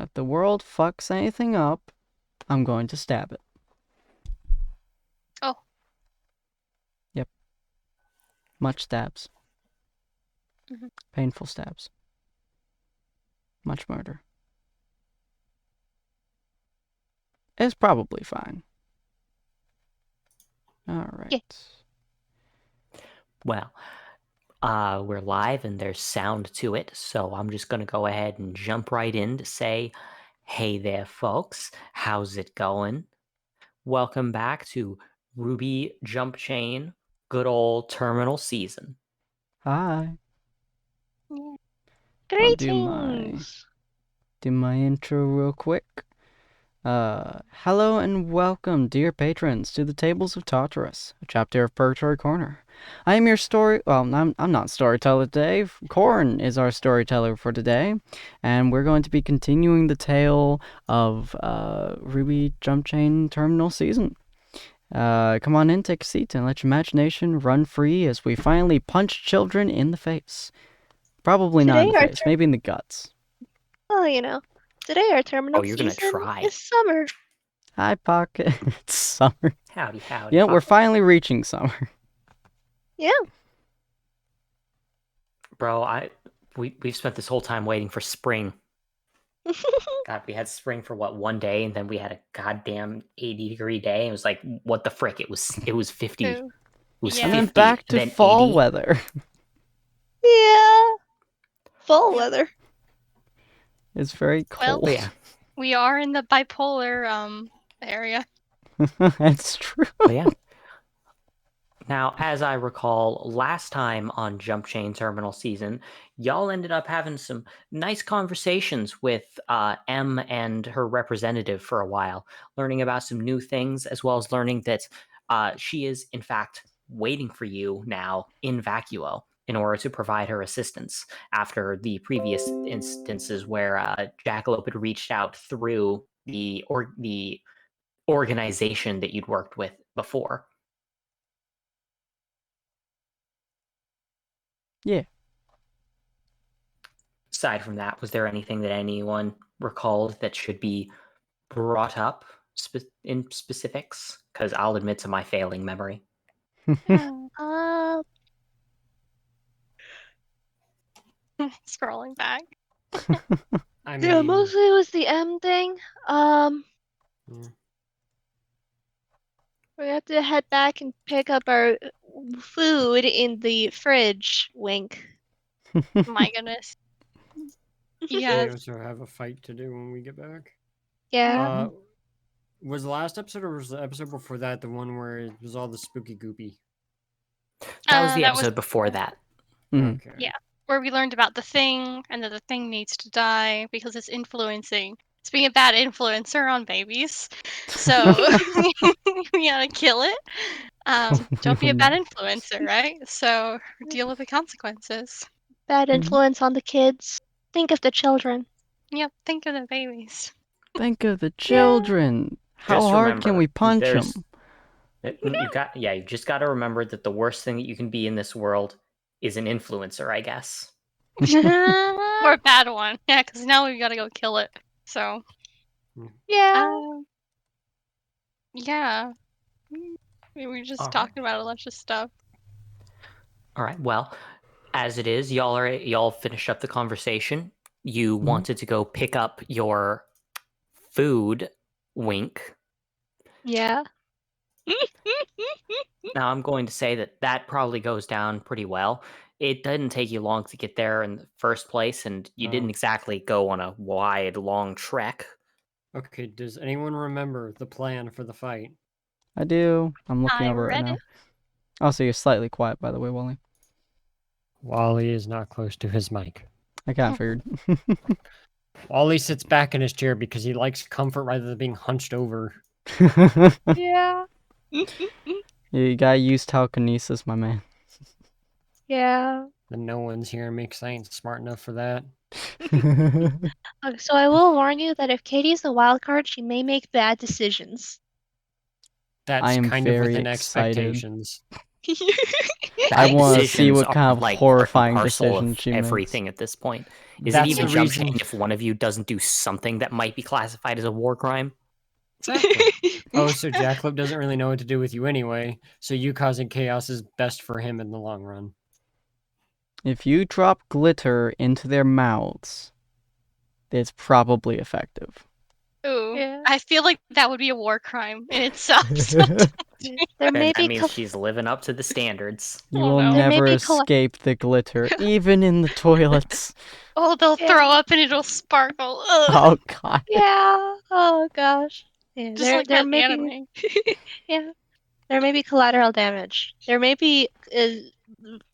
If the world fucks anything up, I'm going to stab it. Oh. Yep. Much stabs. Mhm. Painful stabs. Much murder. It's probably fine. Alright. Yeah. Well, we're live and there's sound to it, so I'm just going to go ahead and jump right in to say, hey there, folks. How's it going? Welcome back to RWBY Jumpchain, good old terminal season. Hi. Yeah. I'll Greetings! do my intro real quick. Hello and welcome, dear patrons, to the Tables of Tartarus, a chapter of Purgatory Corner. I am your I'm not storyteller today. Corn is our storyteller for today, and we're going to be continuing the tale of RWBY Jumpchain Terminal Season. Come on in, take a seat, and let your imagination run free as we finally punch children in the face. Probably not in the face, maybe in the guts. Well, today our terminal you're gonna season try. is summer. Hi, Pocket. It's summer. Howdy. Yeah, we're finally reaching summer. Yeah. Bro, we've spent this whole time waiting for spring. God, we had spring for one day, and then we had a goddamn 80-degree day. It was like, what the frick? It was 50. It was 50. And then back to then fall 80. weather. Yeah. Fall weather. It's very cold. Well, yeah. We are in the bipolar area. That's true. Yeah. Now, as I recall, last time on Jumpchain Terminal Season, y'all ended up having some nice conversations with M and her representative for a while, learning about some new things, as well as learning that she is, in fact, waiting for you now in Vacuo in order to provide her assistance after the previous instances where Jackalope had reached out through the organization that you'd worked with before. Yeah. Aside from that, was there anything that anyone recalled that should be brought up in specifics? Because I'll admit to my failing memory. Scrolling back. I mean, Yeah, mostly it was the M thing. We have to head back and pick up our food in the fridge. Wink. My goodness. yeah. We also have a fight to do when we get back. Yeah. Was the last episode or was the episode before that the one where it was all the spooky goopy? That was the episode before that. Okay. Yeah, where we learned about the thing and that the thing needs to die because it's being a bad influencer on babies. So we gotta kill it. Don't be a bad influencer, right? So deal with the consequences. Bad influence on the kids. Think of the children. Yep, think of the babies. Think of the children. How hard can we punch them? You just got to remember that the worst thing that you can be in this world is an influencer, I guess. Or a bad one. Yeah, because now we've got to go kill it. So. Yeah. Yeah. We were just talking about a bunch of stuff. All right. Well, as it is, y'all finished up the conversation. You wanted to go pick up your food. Wink. Yeah. Now I'm going to say that probably goes down pretty well. It didn't take you long to get there in the first place, and you didn't exactly go on a wide, long trek. Okay, does anyone remember the plan for the fight? I do. I'm looking over it right now. Also, you're slightly quiet, by the way, Wally. Wally is not close to his mic. I kind of figured. Wally sits back in his chair because he likes comfort rather than being hunched over. Yeah. You gotta use telekinesis, my man. Yeah. And no one's here makes ain't smart enough for that. So I will warn you that if Katie's the wild card, she may make bad decisions. That's kind of within expectations. Bad I wanna see decisions what are kind of like horrifying part and parcel decision of she makes. everything at this point. Is That's it even the jump reason- chain if one of you doesn't do something that might be classified as a war crime? Exactly. Oh, so Jackalope doesn't really know what to do with you anyway, so you causing chaos is best for him in the long run. If you drop glitter into their mouths, it's probably effective. Ooh, Yeah. I feel like that would be a war crime in itself. There may That be means she's living up to the standards. You Oh, will no. There may never be escape the glitter, even in the toilets. Oh, they'll Yeah. throw up and it'll sparkle. Ugh. Oh god. Yeah. Oh gosh. Yeah. Just like there that may anime. be. Yeah. There may be collateral damage. There may be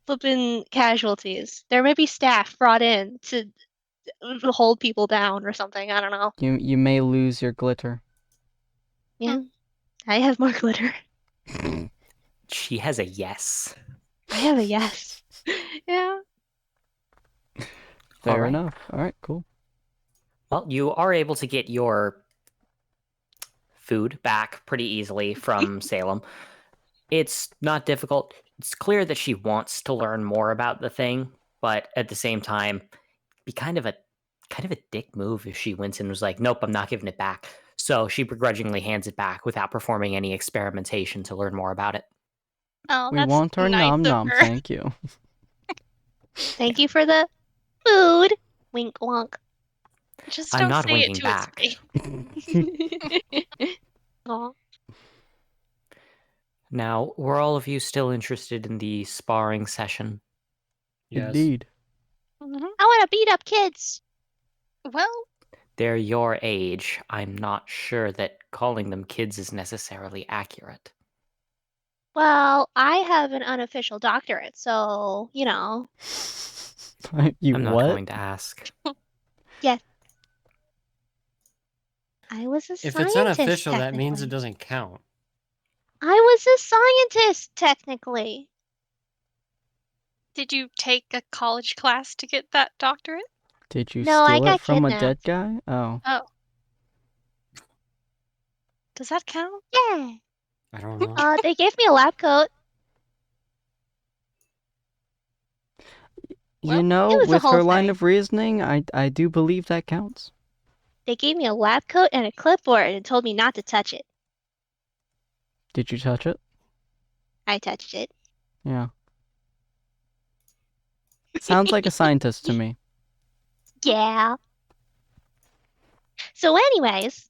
flipping casualties. There may be staff brought in to hold people down or something. I don't know. You may lose your glitter. Yeah. I have more glitter. She has a yes. I have a yes. Yeah. Fair Alright. enough. Alright, cool. Well, you are able to get your food back pretty easily from Salem. It's not difficult. It's clear that she wants to learn more about the thing, but at the same time, be kind of a dick move if she went and was like, "Nope, I'm not giving it back." So she begrudgingly hands it back without performing any experimentation to learn more about it. Oh, We that's want our nice nom of nom, her. thank you. Thank you for the food. Wink wonk. Just I'm don't not say it winking to back. its face. Aw. Now, were all of you still interested in the sparring session? Yes. Indeed. Mhm. I want to beat up kids. Well, They're your age. I'm not sure that calling them kids is necessarily accurate. Well, I have an unofficial doctorate, so, you know. You I'm not what? going to ask. I was a If it's scientist, unofficial, that means it technically. doesn't count. I was a scientist, technically. did you take a college class to get that doctorate? Did you No, I steal it got from a dead kidnapped. guy? Oh. Oh. Does that count? Yeah. I don't know. They gave me a lab coat. Well, You know, it was a with her whole line thing. of reasoning, I do believe that counts. They gave me a lab coat and a clipboard and told me not to touch it. Did you touch it? I touched it. Yeah. Sounds like a scientist to me. Yeah. So anyways,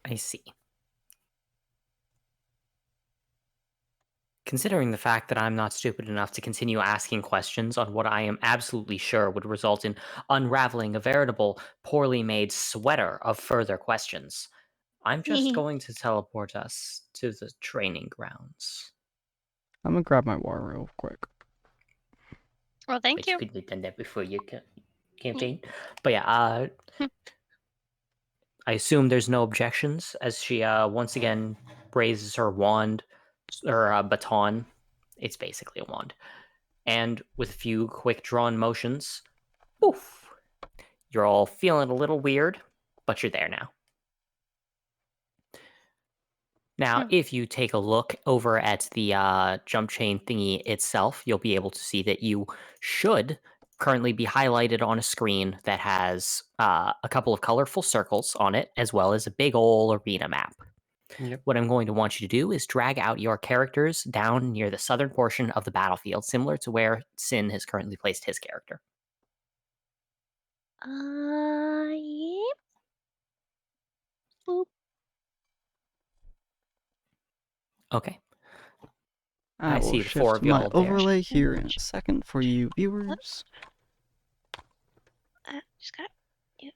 I see. Considering the fact that I'm not stupid enough to continue asking questions on what I am absolutely sure would result in unraveling a veritable poorly made sweater of further questions, I'm just going to teleport us to the training grounds. I'm gonna grab my water real quick. well, thank But you. could have done that before you campaign. But yeah, I assume there's no objections as she once again raises her wand or baton. It's basically a wand. And with a few quick drawn motions, poof, you're all feeling a little weird, but you're there now. Now, if you take a look over at the jump chain thingy itself, you'll be able to see that you should currently be highlighted on a screen that has a couple of colorful circles on it, as well as a big ol' arena map. Yep. What I'm going to want you to do is drag out your characters down near the southern portion of the battlefield, similar to where Sin has currently placed his character. yep. Boop. Okay. I I will see the four shift of my y'all there. overlay here in a second for you viewers. Just got. Yep.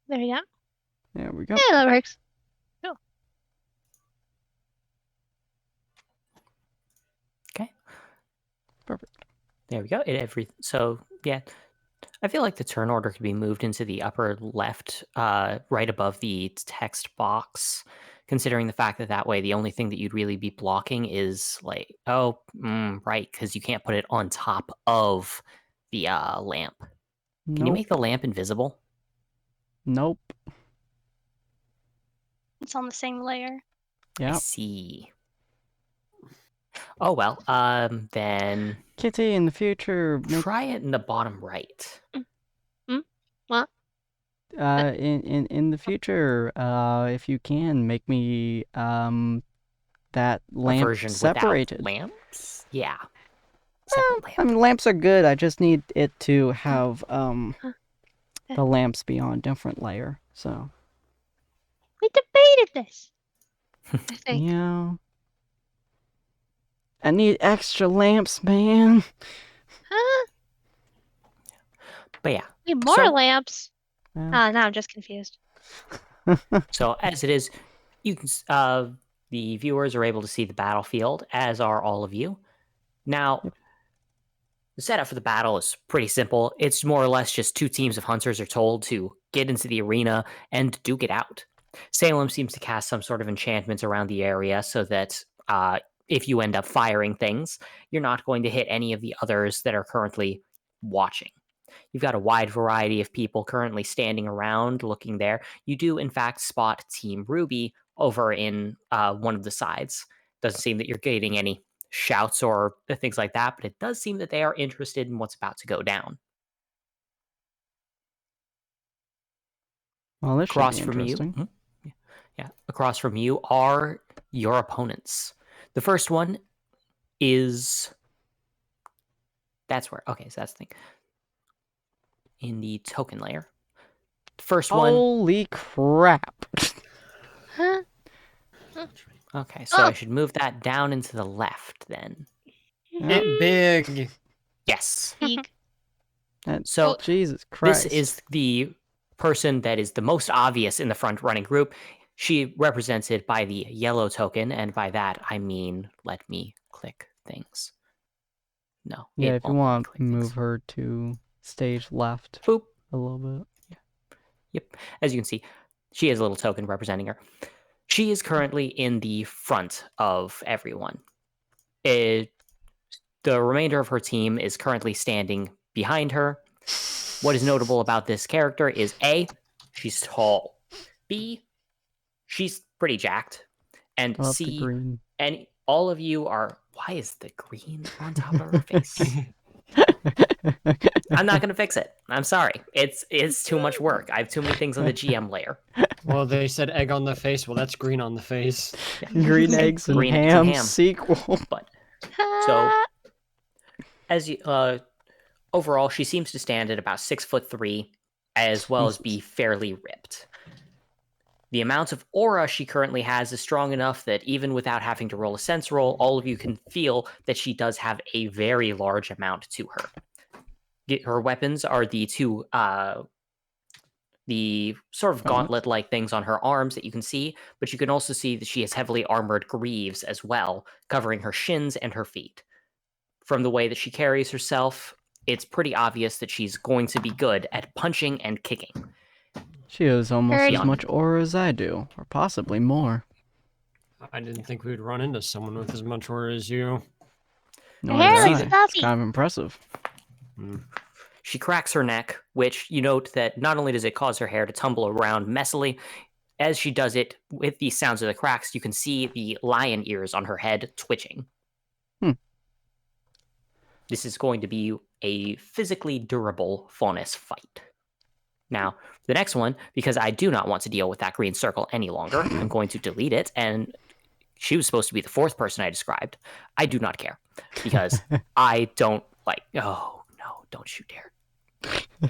There you go. There we go. Yeah, that works. Okay. Perfect. There we go. So yeah, I feel like the turn order could be moved into the upper left, right above the text box. Considering the fact that way the only thing that you'd really be blocking is like, right, because you can't put it on top of the lamp. Can you Nope. make the lamp invisible? Nope. It's on the same layer. I Yeah. see. Oh well. Then Kitty, in the future, try it in the bottom right. What? in the future, if you can, make me that A lamp version separated. without lamps. Yeah. Well, Separate I lamp. mean, lamps are good. I just need it to have Huh. the lamps be on a different layer. So We debated this. I think. yeah, I need extra lamps, man. Huh? But yeah. Need more So- lamps. Yeah. Now I'm just confused. So as it is, you can the viewers are able to see the battlefield, as are all of you. Now, the setup for the battle is pretty simple. It's more or less just two teams of hunters are told to get into the arena and duke it out. Salem seems to cast some sort of enchantments around the area so that if you end up firing things, you're not going to hit any of the others that are currently watching. You've got a wide variety of people currently standing around looking there. You do, in fact, spot Team RWBY over in one of the sides. Doesn't seem that you're getting any shouts or things like that, but it does seem that they are interested in what's about to go down. Well, this should Across be from you, interesting. across from you are your opponents. The first one is so that's the thing. In the token layer. The first one. Holy crap! Huh? Okay, so I should move that down into the left then. Yep. Get big. Yes. Eek. So Jesus Christ! this is the person that is the most obvious in the front running group. She represented by the yellow token, and by that I mean let me click things. No. Yeah, it if you won't let me want, click move things. her to stage left Boop. a little bit. Yep. As you can see, she has a little token representing her. She is currently in the front of everyone. The remainder of her team is currently standing behind her. What is notable about this character is A, she's tall. B, she's pretty jacked. And I love the C, green. and all of you are. Why is the green on top of her face? I'm not going to fix it. I'm sorry. It's too much work. I have too many things on the GM layer. Well, they said egg on the face. Well, that's green on the face. Green eggs and Green eggs and ham ham. sequel. But so as you overall, she seems to stand at about 6'3", as well as be fairly ripped. The amount of aura she currently has is strong enough that even without having to roll a sense roll, all of you can feel that she does have a very large amount to her. Her weapons are the two, the sort of gauntlet-like things on her arms that you can see, but you can also see that she has heavily armored greaves as well, covering her shins and her feet. From the way that she carries herself, it's pretty obvious that she's going to be good at punching and kicking. She has almost Heard as you. much aura as I do, or possibly more. I didn't think we would run into someone with as much aura as you. Nor hair did is I. It's stuffy. kind of impressive. She cracks her neck, which you note that not only does it cause her hair to tumble around messily, as she does it, with the sounds of the cracks, you can see the lion ears on her head twitching. This is going to be a physically durable Faunus fight. Now, the next one, because I do not want to deal with that green circle any longer, I'm going to delete it, and she was supposed to be the fourth person I described. I do not care, because I don't like... Oh, no, don't you dare.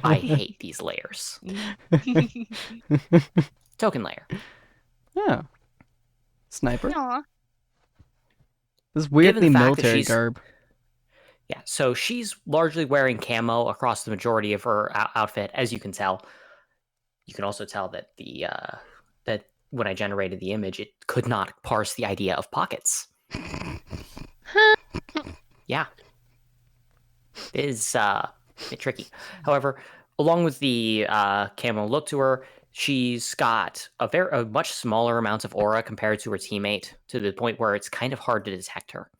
I hate these layers. Token layer. Yeah. Sniper. Aw. This weirdly fact that military she's- garb. Yeah, so she's largely wearing camo across the majority of her outfit, as you can tell. You can also tell that that when I generated the image, it could not parse the idea of pockets. Yeah. It is a bit tricky. However, along with the camo look to her, she's got a much smaller amount of aura compared to her teammate, to the point where it's kind of hard to detect her.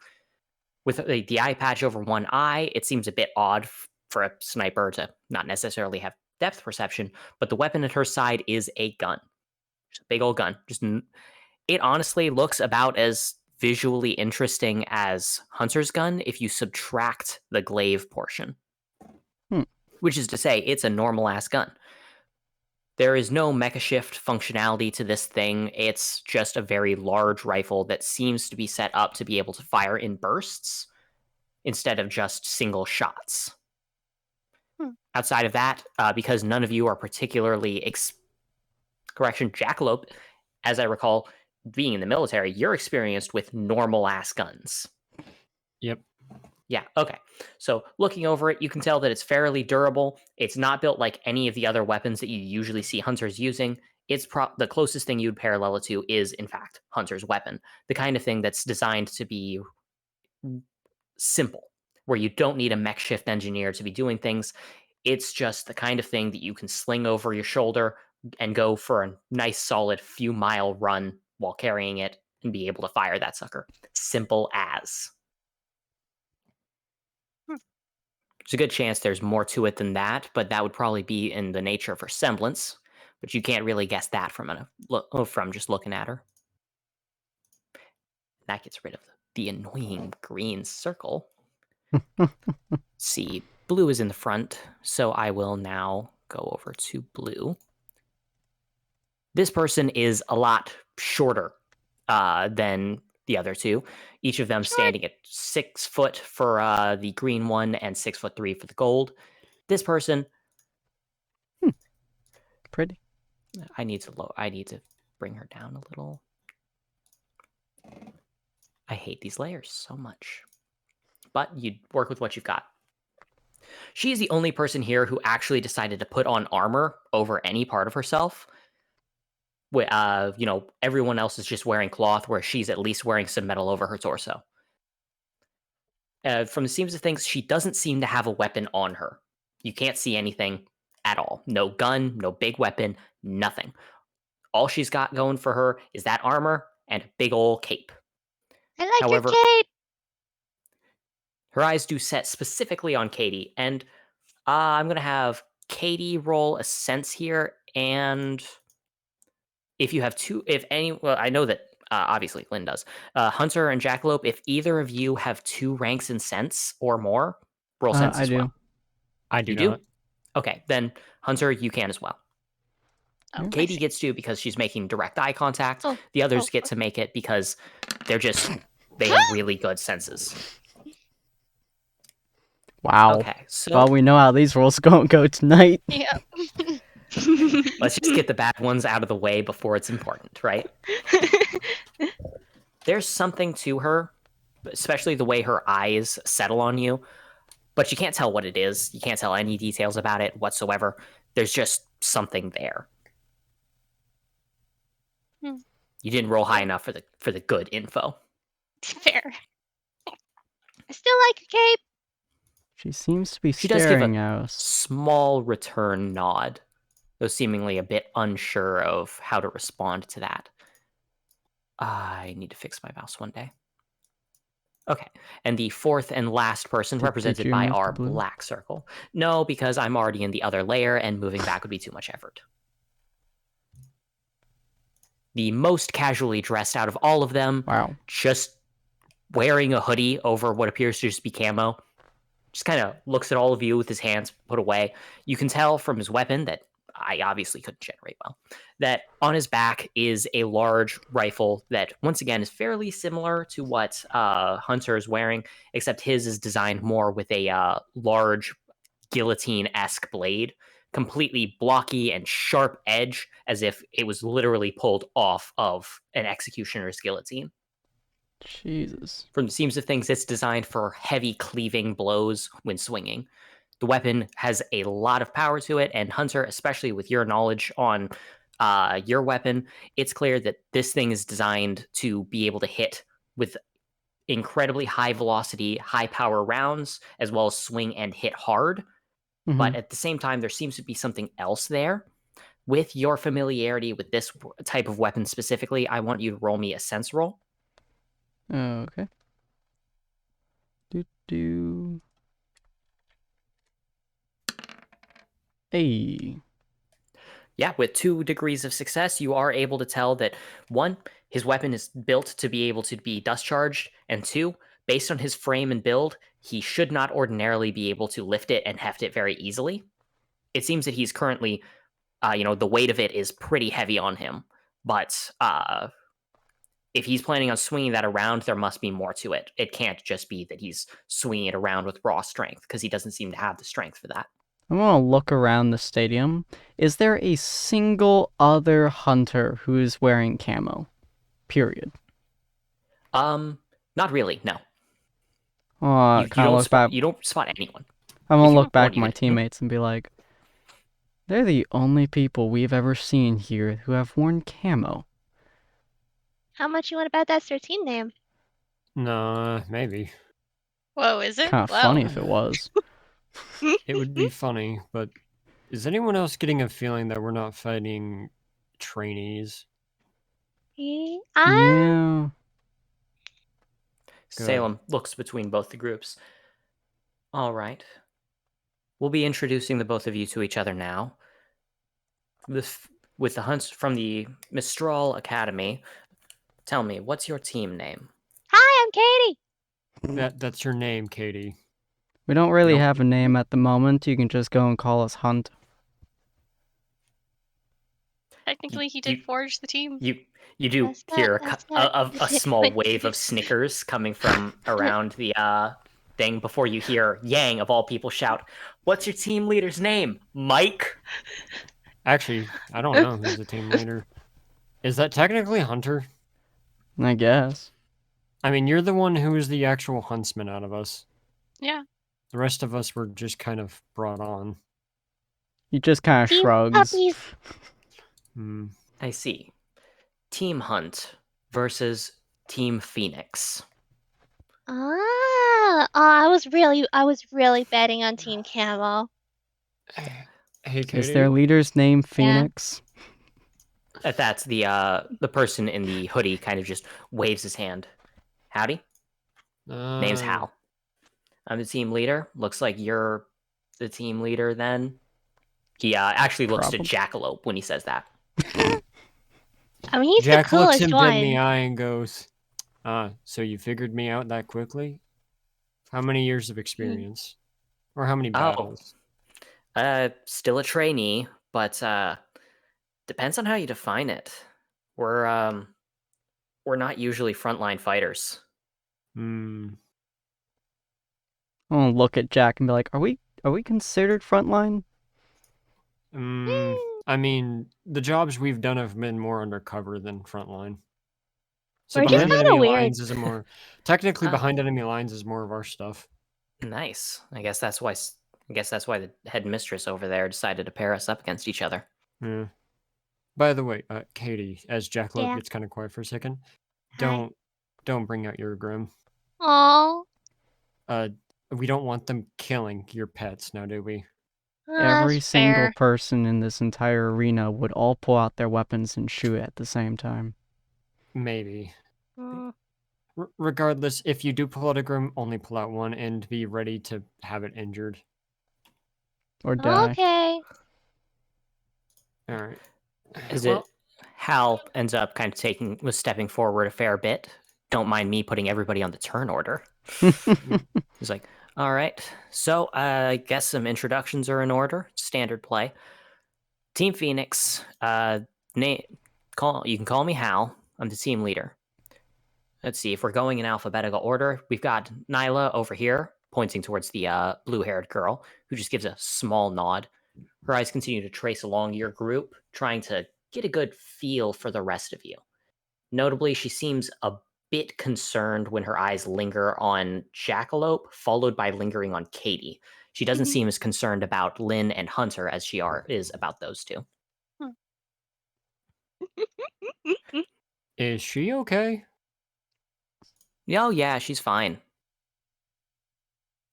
With the eye patch over one eye, it seems a bit odd for a sniper to not necessarily have depth perception, but the weapon at her side is a gun. Just a big old gun. It honestly looks about as visually interesting as Hunter's gun if you subtract the glaive portion. Which is to say, it's a normal-ass gun. There is no mecha shift functionality to this thing. It's just a very large rifle that seems to be set up to be able to fire in bursts instead of just single shots. Outside of that, because none of you are particularly... Correction, Jackalope, as I recall, being in the military, you're experienced with normal-ass guns. Yep. Yeah, okay. So looking over it, you can tell that it's fairly durable. It's not built like any of the other weapons that you usually see hunters using. It's the closest thing you'd parallel it to is, in fact, Hunter's weapon. The kind of thing that's designed to be simple, where you don't need a mech shift engineer to be doing things. It's just the kind of thing that you can sling over your shoulder and go for a nice, solid few mile run while carrying it and be able to fire that sucker. Simple as. There's a good chance there's more to it than that, but that would probably be in the nature of her semblance. But you can't really guess that from just looking at her. That gets rid of the annoying green circle. See, blue is in the front, so I will now go over to blue. This person is a lot shorter than the other two. Each of them standing at 6 foot for the green one and 6'3" for the gold. This person, Pretty. I need to bring her down a little. I hate these layers so much, but you work with what you've got. She is the only person here who actually decided to put on armor over any part of herself. Everyone else is just wearing cloth, where she's at least wearing some metal over her torso. From the seams of things, she doesn't seem to have a weapon on her. You can't see anything at all. No gun, no big weapon, nothing. All she's got going for her is that armor and a big old cape. I like However, your cape. her eyes do set specifically on Katie, and I'm going to have Katie roll a sense here, and if you have I know that obviously Lynn does. Hunter and Jackalope, if either of you have 2 ranks in sense or more, roll sense I as do. well. I do You not. do? Okay, then Hunter, you can as well. Oh, I Katie see. gets to because she's making direct eye contact. Oh, The others get fuck. to make it because they have really good senses. Wow. Okay, so Well, we know how these rolls go tonight. Yeah. let's just get the bad ones out of the way before it's important, right? There's something to her, especially the way her eyes settle on you, but you can't tell what it is. You can't tell any details about it whatsoever. There's just something there. You didn't roll high enough for the good info. Fair. I still like your cape. She seems to be She does give staring a at us. small return nod, though seemingly a bit unsure of how to respond to that. I need to fix my mouse one day. Okay, and the fourth and last person Did represented you by move to our blue? black circle. No, because I'm already in the other layer, and moving back would be too much effort. The most casually dressed out of all of them, Wow. just wearing a hoodie over what appears to just be camo, just kind of looks at all of you with his hands put away. You can tell from his weapon that I obviously couldn't generate well, that on his back is a large rifle that, once again, is fairly similar to what Hunter is wearing, except his is designed more with a large guillotine-esque blade, completely blocky and sharp edge, as if it was literally pulled off of an executioner's guillotine. Jesus. From the seams of things, it's designed for heavy cleaving blows when swinging. The weapon has a lot of power to it, and Hunter, especially with your knowledge on your weapon, it's clear that this thing is designed to be able to hit with incredibly high velocity, high power rounds, as well as swing and hit hard. Mhm. But at the same time, there seems to be something else there. With your familiarity with this type of weapon specifically, I want you to roll me a sense roll. Okay. Do. Hey. Yeah, with 2 degrees of success, you are able to tell that 1, his weapon is built to be able to be dust charged, and 2, based on his frame and build, he should not ordinarily be able to lift it and heft it very easily. It seems that he's currently, the weight of it is pretty heavy on him, but if he's planning on swinging that around, there must be more to it. It can't just be that he's swinging it around with raw strength, because he doesn't seem to have the strength for that. I want to look around the stadium. Is there a single other hunter who is wearing camo? Period. Not really, no. Oh, kind of look back. You don't spot anyone. I'm gonna if you look back want, at you my can- teammates and be like, they're the only people we've ever seen here who have worn camo. How much you want to bet that's their team name? Nah, maybe. Whoa, is it? Kind of Whoa. funny if it was. It would be funny, but is anyone else getting a feeling that we're not fighting trainees? Yeah. Salem looks between both the groups. All right. We'll be introducing the both of you to each other now. With the hunts from the Mistral Academy, tell me, what's your team name? Hi, I'm Katie. That's your name, Katie. We don't really Nope. have a name at the moment. You can just go and call us Hunt. Technically, he did forge the team. You do That's not- hear that's not- a small wave of snickers coming from around the thing before you hear Yang, of all people, shout, "What's your team leader's name? Mike?" Actually, I don't know who's the team leader. Is that technically Hunter? I guess. I mean, you're the one who is the actual huntsman out of us. Yeah. The rest of us were just kind of brought on. He just kind of Team shrugs. puppies. Hmm. I see. Team Hunt versus Team Phoenix. I was really betting on Team Camo. Hey, Katie. Is their leader's name Phoenix? That's the person in the hoodie kind of just waves his hand. Howdy. Name's Hal. I'm the team leader. Looks like you're the team leader then. He actually looks to Jackalope when he says that. I mean, he's Jack the looks coolest him one. dead in the eye and goes, so you figured me out that quickly? How many years of experience? Or how many battles? Still a trainee, but depends on how you define it. We're not usually frontline fighters. Hmm. I'm gonna look at Jack and be like, are we considered frontline? I mean, the jobs we've done have been more undercover than frontline. So We're just behind kinda enemy weird. lines is more technically behind enemy lines is more of our stuff. Nice. I guess that's why the headmistress over there decided to pair us up against each other. Yeah. By the way, Katie, as Jackalope Yeah. gets kind of quiet for a second, Hi. don't bring out your Grim. Aw. We don't want them killing your pets, now do we? Every That's single fair. person in this entire arena would all pull out their weapons and shoot at the same time. Maybe. Mm. Regardless, if you do pull out a Grim, only pull out one and be ready to have it injured. Or die. Okay. All right. Hal ends up kind of stepping forward a fair bit. Don't mind me putting everybody on the turn order. He's like, all right, so I guess some introductions are in order. Standard play. Team Phoenix. You can call me Hal. I'm the team leader. Let's see, if we're going in alphabetical order, we've got Nyla over here, pointing towards the blue-haired girl, who just gives a small nod. Her eyes continue to trace along your group, trying to get a good feel for the rest of you. Notably, she seems a bit concerned when her eyes linger on Jackalope, followed by lingering on Katie. She doesn't seem as concerned about Lynn and Hunter as she is about those two. Is she okay? Oh, yeah, she's fine.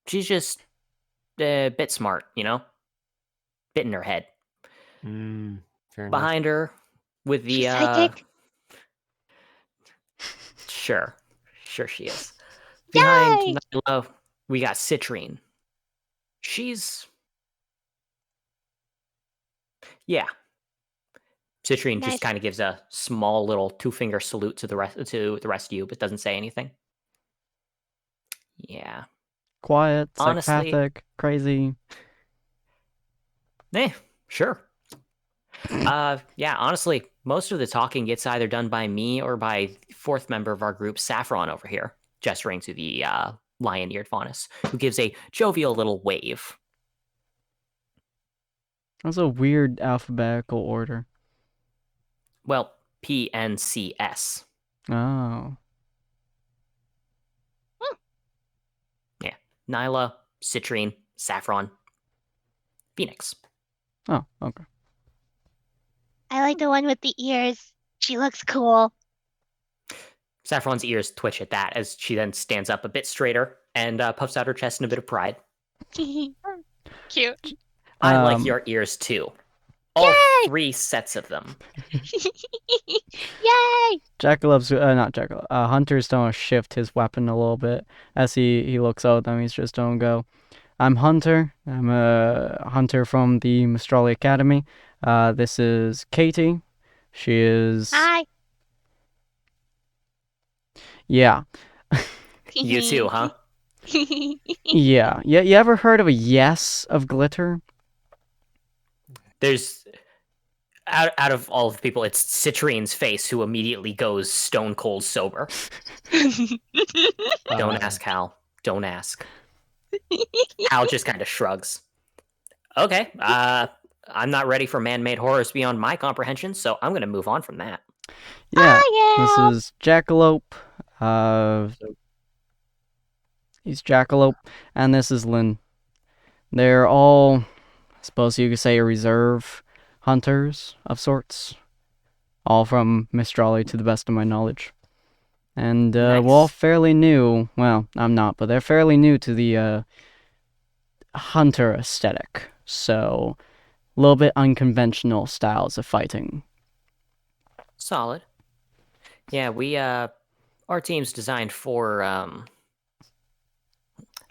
She's just a bit smart, Bit in her head. Fair enough. Behind her, with the She's psychic. Sure she is. Yay! Behind Nyla, we got Citrine. Yeah. Citrine Nice. just kind of gives a small little 2-finger salute to the rest of you, but doesn't say anything. Yeah. Quiet, Honestly- psychopathic, crazy. Sure. Yeah, honestly, most of the talking gets either done by me or by fourth member of our group, Saffron, over here, gesturing to the lion-eared faunus, who gives a jovial little wave. That's a weird alphabetical order. Well, PNCS. Oh. Yeah. Nyla, Citrine, Saffron, Phoenix. Oh, okay. I like the one with the ears. She looks cool. Saffron's ears twitch at that as she then stands up a bit straighter and puffs out her chest in a bit of pride. Cute. I like Um, your ears too. All Yay! 3 sets of them. Yay! Not Jackalope. Hunter's gonna shift his weapon a little bit as he looks out at them. He's just gonna go, I'm Hunter. I'm a hunter from the Mistrali Academy. This is Katie. She is... Hi. Yeah. You too, huh? Yeah. You ever heard of a yes of glitter? There's out of all of the people, it's Citrine's face who immediately goes stone cold sober. Don't ask, Hal. Don't ask. Hal just kind of shrugs. Okay, I'm not ready for man-made horrors beyond my comprehension, so I'm going to move on from that. Yeah. Hi, This is Jackalope. He's Jackalope, and this is Lynn. They're all, I suppose you could say, reserve hunters of sorts. All from Mistrali, to the best of my knowledge. And Nice. we're all fairly new. Well, I'm not, but they're fairly new to the hunter aesthetic. So, a little bit unconventional styles of fighting. Solid. Yeah, our team's designed for, I'd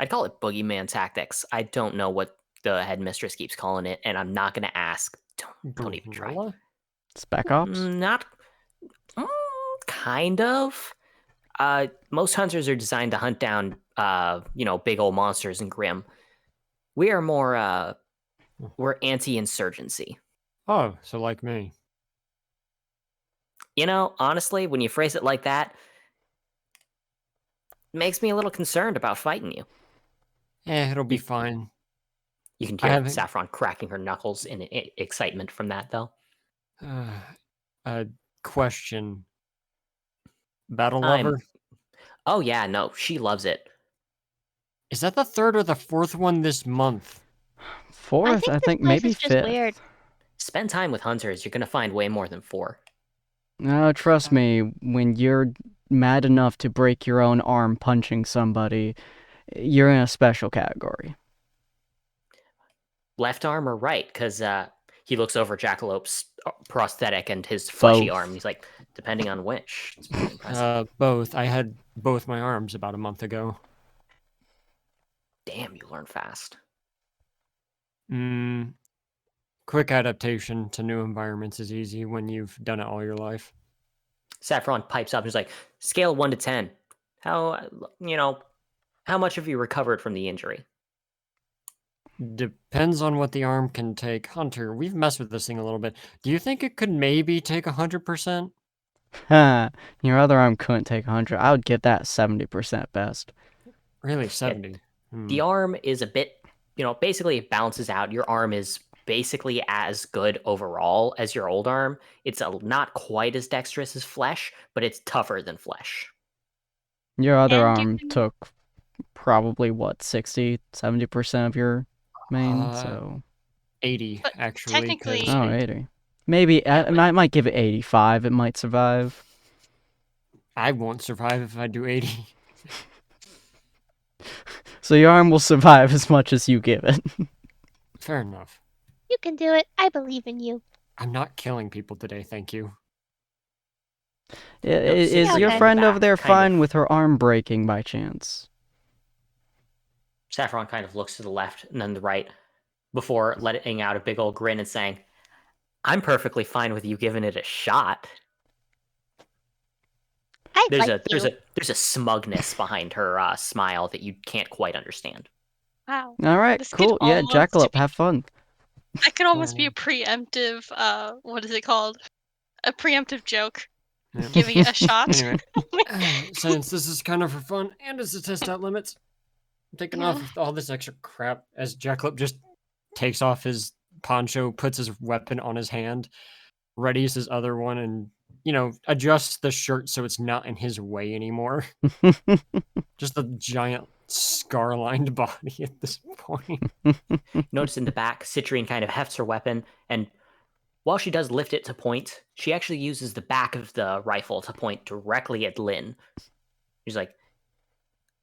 call it boogeyman tactics. I don't know what the headmistress keeps calling it, and I'm not going to ask. Don't even try. Guerrilla? Spec Ops? Not kind of. Most hunters are designed to hunt down, big old monsters and grim. We are more, we're anti-insurgency. Oh, so like me. Honestly, when you phrase it like that, it makes me a little concerned about fighting you. It'll be fine. You can I hear haven't- Saffron cracking her knuckles in excitement from that, though. Question. Battle I'm- Lover? Oh, yeah, no, she loves it. Is that the 3rd or the 4th one this month? Fourth, I this think place maybe is just fifth. weird. Spend time with hunters, you're going to find way more than 4. No, trust me, when you're mad enough to break your own arm punching somebody, you're in a special category. Left arm or right? Because he looks over Jackalope's prosthetic and his fleshy Both. arm. He's like, depending on which. It's pretty impressive. Both. I had both my arms about a month ago. Damn, you learn fast. Quick adaptation to new environments is easy when you've done it all your life. Saffron pipes up and is like, scale 1 to 10. How much have you recovered from the injury? Depends on what the arm can take. Hunter, we've messed with this thing a little bit. Do you think it could maybe take 100%? Your other arm couldn't take 100. I would give that 70% best. Really, 70. The arm is a bit, basically it balances out. Your arm is basically as good overall as your old arm. It's not quite as dexterous as flesh, but it's tougher than flesh. Your other And you arm can- took probably, 60, 70% of your main, Uh, so... 80, But actually. technically- 'cause Oh, 80. Maybe, Yeah, I might give it 85. It might survive. I won't survive if I do 80. So your arm will survive as much as you give it. Fair enough. You can do it. I believe in you. I'm not killing people today, thank you. Is yeah, your okay. friend over there Kind fine of. with her arm breaking by chance? Saffron kind of looks to the left and then the right before letting out a big old grin and saying, I'm perfectly fine with you giving it a shot. There's a smugness behind her smile that you can't quite understand. Wow. All right, This could cool. Yeah, almost Jackalope, be- have fun. That could almost be a preemptive, what is it called? A preemptive joke. Yeah. Giving it a shot. Anyway, since this is kind of for fun and it's to test out limits, I'm taking off all this extra crap as Jackalope just takes off his poncho, puts his weapon on his hand, readies his other one, and adjusts the shirt so it's not in his way anymore. Just a giant scar-lined body at this point. Notice in the back, Citrine kind of hefts her weapon, and while she does lift it to point, she actually uses the back of the rifle to point directly at Lynn. She's like,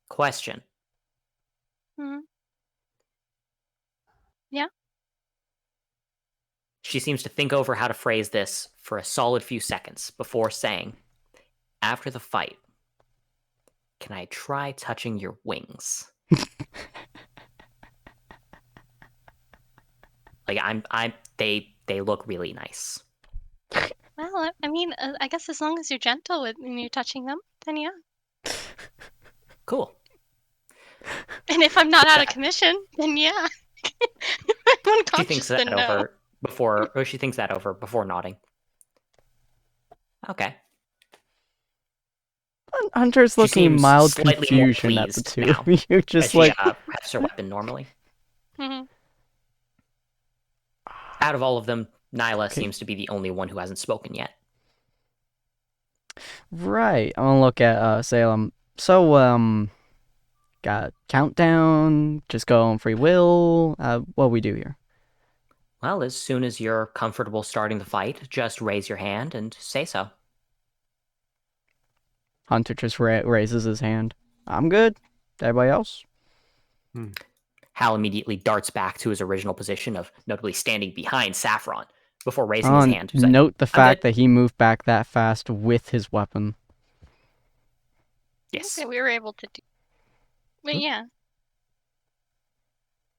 question. Hmm. Yeah? She seems to think over how to phrase this for a solid few seconds before saying, after the fight, can I try touching your wings? Like they look really nice. Well, I mean, I guess as long as you're gentle when you're touching them, then yeah. Cool. And if I'm not out of commission, then yeah. I'm She thinks that over before nodding. Okay. Hunter's She looking seems mild slightly confusion more at the pleased two. now, You're as just she like, hefts her weapon normally. Mm-hmm. Out of all of them, Nyla Okay. seems to be the only one who hasn't spoken yet. right. I'm gonna look at Salem. So, got countdown. Just go on free will. What we do here? Well, as soon as you're comfortable starting the fight, just raise your hand and say so. Hunter just raises his hand. I'm good. Everybody else? Hal immediately darts back to his original position of notably standing behind Saffron before raising his hand. He's like, Note the "I'm fact good." that he moved back that fast with his weapon. Yes. Okay, we were able to do. But yeah.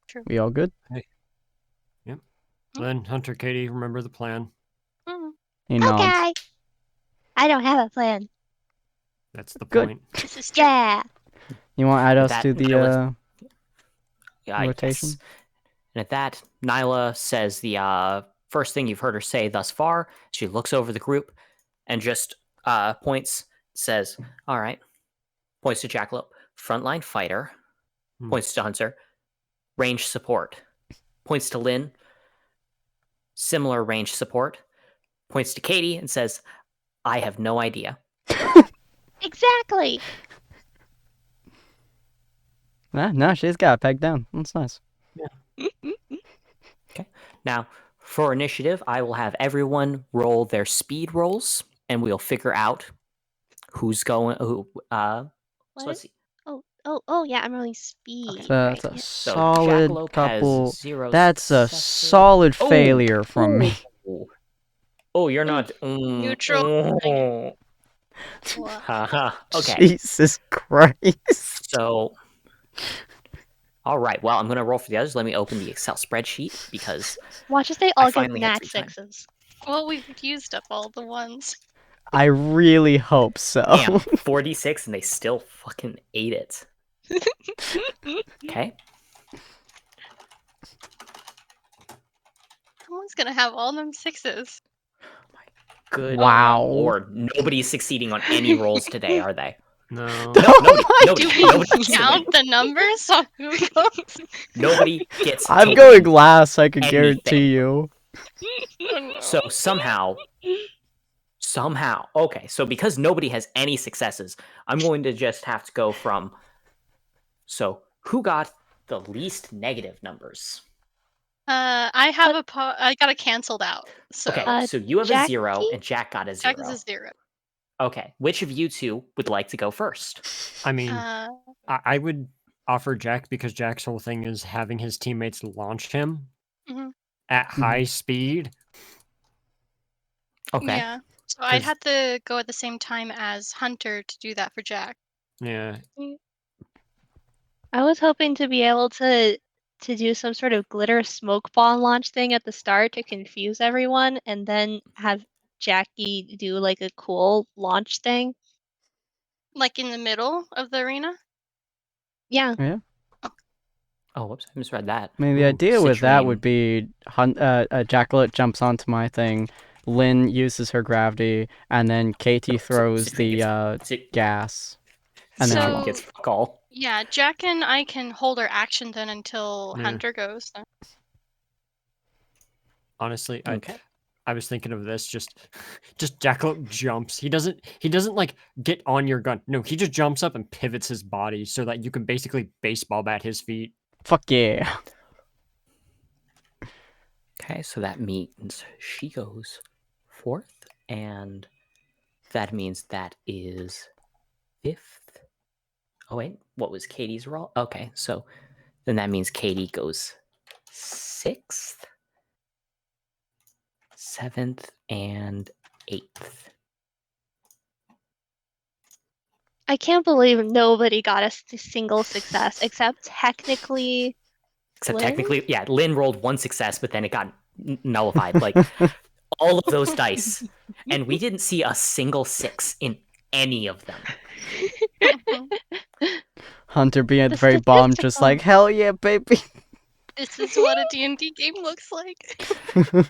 True. We all good? Then Hunter, Katie, remember the plan. Mm. He nods. Okay. I don't have a plan. That's the Good. point. This is true. Yeah. You want to add With us that, to the Nyla's- rotation? Yes. And at that, Nyla says the first thing you've heard her say thus far. She looks over the group and just points, says, all right. Points to Jackalope. Frontline fighter. Points to Hunter. Range support. Points to Lynn. Similar range support. Points to Katie and says, I have no idea. Exactly. No, she's got it pegged down. That's nice. Okay. Now, for initiative, I will have everyone roll their speed rolls, and we'll figure out who's going. So let's see. Oh, yeah, I'm rolling speed. That's right? a Yeah. So solid Jackalope couple. has 0 That's a successes. solid failure from me. Oh, you're not Neutral. What? Haha. Okay. Jesus Christ. So, all right. Well, I'm going to roll for the others. Let me open the Excel spreadsheet because Watch as they I all get finally had nat some time. sixes. Well, we've used up all the ones. I really hope so. Damn, 46, and they still fucking ate it. Okay. Someone's gonna have all them sixes. Good Wow. Lord, nobody's succeeding on any rolls today, are they? No. Nobody. Do we count the numbers on who goes? Nobody gets. I'm taken. going last, I can anything. guarantee you. Oh, no. So somehow, okay. So because nobody has any successes, I'm going to just have to go from. So who got the least negative numbers? I have I got it canceled out. So Okay, so you have Jack- a 0 and Jack got a 0. Jack is a 0. Okay, which of you two would like to go first? I mean, Uh, I would offer Jack because Jack's whole thing is having his teammates launch him Mhm. at high speed. Okay. Yeah. So I'd 'Cause- have to go at the same time as Hunter to do that for Jack. Yeah. I was hoping to be able to to do some sort of glitter smoke ball launch thing at the start to confuse everyone, and then have Jackie do like a cool launch thing. Like in the middle of the arena? Yeah. Yeah. Oh, whoops, I misread that. I mean, the Ooh, idea with that would Citrine. be Jackalope jumps onto my thing, Lynn uses her gravity, and then Katie throws the gas, and then I So- launch. Gets fuck all. Yeah, Jack and I can hold our action then until Yeah. Hunter goes. Then. Honestly, Okay. I was thinking of this. Just Jackalope jumps. He doesn't like get on your gun. No, he just jumps up and pivots his body so that you can basically baseball bat his feet. Fuck yeah. Okay, so that means she goes fourth, and that means that is fifth. Oh wait, what was Katie's roll? Okay, so then that means Katie goes sixth, seventh, and eighth. I can't believe nobody got a single success except technically. Except Lynn? technically, yeah, Lynn rolled one success, but then it got nullified. Like all of those dice, and we didn't see a single 6 in any of them. Hunter being at the The very bottom, just statistical- like, hell yeah, baby. This is what a D&D game looks like.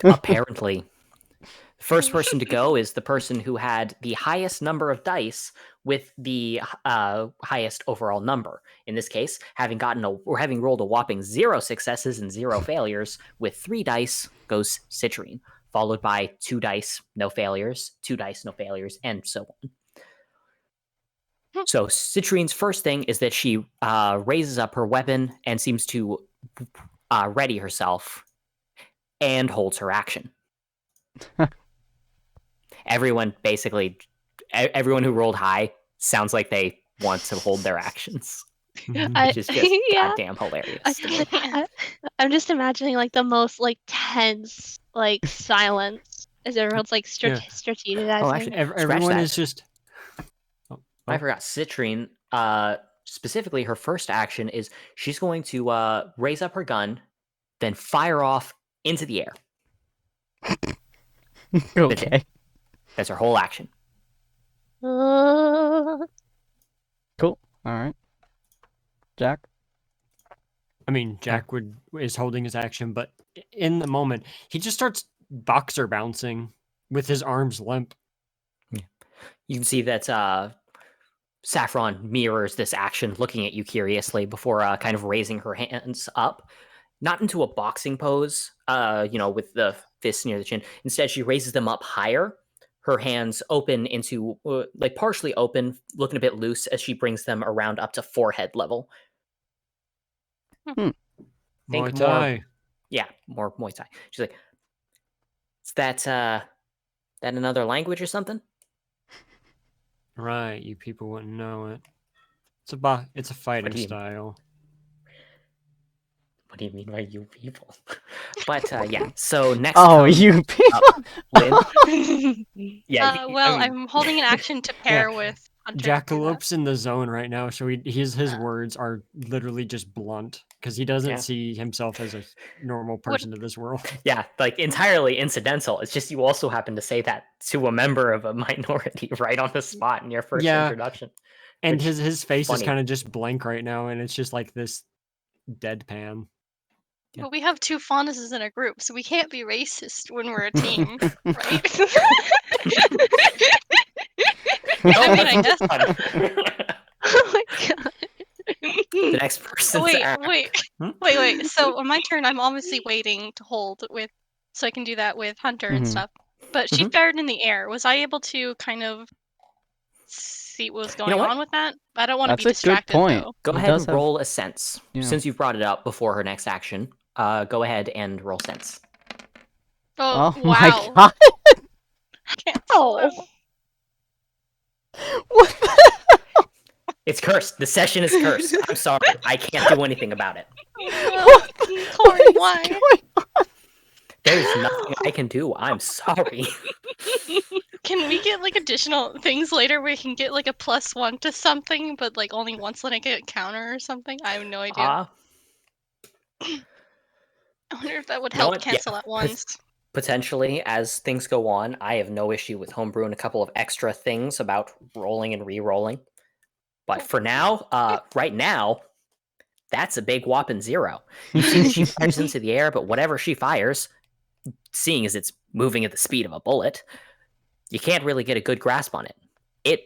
Apparently. The first person to go is the person who had the highest number of dice with the highest overall number. In this case, having rolled a whopping 0 successes and 0 failures, with 3 dice goes Citrine, followed by 2 dice, no failures, 2 dice, no failures, and so on. So Citrine's first thing is that she raises up her weapon and seems to ready herself and holds her action. Everyone who rolled high sounds like they want to hold their actions, which is just yeah. goddamn hilarious. to me. I'm just imagining like the most like tense like silence as everyone's like Yeah. strategizing. Oh, actually, Everyone that. is just. I forgot Citrine. Specifically, her first action is she's going to raise up her gun, then fire off into the air. Okay. That's her whole action. Cool. Alright. Jack? I mean, Jack is holding his action, but in the moment, he just starts boxer bouncing with his arms limp. You can see that Saffron mirrors this action, looking at you curiously before kind of raising her hands up. Not into a boxing pose, with the fists near the chin. Instead, she raises them up higher, her hands open into, partially open, looking a bit loose as she brings them around up to forehead level. Hmm. Muay Thai. More Muay Thai. She's like, is that another language or something? Right, you people wouldn't know it. It's a fighting style. What do you mean by you people? But yeah, so next. Oh, you people. Lynn. Yeah. I'm holding an action to pair with Hunter. Jackalope's in the zone right now, so his words are literally just blunt because he doesn't see himself as a normal person in this world. Yeah, like entirely incidental. It's just you also happen to say that to a member of a minority right on the spot in your first introduction. And his face is funny. kind of just blank right now, and it's just like this deadpan. Yeah. But we have 2 faunuses in a group, so we can't be racist when we're a team, right? I mean, I guess. Oh my god. The next person's Wait. So on my turn, I'm obviously waiting to hold with, so I can do that with Hunter and stuff. But she fired in the air. Was I able to kind of see what was going on with that? I don't want to be distracted. That's a good point. Though. Go ahead and roll a sense. Yeah. Since you've brought it up before her next action, go ahead and roll sense. Oh my wow! god. Oh. What the hell? It's cursed. The session is cursed. I'm sorry. I can't do anything about it. Corey, why? There's nothing I can do. I'm sorry. Can we get like additional things later where we can get like a +1 to something, but like only once when I get a counter or something? I have no idea. I wonder if that would You know help what? cancel Yeah. at once. Potentially, as things go on, I have no issue with homebrewing a couple of extra things about rolling and re-rolling. But for now, right now, that's a big whopping 0. You see that she fires into the air, but whatever she fires, seeing as it's moving at the speed of a bullet, you can't really get a good grasp on it. It's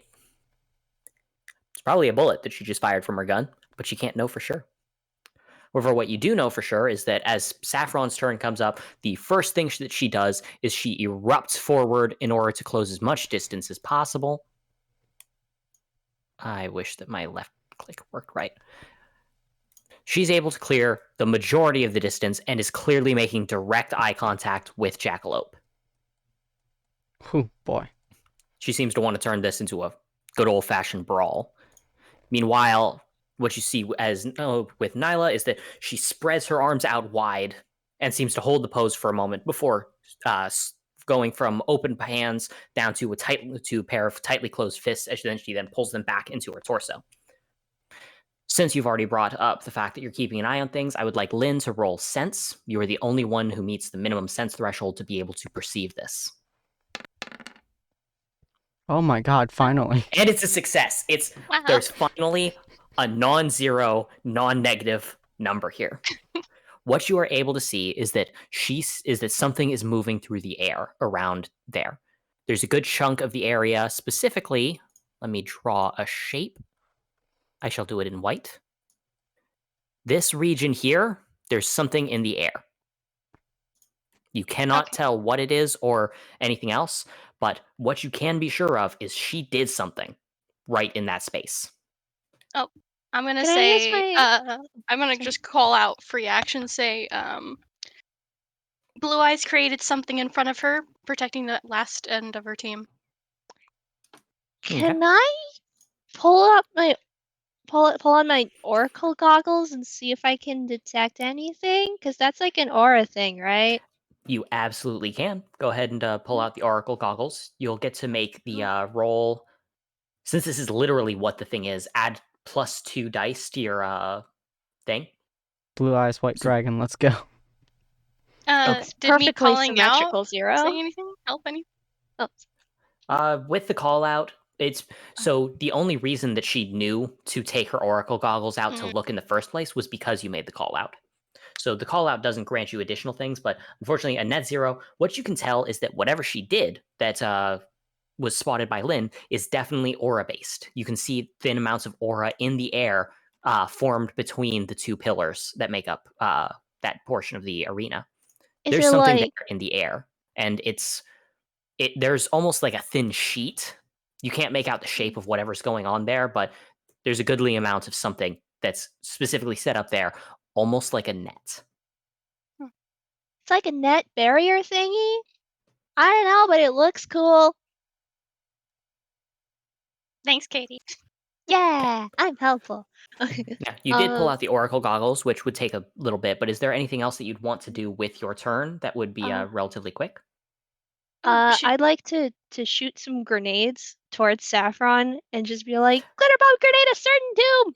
probably a bullet that she just fired from her gun, but you can't know for sure. However, what you do know for sure is that as Saffron's turn comes up, the first thing that she does is she erupts forward in order to close as much distance as possible. I wish that my left click worked right. She's able to clear the majority of the distance and is clearly making direct eye contact with Jackalope. Oh boy. She seems to want to turn this into a good old-fashioned brawl. Meanwhile, what you see as with Nyla is that she spreads her arms out wide and seems to hold the pose for a moment before going from open hands down to a pair of tightly closed fists, as she then pulls them back into her torso. Since you've already brought up the fact that you're keeping an eye on things, I would like Lynn to roll Sense. You are the only one who meets the minimum sense threshold to be able to perceive this. Oh my god, finally. And it's a success. Wow. There's finally a non-zero, non-negative number here. What you are able to see is that something is moving through the air around there. There's a good chunk of the area, specifically, let me draw a shape. I shall do it in white. This region here, there's something in the air. You cannot tell what it is or anything else, but what you can be sure of is she did something right in that space. Oh, I'm gonna Can I use say, my- I'm gonna just call out free action, say, Blue Eyes created something in front of her, protecting the last end of her team. Can I pull on my oracle goggles and see if I can detect anything? Because that's like an aura thing, right? You absolutely can. Go ahead and pull out the Oracle goggles. You'll get to make the roll. Since this is literally what the thing is, add +2 dice to your thing. Blue Eyes White Dragon, let's go. Okay. Did me Perfectly calling out symmetrical 0. say anything? Help any? Oh, With the call out, it's so the only reason that she knew to take her Oracle goggles out to look in the first place was because you made the call out. So the call out doesn't grant you additional things, but unfortunately, a net 0, what you can tell is that whatever she did that was spotted by Lynn is definitely aura based. You can see thin amounts of aura in the air formed between the two pillars that make up that portion of the arena. There's something there in the air, and there's almost like a thin sheet. You can't make out the shape of whatever's going on there, but there's a goodly amount of something that's specifically set up there, almost like a net. it's like a net barrier thingy? I don't know, but it looks cool. Thanks, Katie. Yeah, I'm helpful. Yeah, you did pull out the Oracle goggles, which would take a little bit, but is there anything else that you'd want to do with your turn that would be relatively quick? I'd like to shoot some grenades towards Saffron and just be like, glitter bomb grenade a certain doom!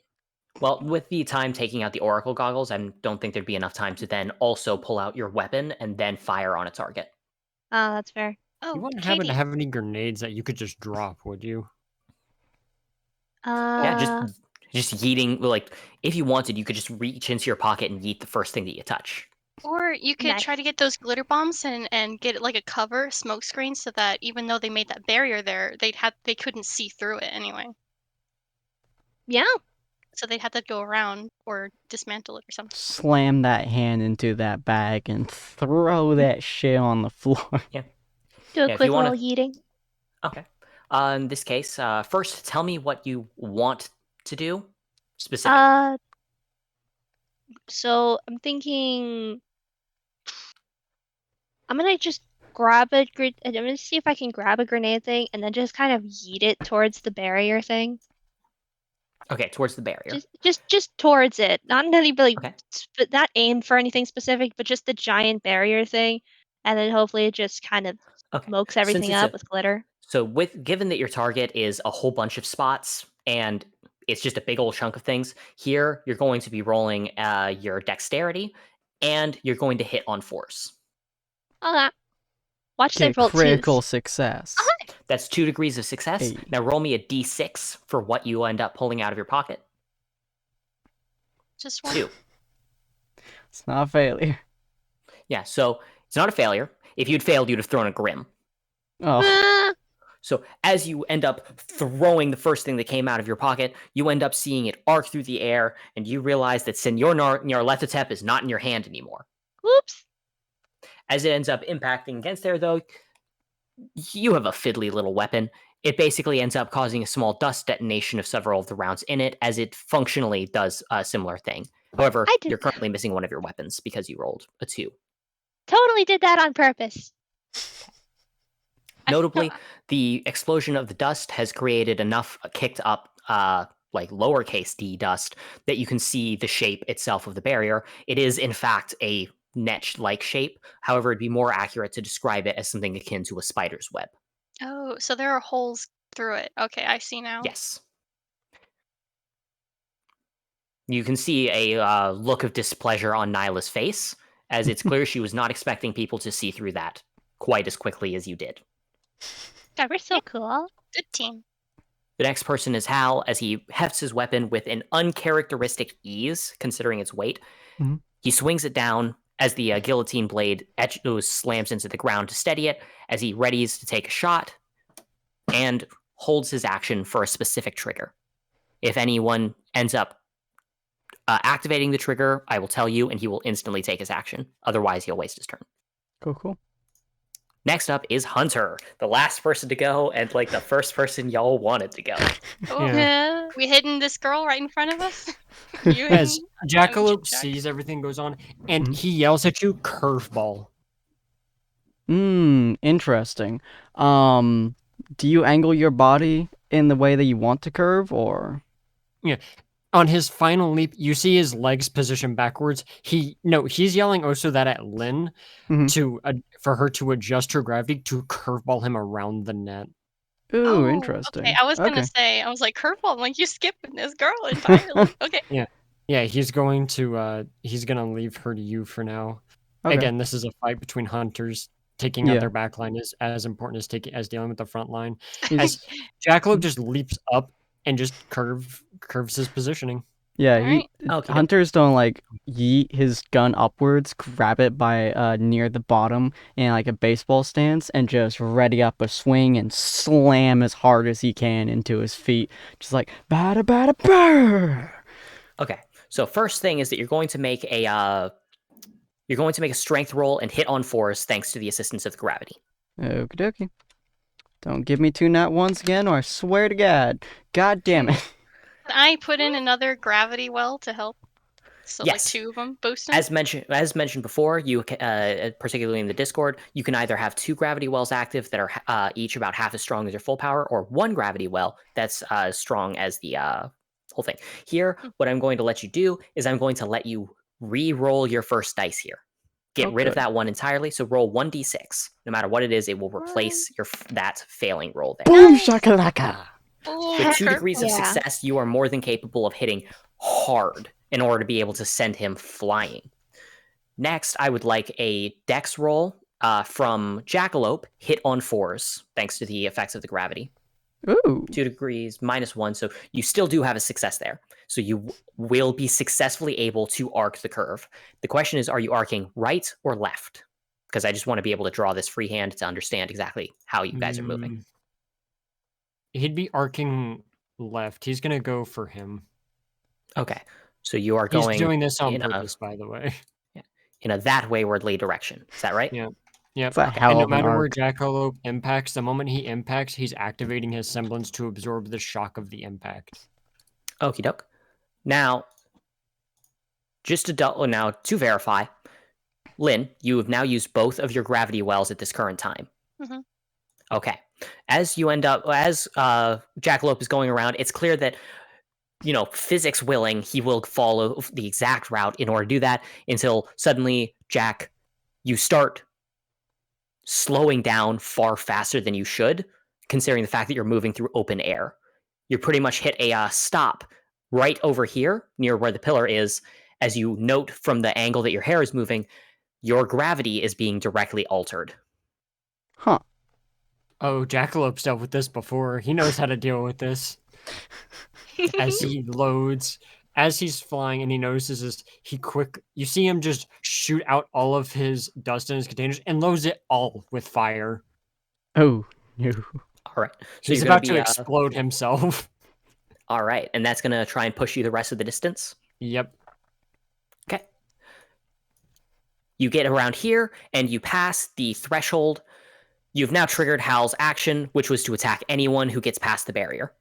Well, with the time taking out the Oracle goggles, I don't think there'd be enough time to then also pull out your weapon and then fire on a target. Oh, that's fair. Oh, You wouldn't Katie. happen to have any grenades that you could just drop, would you? Yeah, just yeeting. Like, if you wanted, you could just reach into your pocket and yeet the first thing that you touch. Or you could try to get those glitter bombs and get it like a cover smoke screen so that even though they made that barrier there, they couldn't see through it anyway. Yeah. So they'd have to go around or dismantle it or something. Slam that hand into that bag and throw that shit on the floor. Yeah. Do a quick little yeeting. Okay. In this case, first, tell me what you want to do specifically. So I'm thinking I'm gonna just grab I'm gonna see if I can grab a grenade thing and then just kind of yeet it towards the barrier thing. Okay, towards the barrier. Just towards it. Not really, but not aimed for anything specific, but just the giant barrier thing, and then hopefully it just kind of smokes everything up with glitter. So given that your target is a whole bunch of spots, and it's just a big old chunk of things. Here, you're going to be rolling your dexterity, and you're going to hit on force. Okay. Watch them Get roll critical twos. success. That's 2 degrees of success. Hey. Now roll me a d6 for what you end up pulling out of your pocket. Just one. 2. It's not a failure. Yeah, so it's not a failure. If you'd failed, you'd have thrown a grim. Oh, Ah, So as you end up throwing the first thing that came out of your pocket, you end up seeing it arc through the air, and you realize that Senor Nyarlathotep is not in your hand anymore. whoops. As it ends up impacting against there, though, you have a fiddly little weapon. It basically ends up causing a small dust detonation of several of the rounds in it, as it functionally does a similar thing. However, I did- you're currently missing one of your weapons because you rolled a 2. Totally did that on purpose. Notably, the explosion of the dust has created enough kicked up, like lowercase d dust, that you can see the shape itself of the barrier. It is, in fact, a net-like shape. However, it'd be more accurate to describe it as something akin to a spider's web. Oh, so there are holes through it. Okay, I see now. Yes. You can see a look of displeasure on Nyla's face, as it's clear she was not expecting people to see through that quite as quickly as you did. God, we're so cool. Good team. The next person is Hal, as he hefts his weapon with an uncharacteristic ease, considering its weight. Mhm. He swings it down as the guillotine blade slams into the ground to steady it, as he readies to take a shot, and holds his action for a specific trigger. If anyone ends up activating the trigger, I will tell you, and he will instantly take his action. Otherwise, he'll waste his turn. cool. Next up is Hunter, the last person to go, and like the first person y'all wanted to go. Oh, Yeah. we hidden this girl right in front of us. You As hidden? Jackalope Jack. sees everything goes on, and Mhm. he yells at you, "Curveball!" Interesting. Do you angle your body in the way that you want to curve, or? On his final leap, you see his legs positioned backwards. He's yelling also that at Lynn Mhm. for her to adjust her gravity to curveball him around the net. Ooh, Oh, interesting. okay. I was gonna Okay. say, I was like, curveball. I'm like, you skipping this girl entirely. Okay. Yeah, he's gonna leave her to you for now. Okay. Again, this is a fight between hunters. Taking out Yeah. their back line is as important as dealing with the front line. Is- As Jackalope just leaps up and just curves his positioning. Yeah, Alright. Okey-doke. Hunters don't like yeet his gun upwards, grab it by near the bottom in like a baseball stance, and just ready up a swing and slam as hard as he can into his feet, just like bada bada brr. Okay, so first thing is that you're going to make a strength roll and hit on force thanks to the assistance of gravity. Okie dokie. Don't give me 2 nat ones again, or I swear to God. God damn it. Can I put in another gravity well to help? So like Yes. 2 of them boosting. As mentioned before, you particularly in the Discord, you can either have 2 gravity wells active that are each about half as strong as your full power, or 1 gravity well that's as strong as the whole thing. Here, what I'm going to let you do is I'm going to let you re-roll your first dice here. Get rid of Okay. that one entirely. So roll 1d6. No matter what it is, it will replace that failing roll there. Boom Nice. shakalaka. Ooh, With 2 curveball. degrees of Yeah. success, you are more than capable of hitting hard in order to be able to send him flying. Next, I would like a dex roll from Jackalope, hit on 4s, thanks to the effects of the gravity. Ooh. 2 degrees -1, so you still do have a success there. So you will be successfully able to arc the curve. The question is, are you arcing right or left? Because I just want to be able to draw this freehand to understand exactly how you guys are moving. He'd be arcing left. He's gonna go for him. Okay, so you are He's going doing this on in a- purpose, by the way. in a that waywardly direction. Is that right? Yeah. Yep. It's a Okay. hell And no of an matter where arc. Jackalope impacts, the moment he impacts, he's activating his semblance to absorb the shock of the impact. Okie doke. Now, to verify, Lynn, you have now used both of your gravity wells at this current time. Mhm. Okay. As Jackalope is going around, it's clear that, physics willing, he will follow the exact route in order to do that until suddenly, Jack, you start slowing down far faster than you should, considering the fact that you're moving through open air. You pretty much hit a stop right over here, near where the pillar is, as you note from the angle that your hair is moving, your gravity is being directly altered. Huh. Oh, Jackalope's dealt with this before. He knows how to deal with this. As he loads, as he's flying and he notices this, you see him just shoot out all of his dust in his containers and loads it all with fire. Oh, no. All right. So He's you're going about to explode himself. All right. And that's going to try and push you the rest of the distance? Yep. Okay. You get around here and you pass the threshold. You've now triggered Hal's action, which was to attack anyone who gets past the barrier.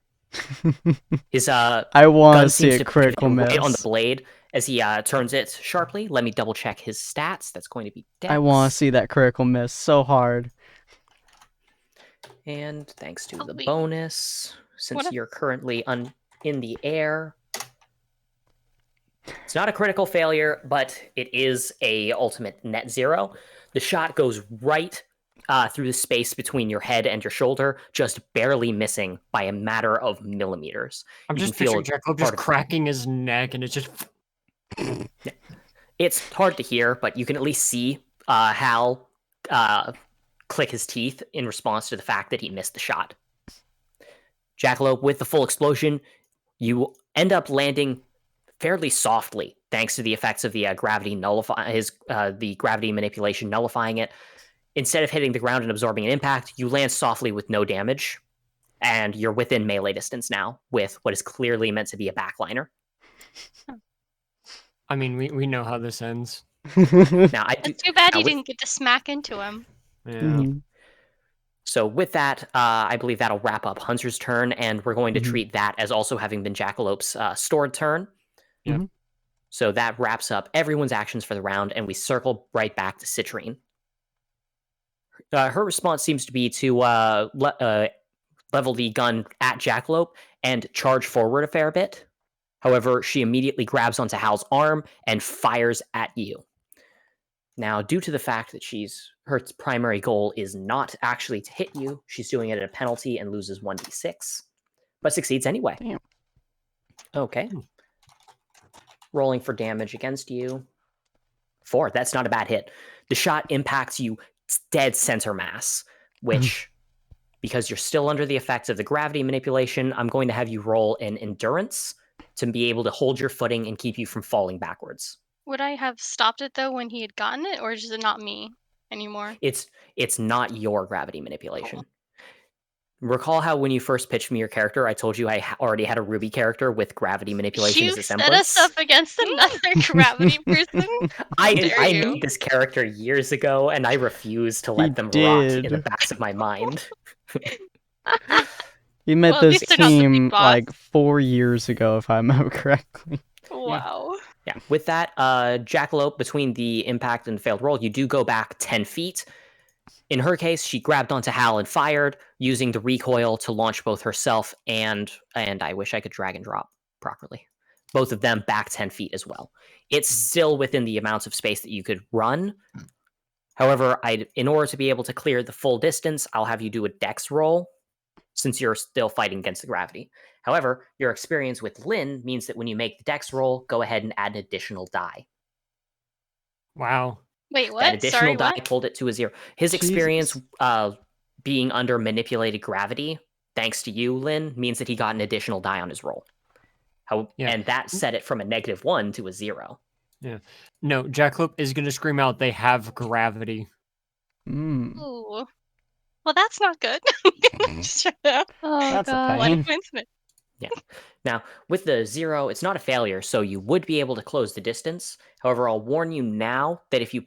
His I want gun to see seems a to critical pivot miss. right on the blade as he turns it sharply. Let me double check his stats. That's going to be Dex. I want to see that critical miss so hard. And thanks to the Holy- bonus, since What a- you're currently in the air, it's not a critical failure, but it is a ultimate net zero. The shot goes right through the space between your head and your shoulder, just barely missing by a matter of millimeters. I'm You just can feel picturing Jackalope just part of- cracking his neck, and it's just. It's hard to hear, but you can at least see Hal click his teeth in response to the fact that he missed the shot. Jackalope, with the full explosion, you end up landing fairly softly, thanks to the effects of the gravity the gravity manipulation nullifying it. Instead of hitting the ground and absorbing an impact, you land softly with no damage, and you're within melee distance now with what is clearly meant to be a backliner. I mean, we know how this ends. Now, It's too bad now you with- didn't get to smack into him. Yeah. Mhm. So with that, I believe that'll wrap up Hunter's turn, and we're going to Mhm. treat that as also having been Jackalope's stored turn. Yep. Mhm. So that wraps up everyone's actions for the round, and we circle right back to Citrine. Her response seems to be to level the gun at Jackalope and charge forward a fair bit. However, she immediately grabs onto Hal's arm and fires at you. Now, due to the fact that her primary goal is not actually to hit you, she's doing it at a penalty and loses 1d6, but succeeds anyway. Damn. Okay. Rolling for damage against you. 4. That's not a bad hit. The shot impacts you dead center mass, which, because you're still under the effects of the gravity manipulation, I'm going to have you roll an endurance to be able to hold your footing and keep you from falling backwards. Would I have stopped it though when he had gotten it, or is it not me anymore? It's not your gravity manipulation. Recall how when you first pitched me your character, I told you I already had a RWBY character with gravity manipulation You as a set semblance? us up against another gravity person. I dare you. made this character years ago, and I refuse to let them rot in the did. backs of my mind. You met Well, at this least they're not the big team boss. like 4 years ago, if I remember correctly. Wow. Yeah, with that, Jackalope, between the impact and failed roll, you do go back 10 feet. In her case, she grabbed onto Hal and fired, using the recoil to launch both herself and I wish I could drag and drop properly. Both of them back 10 feet as well. It's still within the amounts of space that you could run. However, in order to be able to clear the full distance, I'll have you do a dex roll, since you're still fighting against the gravity. However, your experience with Lynn means that when you make the dex roll, go ahead and add an additional die. Wow. Wait, what? That additional Sorry, die what? pulled it to a 0. His Jesus. experience being under manipulated gravity, thanks to you, Lynn, means that he got an additional die on his roll. Yeah. And that set it from a -1 to a 0. No, Jackalope is going to scream out, they have gravity. Mm. Ooh. Well, that's not good. Shut up. Oh That's a god. What a pain. coincidence. Now, with the 0, it's not a failure, so you would be able to close the distance. However, I'll warn you now that if you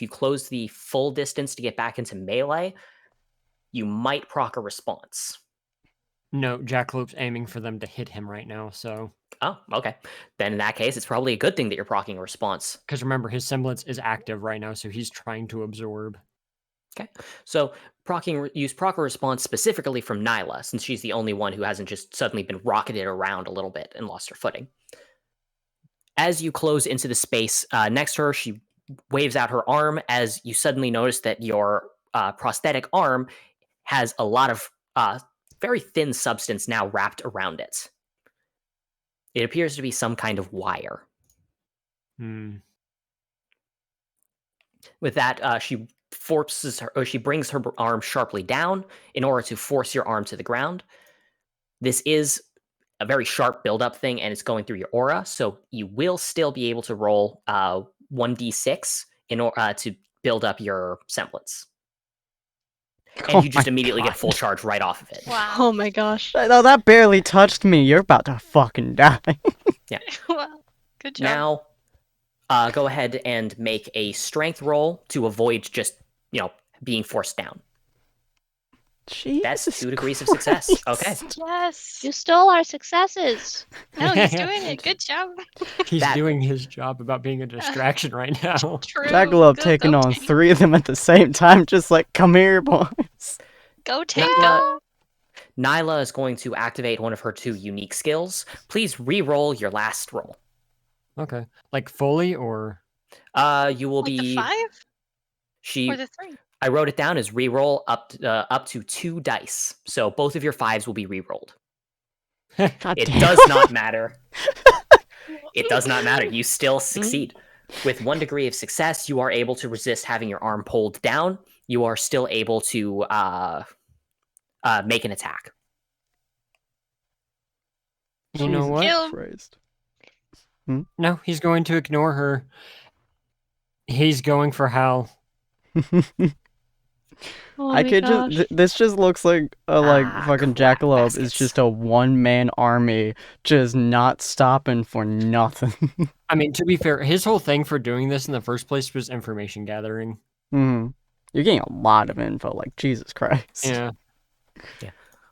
close the full distance to get back into melee, you might proc a response. No, Jackalope's aiming for them to hit him right now, so. Oh, okay. Then in that case, it's probably a good thing that you're proccing a response. Because remember, his semblance is active right now, so he's trying to absorb. Okay, so use proc a response specifically from Nyla, since she's the only one who hasn't just suddenly been rocketed around a little bit and lost her footing. As you close into the space next to her, she waves out her arm as you suddenly notice that your prosthetic arm has a lot of very thin substance now wrapped around it. It appears to be some kind of wire. With that, she brings her arm sharply down in order to force your arm to the ground. This is a very sharp build-up thing, and it's going through your aura, so you will still be able to roll 1d6 in order to build up your semblance. And Oh you just my immediately God. get full charge right off of it. Wow. Oh my gosh. No, that barely touched me. You're about to fucking die. Well, good job. Now, go ahead and make a strength roll to avoid just, being forced down. Jesus That's 2 degrees of success. Okay. Yes. You stole our successes. No, he's doing it. Good job. He's That- doing his job about being a distraction right now. True. Jackalope Go, taking go, on Tank. 3 of them at the same time, just like, come here, boys. Go, Tank, Nyla, go. Nyla is going to activate one of her 2 unique skills. Please re-roll your last roll. Okay. Like fully or? You will Like be... the 5 She... or the 3? I wrote it down as re-roll up to 2 dice. So both of your 5s will be re-rolled. God It damn. does not matter. It does not matter. You still succeed. With 1 degree of success, you are able to resist having your arm pulled down. You are still able to make an attack. You know Jesus what? Kill. Christ. No, he's going to ignore her. He's going for Hal. Oh I my could gosh. just. This just looks like fucking crap Jackalope is baskets. just a one-man army, just not stopping for nothing. I mean, to be fair, his whole thing for doing this in the first place was information gathering. You're getting a lot of info, like Jesus Christ. Yeah.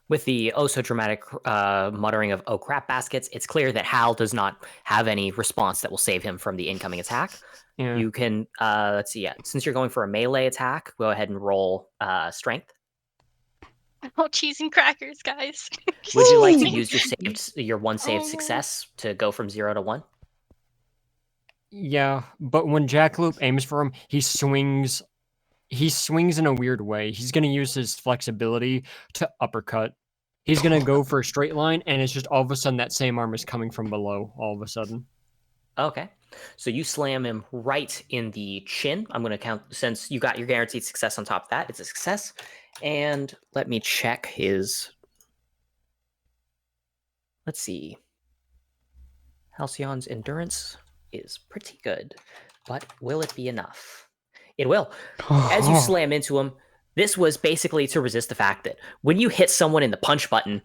With the oh-so-dramatic muttering of, "Oh crap, baskets," it's clear that Hal does not have any response that will save him from the incoming attack. Yeah. You can, let's see, since you're going for a melee attack, go ahead and roll strength. Oh, cheese and crackers, guys. Would you like to Woo! use your 1 saved Oh. success to go from 0 to 1? Yeah, but when Jackalope aims for him, he swings in a weird way. He's going to use his flexibility to uppercut. He's going to go for a straight line, and it's just all of a sudden that same arm is coming from below all of a sudden. Okay. So you slam him right in the chin. I'm going to count, since you got your guaranteed success on top of that, it's a success. And let me check his... Let's see. Halcyon's endurance is pretty good, but will it be enough? It will. As you slam into him, this was basically to resist the fact that when you hit someone in the punch button,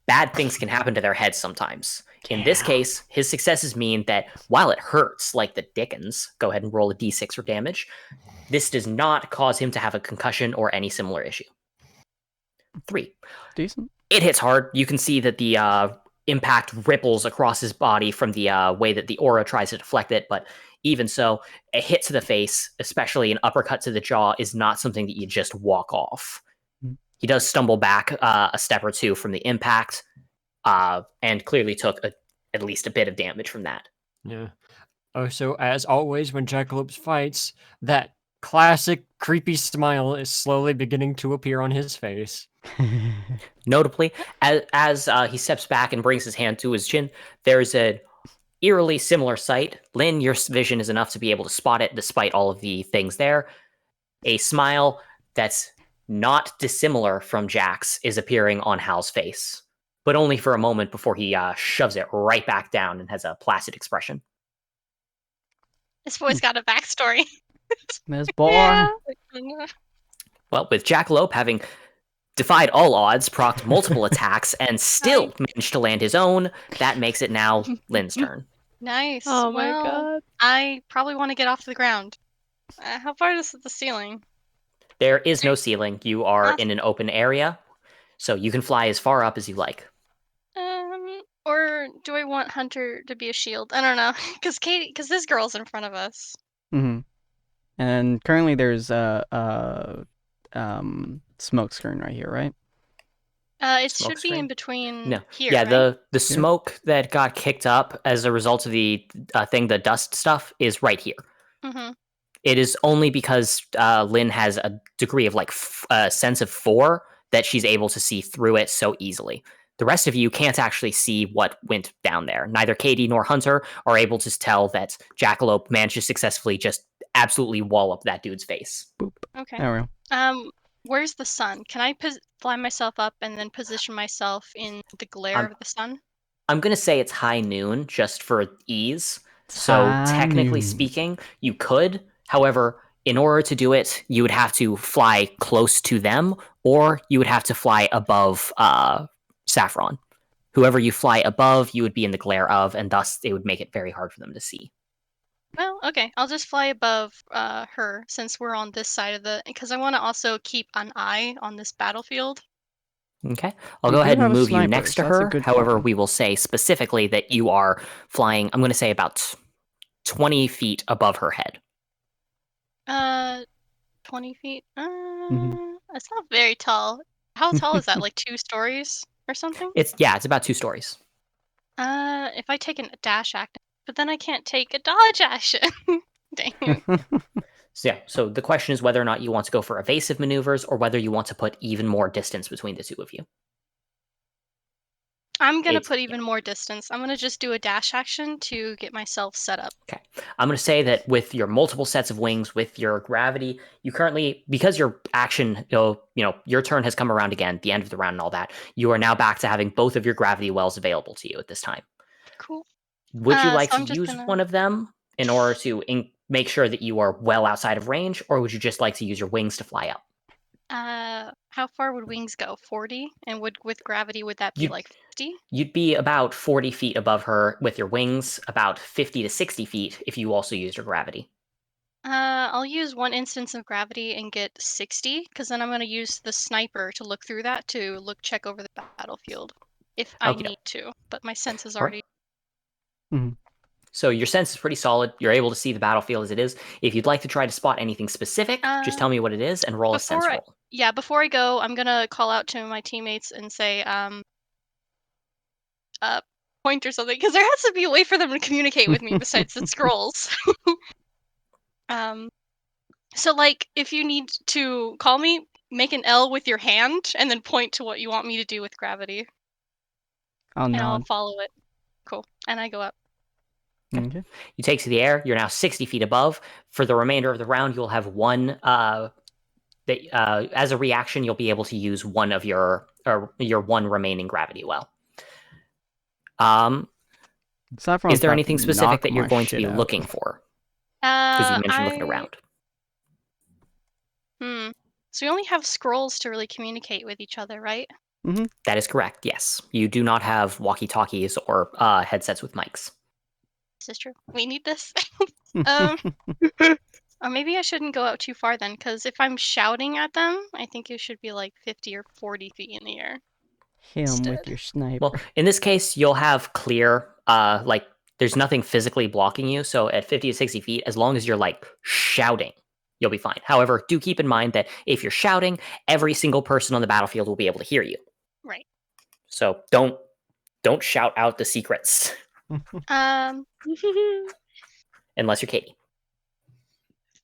bad things can happen to their heads sometimes. In this case, his successes mean that while it hurts like the dickens, go ahead and roll a d6 for damage, this does not cause him to have a concussion or any similar issue. 3. Decent. It hits hard. You can see that the impact ripples across his body from the way that the aura tries to deflect it, but even so, a hit to the face, especially an uppercut to the jaw, is not something that you just walk off. He does stumble back a step or 2 from the impact, and clearly took at least a bit of damage from that. Yeah. Oh, so as always, when Jackalope fights, that classic creepy smile is slowly beginning to appear on his face. Notably, as he steps back and brings his hand to his chin, there's an eerily similar sight. Lynn, your vision is enough to be able to spot it despite all of the things there. A smile that's not dissimilar from Jack's is appearing on Hal's face, but only for a moment before he shoves it right back down and has a placid expression. This boy's got a backstory. This boy. Yeah. Well, with Jackalope having defied all odds, procced multiple attacks, and still Right. managed to land his own, that makes it now Lynn's turn. Nice. Oh my Well, god. I probably want to get off the ground. How far is the ceiling? There is no ceiling. You are Awesome. in an open area, so you can fly as far up as you like. Or do I want Hunter to be a shield? I don't know, because this girl's in front of us. And currently there's smoke screen right here, right? It Smoke should be screen? in between No. here. Yeah, right? the smoke that got kicked up as a result of the thing, the dust stuff, is right here. Mhm. It is only because Lynn has a degree of sense of 4 that she's able to see through it so easily. the rest of you can't actually see what went down there. Neither Katie nor Hunter are able to tell that Jackalope managed to successfully just absolutely wall up that dude's face. Boop. Okay. There we go. Where's the sun? Can I fly myself up and then position myself in the glare of the sun? I'm going to say it's high noon just for ease. So technically speaking, you could. However, in order to do it, you would have to fly close to them, or you would have to fly above Saffron. Whoever you fly above, you would be in the glare of, and thus it would make it very hard for them to see. Well, okay. I'll just fly above her since we're on this side of the... Because I want to also keep an eye on this battlefield. Okay. I'll We go do ahead and have a move you sniper, next to so that's a her. good However, call. we will say specifically that you are flying, I'm going to say about 20 feet above her head. 20 feet? Mhm. It's not very tall. How tall is that? Like 2 stories or something? It's about 2 stories. If I take a dash action, but then I can't take a dodge action. Dang it. So the question is whether or not you want to go for evasive maneuvers or whether you want to put even more distance between the two of you. I'm going to put even more distance. I'm going to just do a dash action to get myself set up. Okay. I'm going to say that with your multiple sets of wings, with your gravity, you currently, because your action, your turn has come around again, the end of the round and all that, you are now back to having both of your gravity wells available to you at this time. Cool. Would you like so to I'm just use gonna... one of them in order to make sure that you are well outside of range, or would you just like to use your wings to fly up? How far would wings go? 40? And with gravity, would that be like 50? You'd be about 40 feet above her with your wings, about 50 to 60 feet if you also used your gravity. I'll use 1 instance of gravity and get 60, because then I'm going to use the sniper to look through that to check over the battlefield if I need to. But my sense is already... Mhm. So your sense is pretty solid. You're able to see the battlefield as it is. If you'd like to try to spot anything specific, just tell me what it is and roll a sense roll. Yeah, before I go, I'm going to call out to my teammates and say, point or something, because there has to be a way for them to communicate with me besides the scrolls. So, like, if you need to call me, make an L with your hand and then point to what you want me to do with gravity. And I'll follow it. Cool. And I go up. Okay. You take to the air. You're now 60 feet above. For the remainder of the round, you'll have one. As a reaction, you'll be able to use one of your one remaining gravity well. Saffron's Is there about anything to specific knock that you're my going to be shit out. looking for? Because you mentioned looking around. So we only have scrolls to really communicate with each other, right? Mm-hmm. That is correct, yes. You do not have walkie-talkies or headsets with mics. This is true. We need this. Or maybe I shouldn't go out too far then, because if I'm shouting at them, I think it should be like 50 or 40 feet in the air. Hit him with your sniper. Well, in this case, you'll have clear, there's nothing physically blocking you, so at 50 to 60 feet, as long as you're, shouting, you'll be fine. However, do keep in mind that if you're shouting, every single person on the battlefield will be able to hear you. Right. So don't shout out the secrets. Unless you're Katie.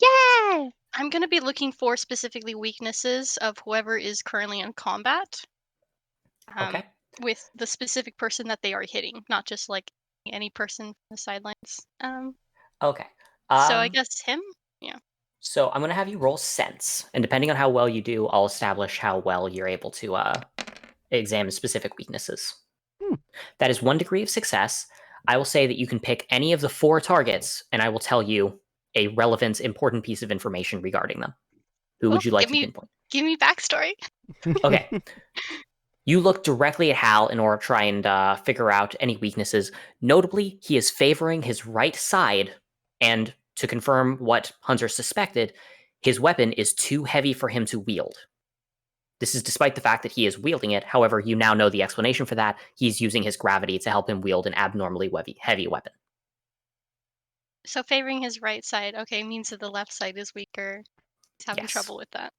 Yay! I'm going to be looking for specifically weaknesses of whoever is currently in combat. Okay. With the specific person that they are hitting, not just like any person from the sidelines. Okay. So I guess him? Yeah. So I'm going to have you roll sense. And depending on how well you do, I'll establish how well you're able to examine specific weaknesses. That is 1 degree of success. I will say that you can pick any of the 4 targets, and I will tell you a relevant, important piece of information regarding them. Who would you like to pinpoint? Give me backstory. Okay. You look directly at Hal in order to try and figure out any weaknesses. Notably, he is favoring his right side, and to confirm what Hunter suspected, his weapon is too heavy for him to wield. This is despite the fact that he is wielding it. However, you now know the explanation for that. He's using his gravity to help him wield an abnormally heavy weapon. So favoring his right side, okay, means that the left side is weaker. He's having trouble with that.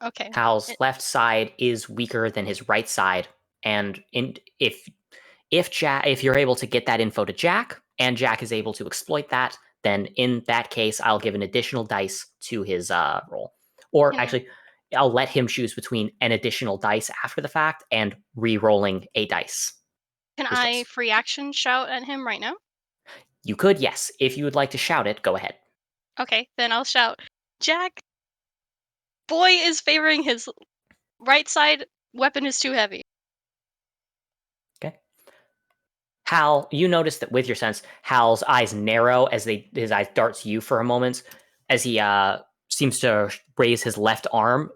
Okay. Hal's left side is weaker than his right side, and if you're able to get that info to Jack, and Jack is able to exploit that, then in that case, I'll give an additional dice to his roll. Or actually, I'll let him choose between an additional dice after the fact and re-rolling a dice. Can I free action shout at him right now? You could, yes. If you would like to shout it, go ahead. Okay, then I'll shout, Jack, boy is favoring his right side, weapon is too heavy. Okay. Hal, you notice that with your sense, Hal's eyes narrow as his eyes dart to you for a moment, as he seems to raise his left arm.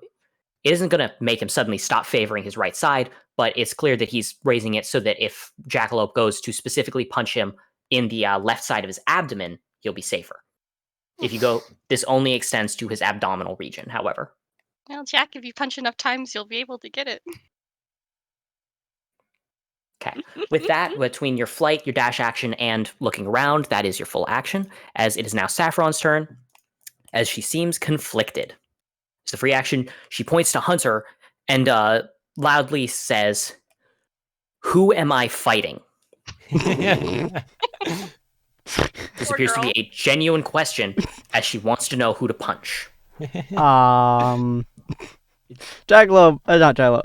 It isn't going to make him suddenly stop favoring his right side, but it's clear that he's raising it so that if Jackalope goes to specifically punch him in the left side of his abdomen, he'll be safer. If you go, this only extends to his abdominal region, however. Well, Jack, if you punch enough times, you'll be able to get it. Okay. With that, between your flight, your dash action, and looking around, that is your full action, as it is now Saffron's turn, as she seems conflicted. It's the free action. She points to Hunter and loudly says, "Who am I fighting?" This appears to be a genuine question, as she wants to know who to punch.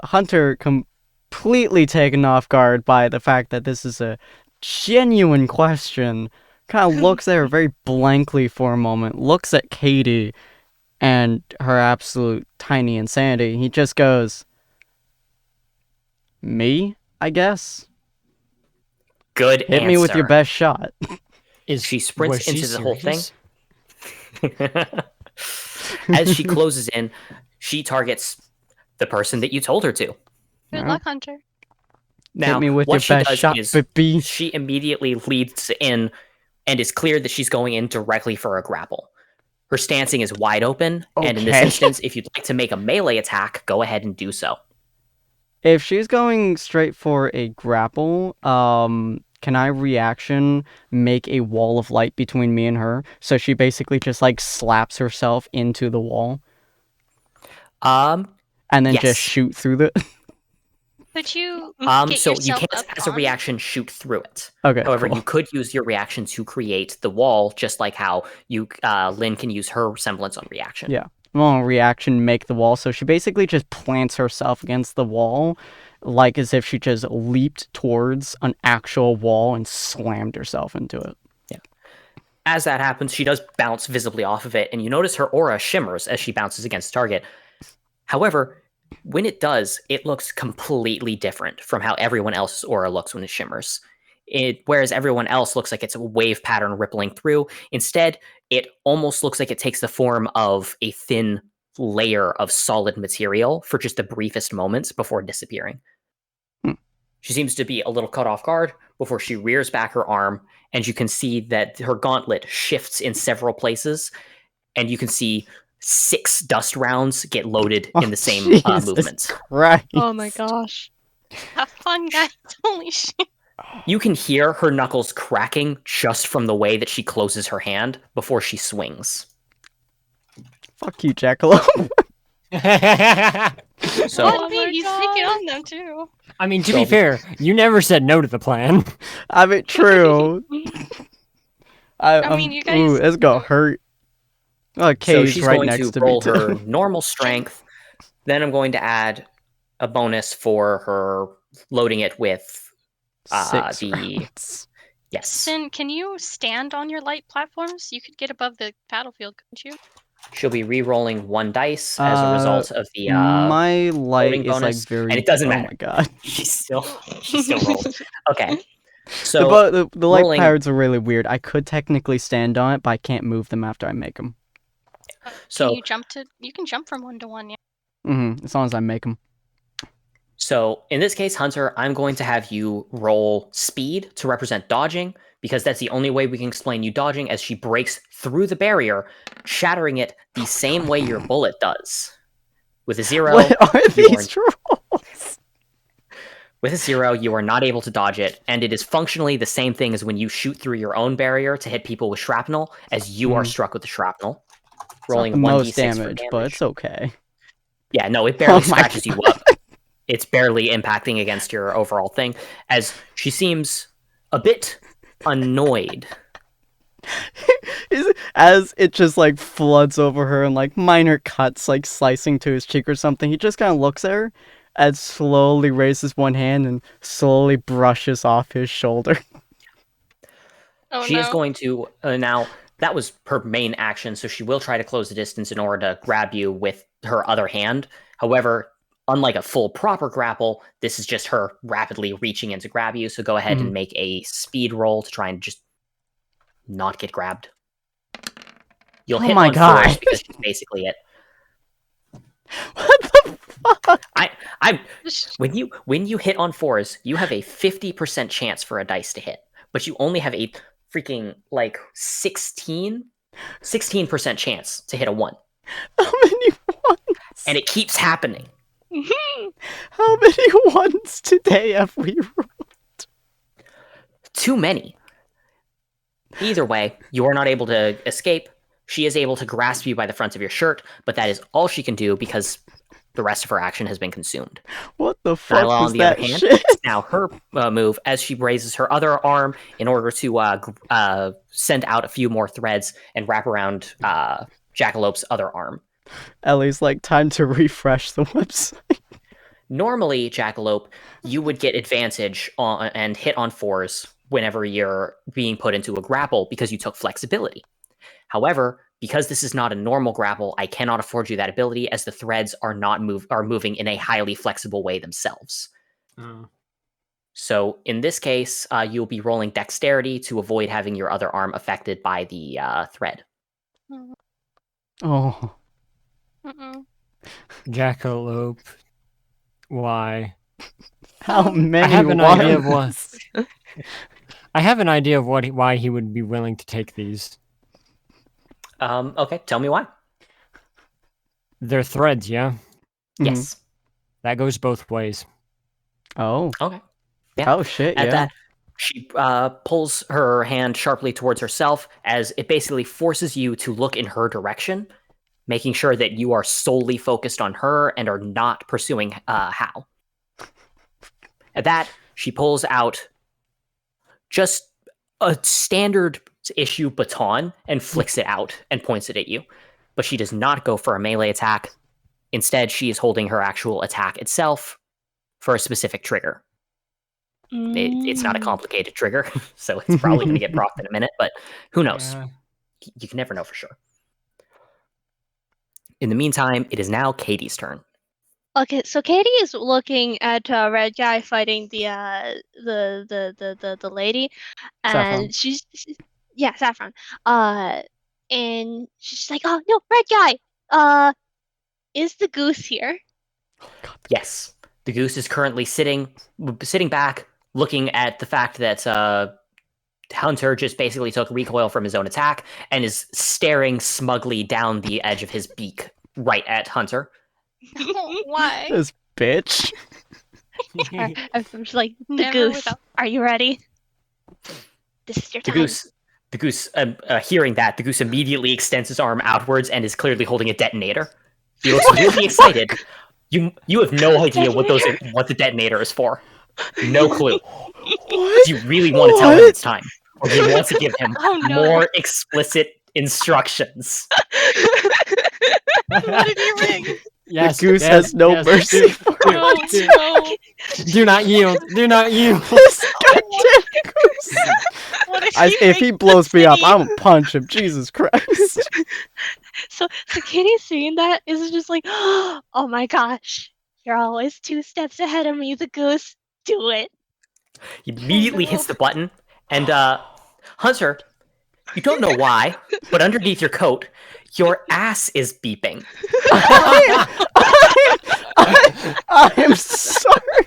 Hunter completely taken off guard by the fact that this is a genuine question. Kind of looks at her very blankly for a moment, looks at Katie and her absolute tiny insanity. He just goes, "Me, I guess? Good Hit answer. me with your best shot." She sprints into the whole thing. As she closes in, she targets the person that you told her to. Good luck, Hunter. Now, Hit me with what your she best does shot, is baby. she immediately leads in and is clear that she's going in directly for a grapple. Her stancing is wide open, and in this Okay. instance, if you'd like to make a melee attack, go ahead and do so. If she's going straight for a grapple, can I reaction make a wall of light between me and her? So she basically just like slaps herself into the wall and then Yes. just shoot through the. Could you get So you yourself can't, up as a on reaction, shoot through it. Okay. However, cool. you could use your reaction to create the wall, just like how you Lynn can use her semblance on reaction. Yeah. Well, reaction make the wall. So she basically just plants herself against the wall, like as if she just leaped towards an actual wall and slammed herself into it. As that happens, she does bounce visibly off of it, and you notice her aura shimmers as she bounces against target. However, when it does, it looks completely different from how everyone else's aura looks when it shimmers. Whereas everyone else looks like it's a wave pattern rippling through, instead, it almost looks like it takes the form of a thin layer of solid material for just the briefest moments before disappearing. She seems to be a little caught off guard before she rears back her arm, and you can see that her gauntlet shifts in several places, and you can see 6 dust rounds get loaded in the same Jesus movements. Christ. Oh my gosh. have fun, guys. Holy shit. You can hear her knuckles cracking just from the way that she closes her hand before she swings. Fuck you, Jackalope. So, What? Oh my He's God. taking on them too. I mean, to be fair, you never said no to the plan. I mean, true. I mean, you guys- Ooh, it's gonna hurt. Oh, so Katie's she's right going next to to roll me, too. her normal strength. Then I'm going to add a bonus for her loading it with 6 the rounds. yes. Sin, can you stand on your light platforms? You could get above the battlefield, couldn't you? She'll be re-rolling 1 dice as a result of the My light loading is like bonus, very. and it doesn't Oh matter. my god. She still rolled. Okay. So The light rolling- patterns are really weird. I could technically stand on it, but I can't move them after I make them. So- Can you jump to? You can jump from 1 to 1. Yeah. As long as I make them. So in this case, Hunter, I'm going to have you roll speed to represent dodging, because that's the only way we can explain you dodging, as she breaks through the barrier, shattering it the same way your bullet does. With a 0, What are you these rules? with a 0, you are not able to dodge it, and it is functionally the same thing as when you shoot through your own barrier to hit people with shrapnel, as you are struck with the shrapnel. It's Rolling not the 1d6 most for damage, damage. but it's okay. Yeah, no, it barely Oh my scratches you up. It's barely impacting against your overall thing, as she seems a bit annoyed. as it just like floods over her and like minor cuts like slicing to his cheek or something, he just kind of looks at her and slowly raises one hand and slowly brushes off his shoulder. Oh She is no. going to now. That was her main action, so she will try to close the distance in order to grab you with her other hand. However, unlike a full proper grapple, this is just her rapidly reaching in to grab you. So go ahead and make a speed roll to try and just not get grabbed. You'll Oh hit my on God. force because it's basically it. What the fuck? When you hit on fours, you have a 50% chance for a dice to hit, but you only have a freaking like 16% chance to hit a 1. How many ones? And it keeps happening. How many ones today have we rolled? Too many. Either way, you are not able to escape. She is able to grasp you by the front of your shirt, but that is all she can do because the rest of her action has been consumed. What the fuck Nyla, was on the that other hand, shit? it's now her move as she raises her other arm in order to send out a few more threads and wrap around Jackalope's other arm. Ellie's like, time to refresh the website. Normally, Jackalope, you would get advantage on and hit on fours whenever you're being put into a grapple because you took flexibility. However, because this is not a normal grapple, I cannot afford you that ability as the threads are moving in a highly flexible way themselves. Oh. So in this case, you'll be rolling dexterity to avoid having your other arm affected by the thread. Oh. Mm-mm. Jackalope. Why? How many I have an ones? idea of what. I have an idea of why he would be willing to take these. Okay, tell me why. They're threads, yeah? Yes. That goes both ways. Oh. Okay. Yeah. Oh shit, At yeah. that, she pulls her hand sharply towards herself as it basically forces you to look in her direction, making sure that you are solely focused on her and are not pursuing Hal. At that, she pulls out just a standard issue baton and flicks it out and points it at you. But she does not go for a melee attack. Instead, she is holding her actual attack itself for a specific trigger. It's not a complicated trigger, so it's probably going to get procced in a minute, but who knows? Yeah. You can never know for sure. In the meantime, it is now Katie's turn. Okay, so Katie is looking at red guy fighting the lady, Saffron. and yeah, Saffron. And she's like, oh no, red guy. Is the goose here? Yes, the goose is currently sitting back, looking at the fact that Hunter just basically took recoil from his own attack and is staring smugly down the edge of his beak right at Hunter. Why? This bitch. I'm just like, the Never goose. without- Are you ready? This is your The time. goose, hearing that, the goose immediately extends his arm outwards and is clearly holding a detonator. He looks really excited. You have no idea what the detonator is for. No clue. What? Do you really want to tell him What? it's time? Or do you want to give him Oh, no. more explicit instructions? What did he ring? Yes, the goose yes, has no yes, mercy for No, it. no. Do not yield. Do not yield. This goddamn goose. What if If he rings blows the me up, city? I'm gonna punch him. Jesus Christ. So Katie seeing that is just like, oh my gosh, you're always 2 steps ahead of me, the goose. Do it. He immediately hits the button, and Hunter, you don't know why, but underneath your coat, your ass is beeping. I am sorry.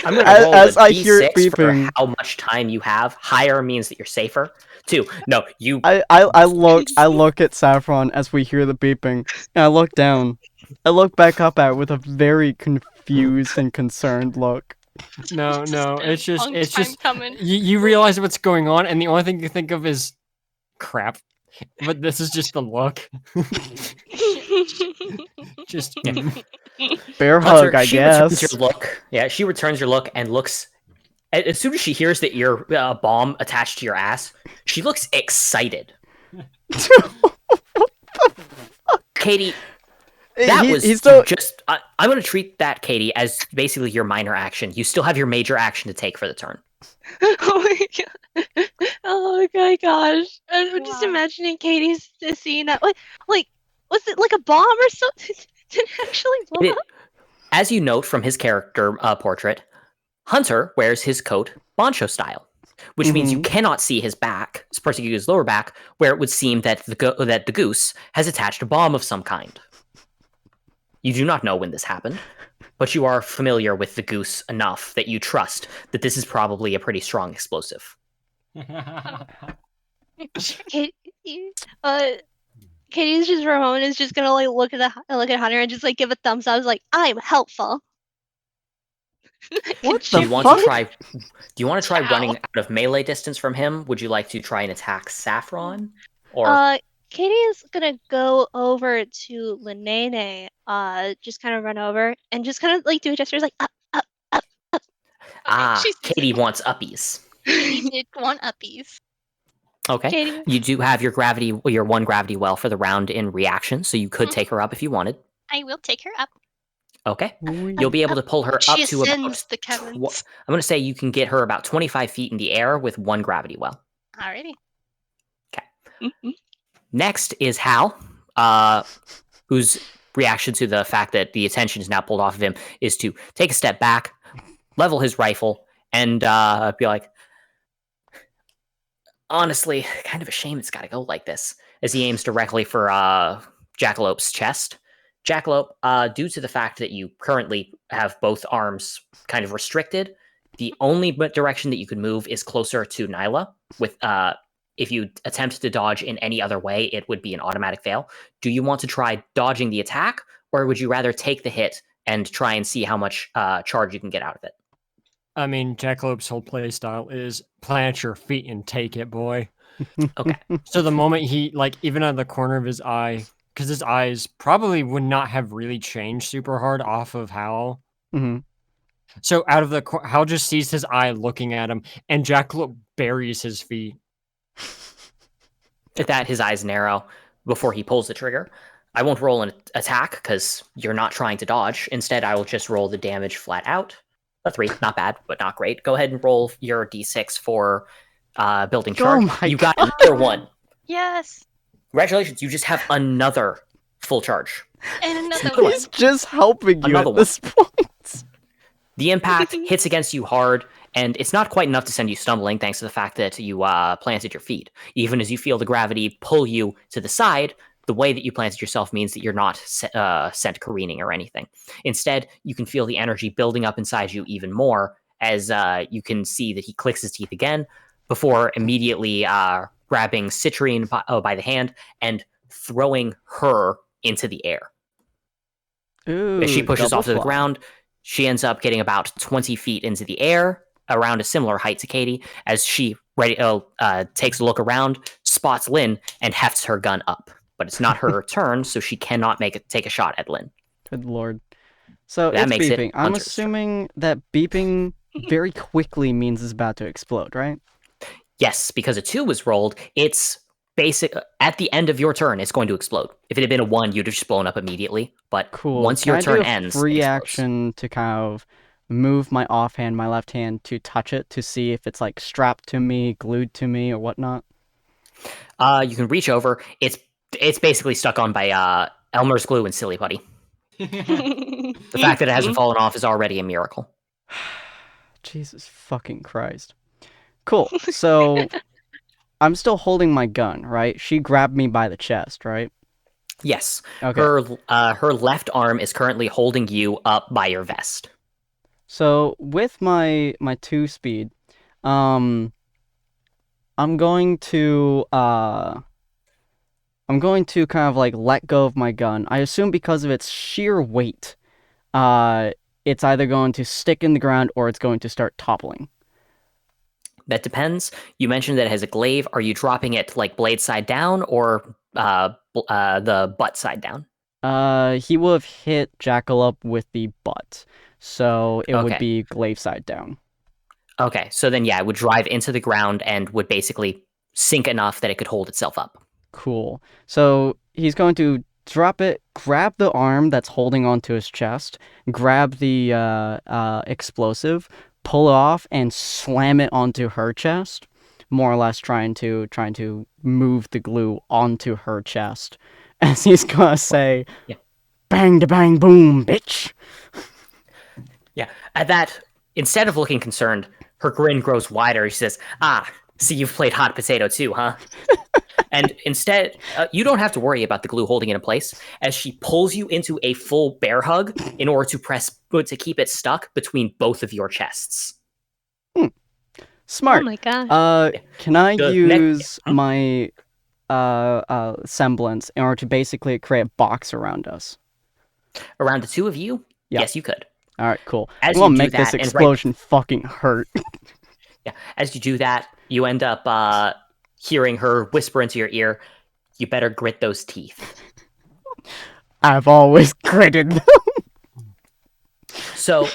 I'm going to roll As a I hear it D6 for beeping. how much time you have. Higher means that you're safer. 2. No, you. I look at Saffron as we hear the beeping, and I look down. I look back up at it with a very confused and concerned look. No, it's Long just time coming. you realize what's going on, and the only thing you think of is crap. But this is just the look. Just Bear Hunter, hug, I she returns guess. your look. Yeah, she returns your look and looks. As soon as she hears that your bomb attached to your ass, she looks excited. Katie, He's still. just. I'm going to treat that, Katie, as basically your minor action. You still have your major action to take for the turn. Oh my god. Oh my gosh. I'm just Wow. imagining Katie's scene that like was it like a bomb or something? Did it actually blow up? As you note from his character portrait, Hunter wears his coat poncho style, which means you cannot see his back, particularly his lower back, where it would seem that the goose has attached a bomb of some kind. You do not know when this happened, but you are familiar with the goose enough that you trust that this is probably a pretty strong explosive. Katie's just Ramon is just gonna like look at Hunter and just like give a thumbs up. Like I'm helpful. What Do the you want fuck? to try? Do you want to try Ow. running out of melee distance from him? Would you like to try and attack Saffron? Or Katie is gonna go over to Linene, just kind of run over and just kind of like do gestures like up. She's Katie wants uppies. Katie did want uppies. Okay. Katie. You do have your one gravity well for the round in reaction, so you could take her up if you wanted. I will take her up. Okay. You'll be able to pull her up She to about. ascends the heavens. I'm going to say you can get her about 25 feet in the air with one gravity well. Alrighty. Next is Hal, whose reaction to the fact that the attention is now pulled off of him is to take a step back, level his rifle, and be like, honestly, kind of a shame it's got to go like this, as he aims directly for Jackalope's chest. Jackalope, due to the fact that you currently have both arms kind of restricted, the only direction that you could move is closer to Nyla. With if you attempt to dodge in any other way, it would be an automatic fail. Do you want to try dodging the attack, or would you rather take the hit and try and see how much charge you can get out of it? I mean, Jackalope's whole play style is plant your feet and take it, boy. Okay. So the moment he, like, even out of the corner of his eye, because his eyes probably would not have really changed super hard off of Hal. Mm-hmm. So out of the Hal just sees his eye looking at him, and Jackalope buries his feet. At that, his eyes narrow before he pulls the trigger. I won't roll an attack because you're not trying to dodge. Instead, I will just roll the damage flat out. A 3, not bad, but not great. Go ahead and roll your d6 for building charge. my You got another one. Yes. Congratulations, you just have another full charge. And another Another one. He's just helping you Another at this point. The impact hits against you hard, and it's not quite enough to send you stumbling thanks to the fact that you planted your feet. Even as you feel the gravity pull you to the side, the way that you planted yourself means that you're not sent careening or anything. Instead, you can feel the energy building up inside you even more as you can see that he clicks his teeth again before immediately grabbing Citrine by the hand and throwing her into the air. Ooh, As she pushes double off to the fly. ground, she ends up getting about 20 feet into the air, around a similar height to Katie, as she takes a look around, spots Lynn, and hefts her gun up. But it's not her turn, so she cannot take a shot at Lynn. Good lord. So That it's makes it beeping. I'm Hunter's turn. assuming that beeping very quickly means it's about to explode, right? Yes, because a 2 was rolled, it's basic. At the end of your turn, it's going to explode. If it had been a 1, you'd have just blown up immediately. But Cool. once Can your I turn do a ends, free it explodes. action to kind of move my offhand, my left hand, to touch it to see if it's like strapped to me, glued to me, or whatnot? You can reach over. It's basically stuck on by Elmer's glue and Silly Putty. The fact that it hasn't fallen off is already a miracle. Jesus fucking Christ. Cool. So I'm still holding my gun, right? She grabbed me by the chest, right? Yes. Okay. Her left arm is currently holding you up by your vest. So with my 2-speed, I'm going to kind of like let go of my gun. I assume because of its sheer weight, it's either going to stick in the ground or it's going to start toppling. That depends. You mentioned that it has a glaive. Are you dropping it like blade side down or the butt side down? He will have hit Jackalope with the butt, so it would Okay. be glaive side down. Okay, so then yeah, it would drive into the ground and would basically sink enough that it could hold itself up. Cool. So he's going to drop it, grab the arm that's holding onto his chest, grab the explosive, pull it off, and slam it onto her chest. More or less trying to move the glue onto her chest, as he's gonna say, Yeah. "Bang da bang boom, bitch." Yeah. At that, instead of looking concerned, her grin grows wider. She says, "Ah, see, you've played hot potato too, huh?" And instead, you don't have to worry about the glue holding it in place, as she pulls you into a full bear hug in order to keep it stuck between both of your chests. Smart. Oh my gosh. Can I The use my semblance in order to basically create a box around us? Around the two of you, Yeah. yes, you could. All right, cool. As I'm gonna you do make this that, and explosion fucking hurt. Yeah, as you do that, you end up hearing her whisper into your ear, "You better grit those teeth." I've always gritted them. So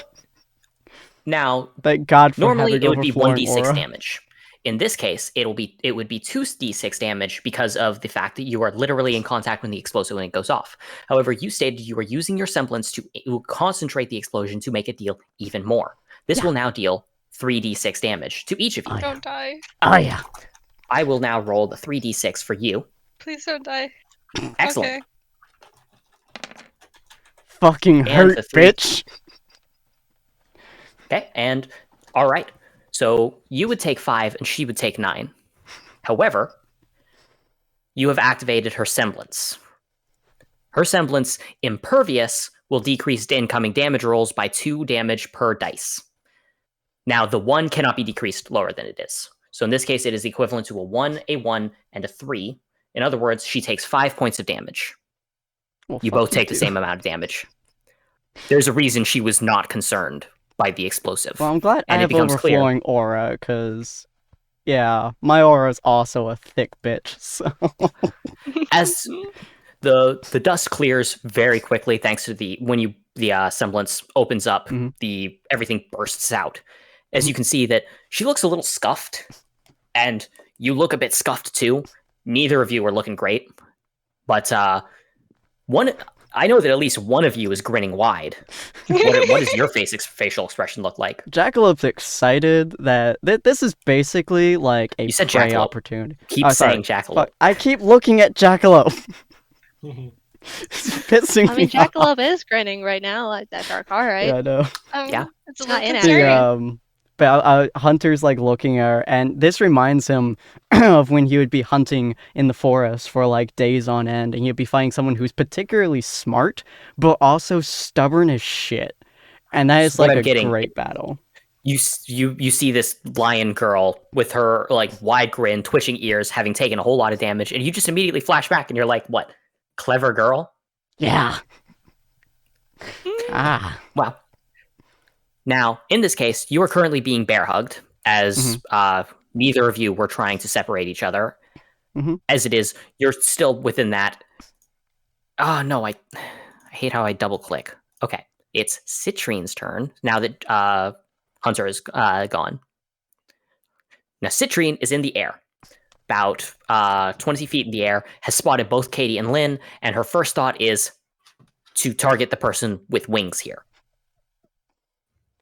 now, Thank God for normally having it would be overflowing 1d6 aura. damage. In this case, it would be 2d6 damage because of the fact that you are literally in contact when the explosive when it goes off. However, you stated you were using your semblance to concentrate the explosion to make it deal even more. This will now deal 3d6 damage to each of you. Oh, yeah. Don't die. Oh yeah. I will now roll the 3d6 for you. Please don't die. Excellent. Okay. Fucking And hurt, the three- bitch. Okay, and all right. So you would take 5 and she would take 9. However, you have activated her semblance. Her semblance, impervious, will decrease incoming damage rolls by 2 damage per dice. Now, the 1 cannot be decreased lower than it is. So in this case, it is equivalent to a 1, and a 3. In other words, she takes 5 points of damage. Well, You fuck both take too. the same amount of damage. There's a reason she was not concerned by the explosive. Well, I'm glad I And it have becomes clear. overflowing aura, because, yeah, my aura is also a thick bitch, so... As the dust clears very quickly thanks to the semblance opens up, Mhm. everything bursts out. As you can see that she looks a little scuffed, and you look a bit scuffed too. Neither of you are looking great, but I know that at least one of you is grinning wide. What does your facial expression look like? Jackalope's excited that this is basically like a You said prey Jackalope. opportunity. Keep Oh, sorry. saying Jackalope. Fuck, I keep looking at Jackalope. It's pissing I mean, me off. Jackalope is grinning right now at that dark car, right? Yeah, I know. Yeah. It's a Not little inaccurate. concerning. But Hunter's like looking at her, and this reminds him of when he would be hunting in the forest for like days on end, and he'd be fighting someone who's particularly smart, but also stubborn as shit. And that is What like I'm a getting- great battle. You see this lion girl with her like wide grin, twitching ears, having taken a whole lot of damage, and you just immediately flash back, and you're like, "What? Clever girl?" Yeah. Ah. Wow. Now, in this case, you are currently being bear hugged, as neither of you were trying to separate each other. Mhm. As it is, you're still within that. Oh no, I hate how I double click. Okay, it's Citrine's turn now that Hunter is gone. Now, Citrine is in the air, about 20 feet in the air, has spotted both Katie and Lynn, and her first thought is to target the person with wings here.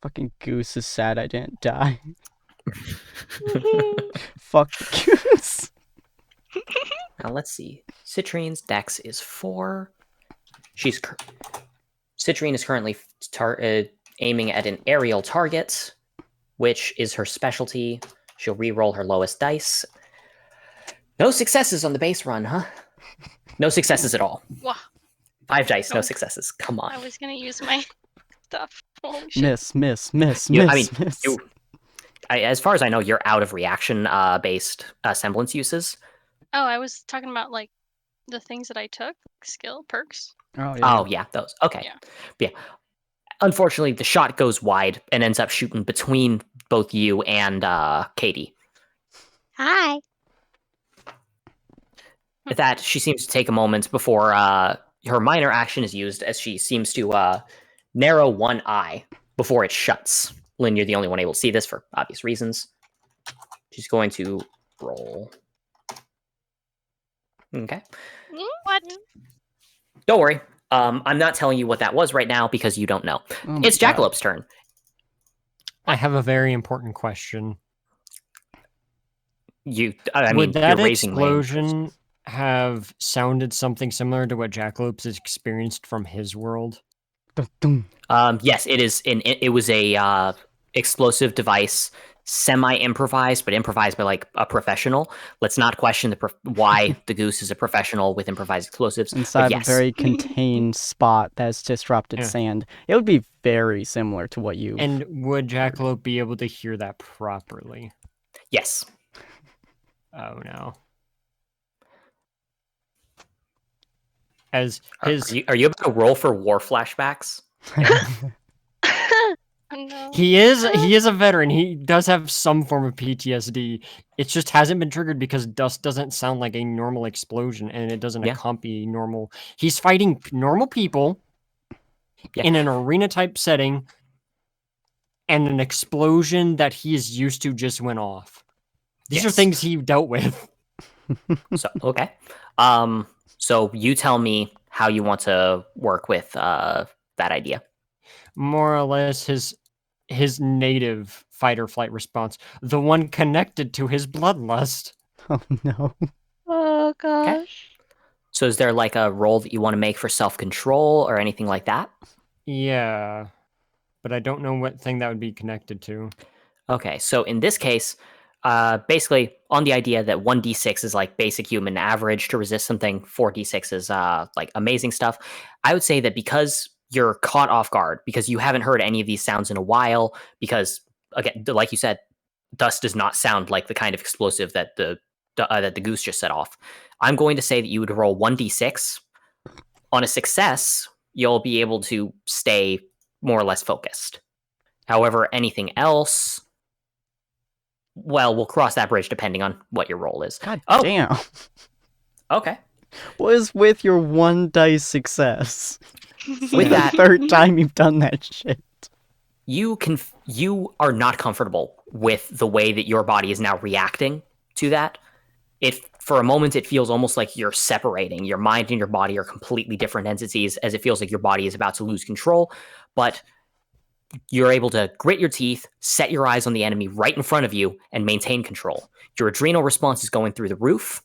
Fucking Goose is sad I didn't die. Fuck the Goose. Now, let's see. Citrine's dex is 4. Citrine is currently aiming at an aerial target, which is her specialty. She'll re-roll her lowest dice. No successes on the base run, huh? No successes at all. Wow. 5 dice, no Oh. successes. Come on. I was gonna use my stuff. Holy shit. Miss. As far as I know, you're out of reaction based semblance uses. Oh, I was talking about like the things that I took, skill perks. Oh yeah. Oh, yeah, those. Okay. Yeah. Yeah. Unfortunately, the shot goes wide and ends up shooting between both you and Katie. Hi. With that, she seems to take a moment before her minor action is used, as she seems to narrow one eye before it shuts. Lynn, you're the only one able to see this for obvious reasons. She's going to roll Okay. What? Don't worry. I'm not telling you what that was right now because you don't know. Oh my It's God. Jackalop's turn. I have a very important question. Would that you're raising my interest. explosion have sounded something similar to what Jackalopes has experienced from his world? Dum. Yes, it is. It was a explosive device, semi-improvised, but improvised by like a professional. Let's not question why the goose is a professional with improvised explosives. Inside But of a yes, very contained spot that's disrupted Yeah. sand. It would be very similar to what you. And would Jackalope be able to hear that properly? yes. Oh no. As Are his you about to roll for war flashbacks? Oh, no. he is a veteran. He does have some form of PTSD. It just hasn't been triggered because dust doesn't sound like a normal explosion and it doesn't Yeah. accompany normal. He's fighting normal people Yeah. in an arena type setting, and an explosion that he is used to just went off. These are Yes. things he dealt with. So okay. So you tell me how you want to work with that idea. More or less his native fight or flight response, the one connected to his bloodlust. Oh no. Oh gosh. So is there like a roll that you want to make for self-control or anything like that? Yeah, but I don't know what thing that would be connected to. Okay, so in this case, basically on the idea that 1d6 is like basic human average to resist something, 4d6 is like amazing stuff. I would say that because you're caught off guard, because you haven't heard any of these sounds in a while, because again, like you said, dust does not sound like the kind of explosive that the goose just set off. I'm going to say that you would roll 1d6. On a success, you'll be able to stay more or less focused. However, anything else, well, we'll cross that bridge depending on what your roll is. God Oh. damn. Okay. What is with your one dice success? With The that, third time you've done that shit. you are not comfortable with the way that your body is now reacting to that. For a moment, it feels almost like you're separating. Your mind and your body are completely different entities, as it feels like your body is about to lose control. But you're able to grit your teeth, set your eyes on the enemy right in front of you, and maintain control. Your adrenal response is going through the roof.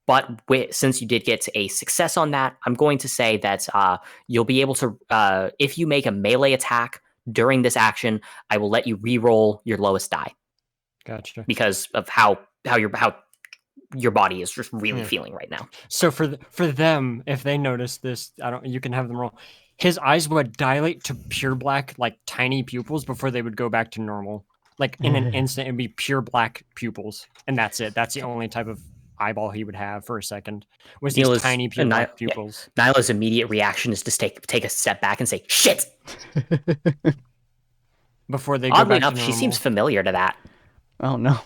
But since you did get a success on that, I'm going to say that you'll be able to, if you make a melee attack during this action, I will let you re-roll your lowest die Gotcha. because of how your body is just really feeling right now. So for them, if they notice this, you can have them roll. His eyes would dilate to pure black, like tiny pupils, before they would go back to normal. Like in an instant, it'd be pure black pupils, and that's it. That's the only type of eyeball he would have for a second. Was these Neela's- tiny pure and black pupils? Nyla's immediate reaction is to take a step back and say, "Shit!" Before they go Oddly back enough, to she normal. seems familiar to that. Oh no.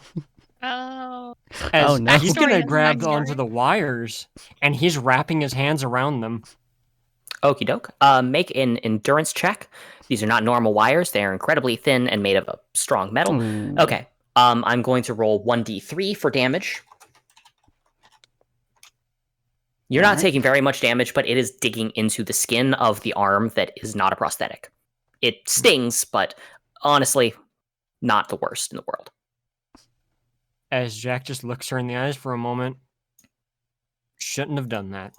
Oh. As Oh, no. he's Backstory gonna has grab backstory. onto the wires, and he's wrapping his hands around them. Okie doke. Make an endurance check. These are not normal wires. They are incredibly thin and made of a strong metal. Ooh. Okay. I'm going to roll 1d3 for damage. You're not Alright. taking very much damage, but it is digging into the skin of the arm that is not a prosthetic. It stings, but honestly, not the worst in the world. As Jack just looks her in the eyes for a moment. Shouldn't have done that.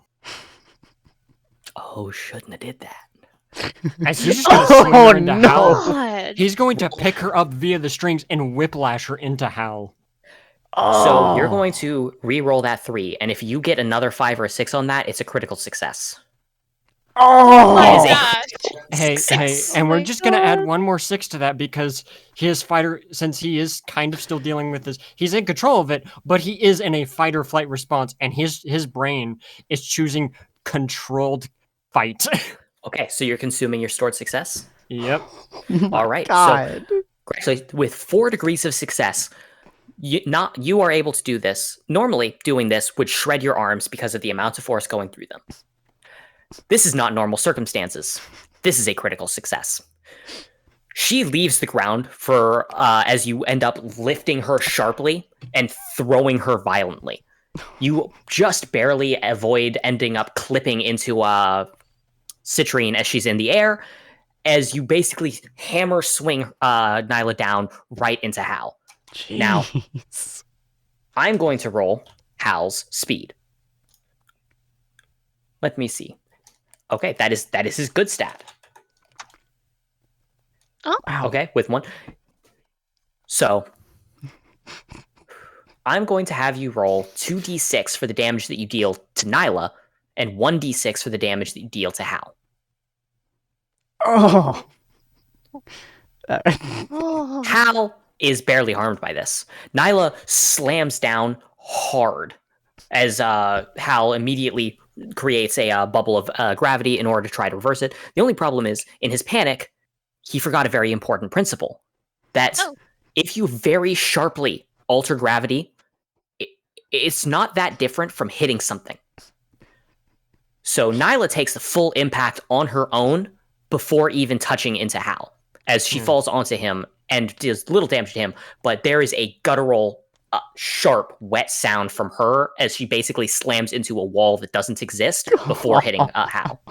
Oh, shouldn't have did that. As he's just gonna swing her into no. Hal. God. He's going to pick her up via the strings and whiplash her into Hal. So you're going to re-roll that 3, and if you get another 5 or a 6 on that, it's a critical success. Oh. My Is it? gosh. Hey, Success. and we're my just gonna add God. one more 6 to that because his fighter, since he is kind of still dealing with this, he's in control of it, but he is in a fight or flight response, and his brain is choosing controlled fight. Okay, so you're consuming your stored success? Yep. All right. God. So actually, with 4 degrees of success, you are able to do this. Normally, doing this would shred your arms because of the amount of force going through them. This is not normal circumstances. This is a critical success. She leaves the ground as you end up lifting her sharply and throwing her violently. You just barely avoid ending up clipping into Citrine as she's in the air, as you basically hammer swing Nyla down right into Hal. Now, Jeez. I'm going to roll Hal's speed. Let me see. Okay, that is his good stat. Oh. Wow. Okay, with 1. So, I'm going to have you roll 2d6 for the damage that you deal to Nyla, and 1d6 for the damage that you deal to Hal. Oh. Oh. Hal is barely harmed by this. Nyla slams down hard as Hal immediately creates a bubble of gravity in order to try to reverse it. The only problem is, in his panic, he forgot a very important principle. That if you very sharply alter gravity, it's not that different from hitting something. So Nyla takes the full impact on her own before even touching into Hal, as she falls onto him and does little damage to him, but there is a guttural, sharp, wet sound from her as she basically slams into a wall that doesn't exist before hitting Hal.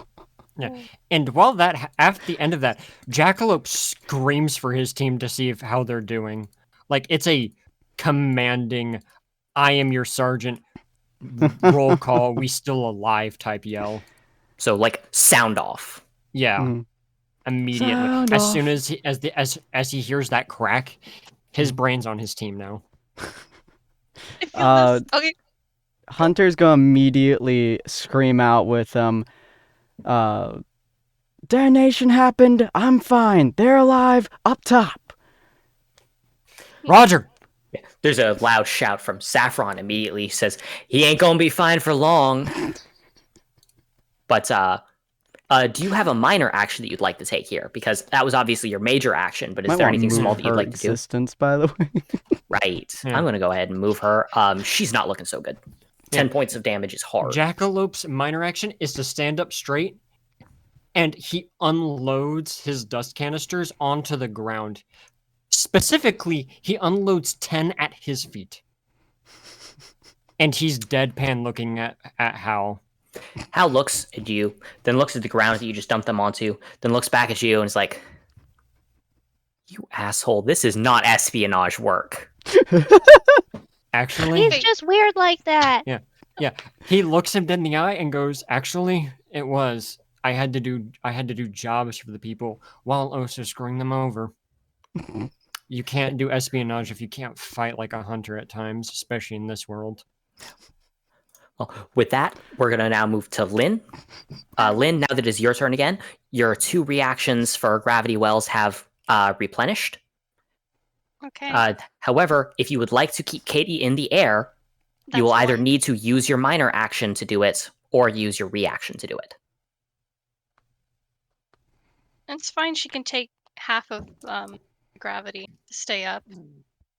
Yeah, and while after the end of that, Jackalope screams for his team to see how they're doing. Like, it's a commanding, I am your sergeant, roll call, we still alive type yell. So, like, sound off. Yeah, immediately. Sound as off. soon as he hears that crack, his brain's on his team now. I feel this. Okay. Hunter's gonna immediately scream out with detonation happened, I'm fine, they're alive, up top. Roger! Yeah. There's a loud shout from Saffron immediately. He says, he ain't gonna be fine for long. But, do you have a minor action that you'd like to take here? Because that was obviously your major action, but is there anything small that you'd like to do? Existence, by the way. Right. Yeah. I'm going to go ahead and move her. She's not looking so good. 10 points of damage is hard. Jackalope's minor action is to stand up straight, and he unloads his dust canisters onto the ground. Specifically, he unloads 10 at his feet. And he's deadpan looking at Hal. Hal looks at you, then looks at the ground that you just dumped them onto, then looks back at you and is like, you asshole, this is not espionage work. Actually, He's just weird like that. yeah. He looks him dead in the eye and goes, actually, it was. I had to do jobs for the people while also screwing them over. You can't do espionage if you can't fight like a hunter at times, especially in this world. Well, with that, we're going to now move to Lynn. Lynn, now that it is your turn again, your 2 reactions for gravity wells have replenished. Okay. However, if you would like to keep Katie in the air, you will either need to use your minor action to do it or use your reaction to do it. It's fine. She can take half of gravity to stay up.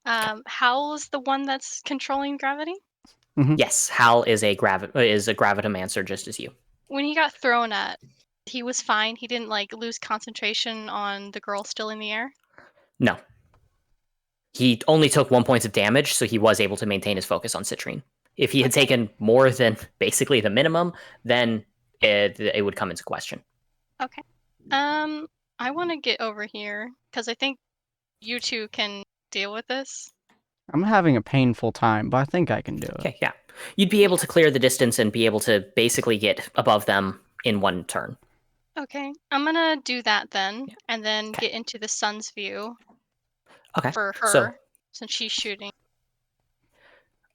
Howl is the one that's controlling gravity? Yes, Hal is a gravitomancer just as you. When he got thrown at, he was fine. He didn't like lose concentration on the girl still in the air? No. He only took 1 point of damage, so he was able to maintain his focus on Citrine. If he had taken more than basically the minimum, then it would come into question. Okay. I want to get over here because I think you two can deal with this. I'm having a painful time, but I think I can do it. Okay, yeah. You'd be able to clear the distance and be able to basically get above them in 1 turn. Okay, I'm gonna do that then, and then get into the sun's view. Okay. For her, since she's shooting.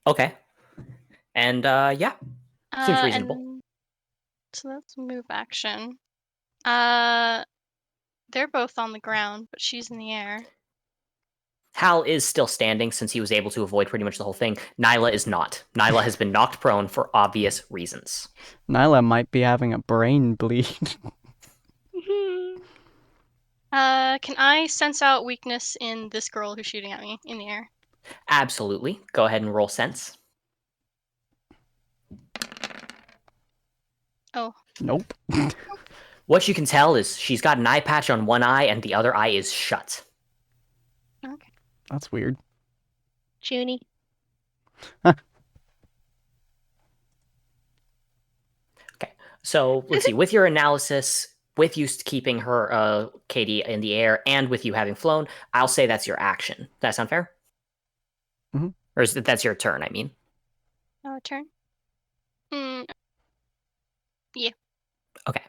Okay. And yeah, seems reasonable. So that's move action. They're both on the ground, but she's in the air. Hal is still standing since he was able to avoid pretty much the whole thing. Nyla is not. Nyla has been knocked prone for obvious reasons. Nyla might be having a brain bleed. Can I sense out weakness in this girl who's shooting at me in the air? Absolutely. Go ahead and roll sense. Oh. Nope. What you can tell is she's got an eye patch on one eye and the other eye is shut. Okay. That's weird. Junie. So let's see. With your analysis, with you keeping her, Katie, in the air, and with you having flown, I'll say that's your action. Does that sound fair? Mhm. Or is that's your turn? I mean. Turn. Yeah. Okay.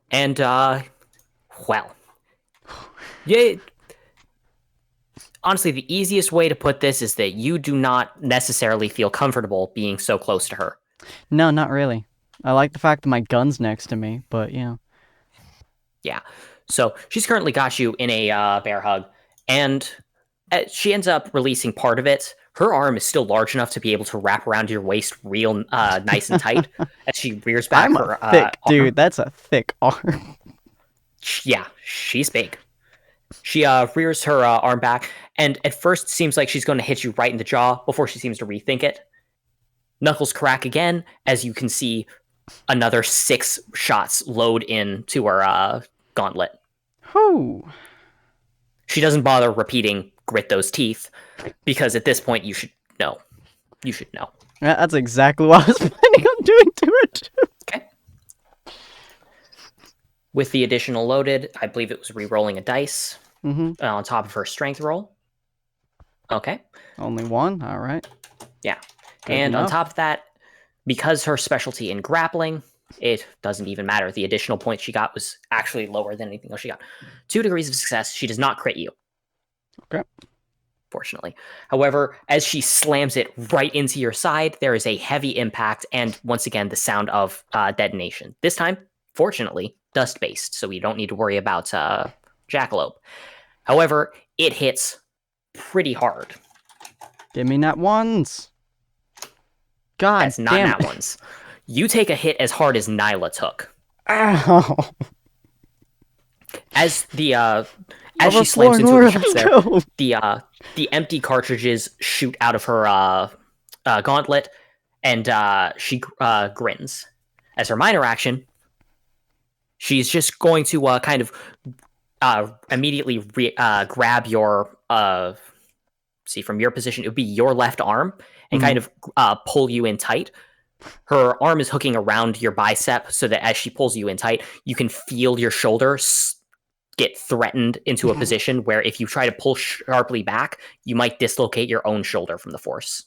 And well, yeah. Honestly, the easiest way to put this is that you do not necessarily feel comfortable being so close to her. No, not really. I like the fact that my gun's next to me, but yeah. Yeah. So she's currently got you in a bear hug, and she ends up releasing part of it. Her arm is still large enough to be able to wrap around your waist real nice and tight as she rears back I'm her a thick arm. dude. That's a thick arm. Yeah, she's big. She rears her arm back, and at first seems like she's going to hit you right in the jaw before she seems to rethink it. Knuckles crack again, as you can see another 6 shots load into her gauntlet. Whew. She doesn't bother repeating "grit those teeth" because at this point you should know. You should know. Yeah, that's exactly what I was planning on doing to it. Okay. With the additional loaded, I believe it was re-rolling a dice on top of her strength roll. Okay. Only one? All right. Yeah. Good and enough. on top of that, because her specialty in grappling, it doesn't even matter. The additional points she got was actually lower than anything else she got. 2 degrees of success. She does not crit you. Okay. Fortunately. However, as she slams it right into your side, there is a heavy impact and once again the sound of detonation. This time, fortunately, dust-based, so you don't need to worry about jackalope. However, it hits pretty hard. Give me nat ones. God That's not damn nat it. ones. You take a hit as hard as Nyla took. Ow. As the as she slams into the shots there, the empty cartridges shoot out of her gauntlet, and she grins. As her minor action, she's just going to kind of immediately grab your see, from your position, it would be your left arm, and kind of pull you in tight. Her arm is hooking around your bicep so that as she pulls you in tight, you can feel your shoulder get threatened into a position where if you try to pull sharply back, you might dislocate your own shoulder from the force.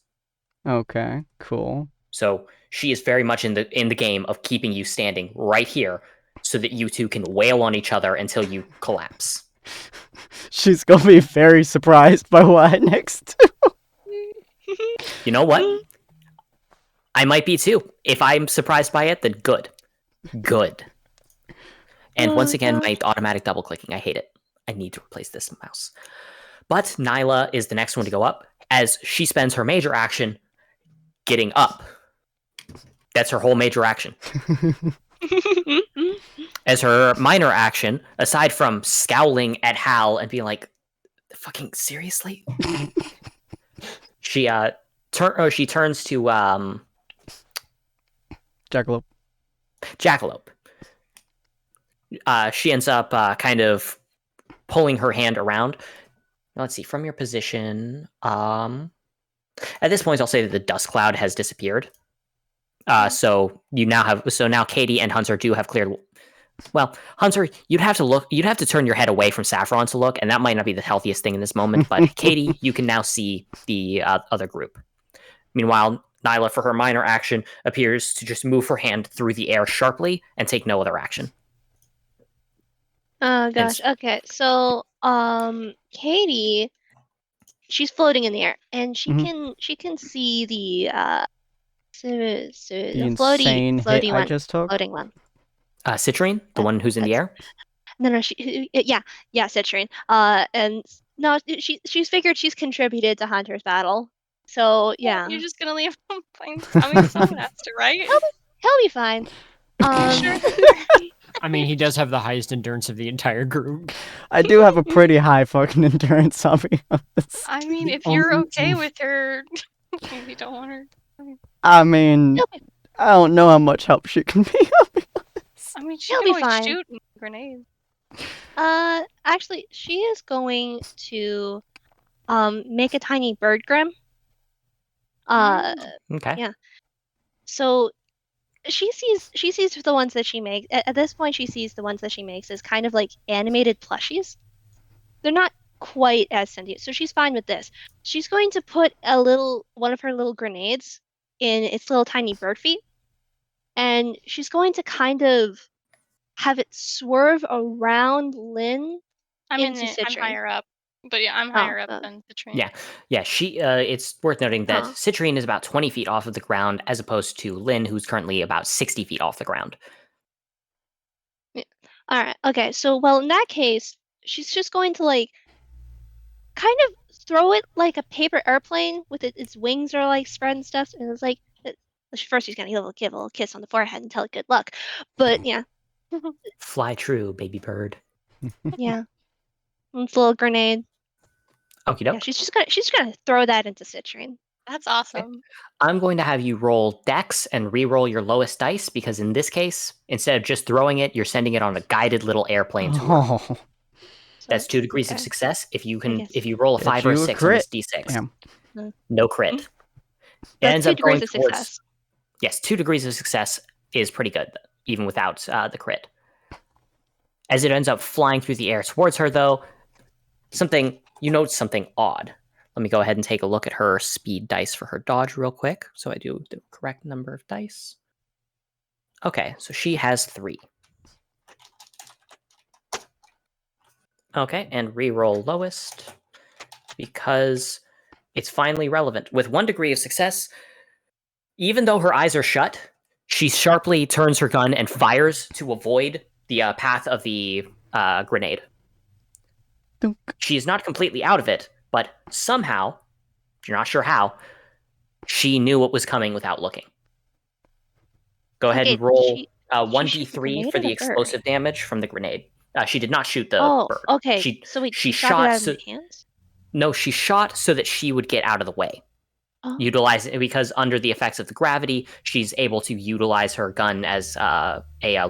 Okay, cool. So she is very much in the game of keeping you standing right here so that you two can wail on each other until you collapse. She's gonna be very surprised by what next. You know what? I might be too. If I'm surprised by it, then good. Good. And once again, my automatic double clicking. I hate it. I need to replace this mouse. But Nyla is the next one to go up as she spends her major action getting up. That's her whole major action. As her minor action, aside from scowling at Hal and being like, fucking seriously? She turns to Jackalope. Jackalope. She ends up kind of pulling her hand around. Let's see, from your position. At this point, I'll say that the dust cloud has disappeared. So now Katie and Hunter do have cleared. Well, Hunter, you'd have to turn your head away from Saffron to look, and that might not be the healthiest thing in this moment. But Katie, you can now see the other group. Meanwhile, Nyla, for her minor action, appears to just move her hand through the air sharply and take no other action. Oh gosh. Okay. So, Katie, she's floating in the air, and she can see the The insane hit floaty I one, just took. floating one. Citrine, the one who's in the air. No, yeah, Citrine. And no, she's figured she's contributed to Hunter's battle. So yeah, You're just gonna leave him fine. I mean, someone has to, right? he'll be fine. Sure. I mean, he does have the highest endurance of the entire group. I do have a pretty high fucking endurance, I'll be honest. I mean, if you're okay with her, maybe don't want her. I mean, I don't know how much help she can be. I mean, She'll she'll be be fine. shooting grenades. Actually, she is going to make a tiny bird grim. Okay. Yeah. So she sees the ones that she makes. At this point, she sees the ones that she makes as kind of like animated plushies. They're not quite as sentient, so she's fine with this. She's going to put one of her little grenades in its little tiny bird feet, and she's going to kind of have it swerve around Lynn I'm in into it. I'm Citrine. higher up. But yeah, I'm Oh, higher up than the train. Yeah. She. It's worth noting that Huh. Citrine is about 20 feet off of the ground, as opposed to Lynn, who's currently about 60 feet off the ground. All right. Okay. So, well, in that case, she's just going to like kind of throw it like a paper airplane with its wings are like spread and stuff. And it's like, first she's gonna give a little kiss on the forehead and tell it good luck. But yeah, Fly true, baby bird. yeah, it's a little grenade. Okie Yeah, doke. she's gonna throw that into Citrine. That's awesome. I'm going to have you roll Dex and re-roll your lowest dice, because in this case, instead of just throwing it, you're sending it on a guided little airplane to her. Oh, So That's 2 degrees of okay. success. If you I can, guess. if you roll a Get 5 or a you a 6 on this crit. d6, damn. no crit. It That's ends 2 up going degrees of towards. success. Yes, 2 degrees of success is pretty good, even without the crit. As it ends up flying through the air towards her, though, you note something odd. Let me go ahead and take a look at her speed dice for her dodge real quick, so I do the correct number of dice. Okay, so she has 3. Okay, and re-roll lowest, because it's finally relevant. With 1 degree of success, even though her eyes are shut, she sharply turns her gun and fires to avoid the path of the grenade. Dunk. She is not completely out of it, but somehow, you're not sure how, she knew what was coming without looking. Go ahead Okay, and roll she shoot the 1d3 grenade for or the the bird? explosive damage from the grenade. She did not shoot the Oh, bird. okay. So wait, she shot it out of so, my hands? no, she shot so that she would get out of the way. Oh. Utilize it because under the effects of the gravity, she's able to utilize her gun as a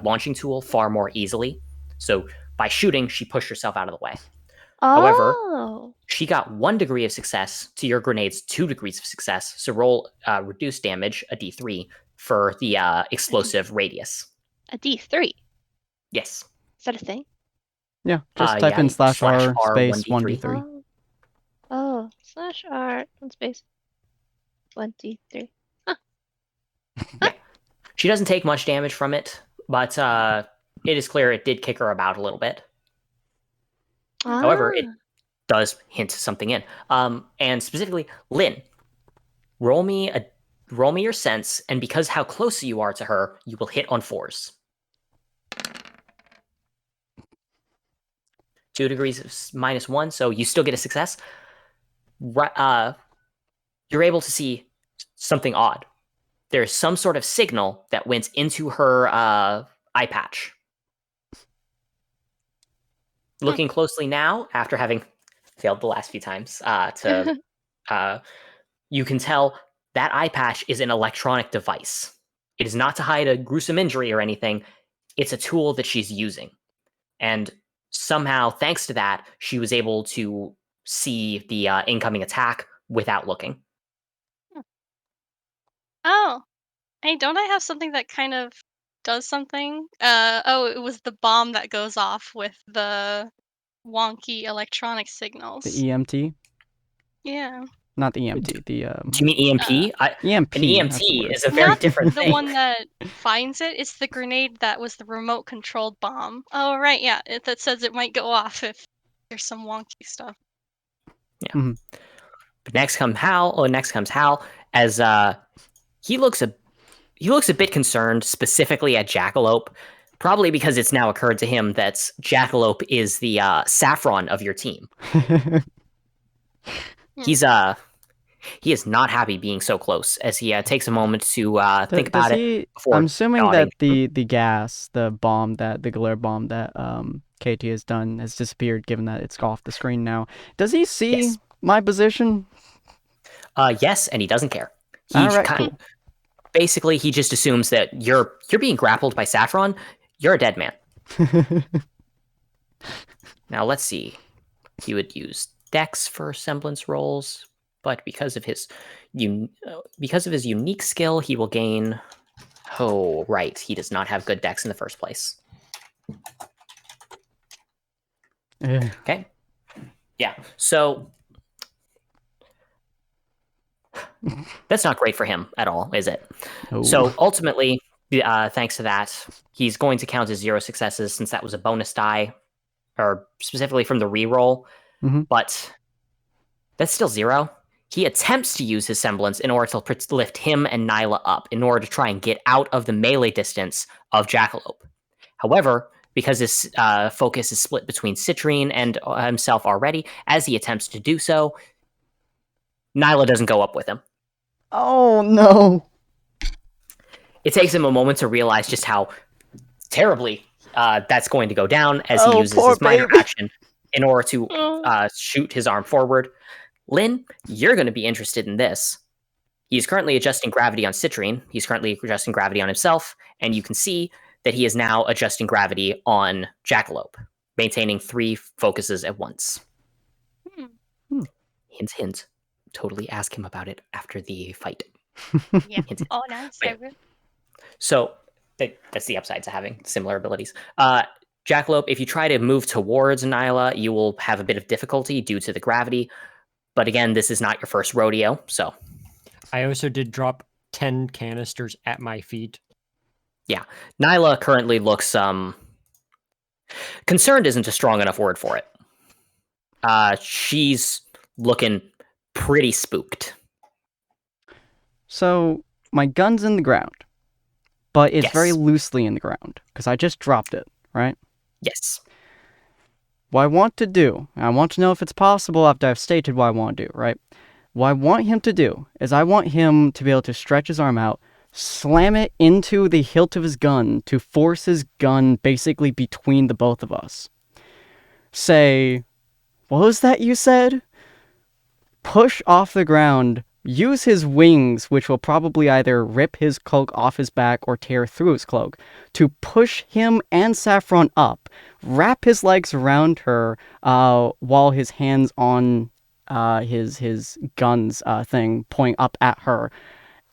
launching tool far more easily. So by shooting, she pushed herself out of the way. However, Oh. she got 1 degree of success to your grenade's 2 degrees of success. So roll reduced damage, a d3, for the explosive radius. A D3. Yes. Is that a thing? Yeah, just type in /R space 1d3. Oh, /R one space 1d3. Yeah. She doesn't take much damage from it, but it is clear it did kick her about a little bit. However, it does hint something in. And specifically, Lynn, roll me your sense, and because how close you are to her, you will hit on 4s. 2 degrees -1, so you still get a success. You're able to see something odd. There's some sort of signal that went into her eye patch. Looking closely now, after having failed the last few times, you can tell that eye patch is an electronic device. It is not to hide a gruesome injury or anything. It's a tool that she's using. And somehow, thanks to that, she was able to see the incoming attack without looking. Oh, hey, don't I have something that kind of does something? It was the bomb that goes off with the wonky electronic signals. The EMT? Yeah. Not the EMT, the Do you mean EMP? EMP. An EMT is a very Not different the thing. one that finds it. It's the grenade that was the remote controlled bomb. Oh, right, yeah. That says it might go off if there's some wonky stuff. Yeah. Mm-hmm. But next comes Hal, as he looks a bit concerned, specifically at Jackalope, probably because it's now occurred to him that Jackalope is the saffron of your team. He is not happy being so close, as he takes a moment to think about it. I'm assuming nodding. that the gas, the glare bomb that KT has done has disappeared, given that it's off the screen now. Does he see Yes. my position? Yes, and he doesn't care. All right, cool. Basically, he just assumes that you're being grappled by Saffron. You're a dead man. Now let's see. He would use Dex for semblance rolls, but because of his unique skill, he will gain Oh, right. He does not have good dex in the first place. Ugh. Okay. Yeah. So that's not great for him at all, is it? No. So ultimately, thanks to that, he's going to count as 0 successes since that was a bonus die, or specifically from the reroll. Mhm. But that's still 0. He attempts to use his semblance in order to lift him and Nyla up in order to try and get out of the melee distance of Jackalope. However, because his focus is split between Citrine and himself already, as he attempts to do so, Nyla doesn't go up with him. Oh no. It takes him a moment to realize just how terribly that's going to go down as he Oh, uses poor his minor baby. action in order to shoot his arm forward. Lynn, you're going to be interested in this. He's currently adjusting gravity on Citrine. He's currently adjusting gravity on himself. And you can see that he is now adjusting gravity on Jackalope, maintaining 3 focuses at once. Hint, hint. Totally ask him about it after the fight. Yeah. Hint, hint. Oh, nice. Right. So that's the upside to having similar abilities. Jackalope, if you try to move towards Nyla, you will have a bit of difficulty due to the gravity. But again, this is not your first rodeo, so... I also did drop 10 canisters at my feet. Yeah. Nyla currently looks... concerned isn't a strong enough word for it. She's looking pretty spooked. So, my gun's in the ground, but it's Yes. very loosely in the ground, because I just dropped it, right? Yes. What I want to do, and I want to know if it's possible after I've stated what I want to do, right? What I want him to do is I want him to be able to stretch his arm out, slam it into the hilt of his gun to force his gun basically between the both of us. Say, what was that you said? Push off the ground, use his wings, which will probably either rip his cloak off his back or tear through his cloak, to push him and Saffron up, wrap his legs around her while his hands on his guns thing point up at her.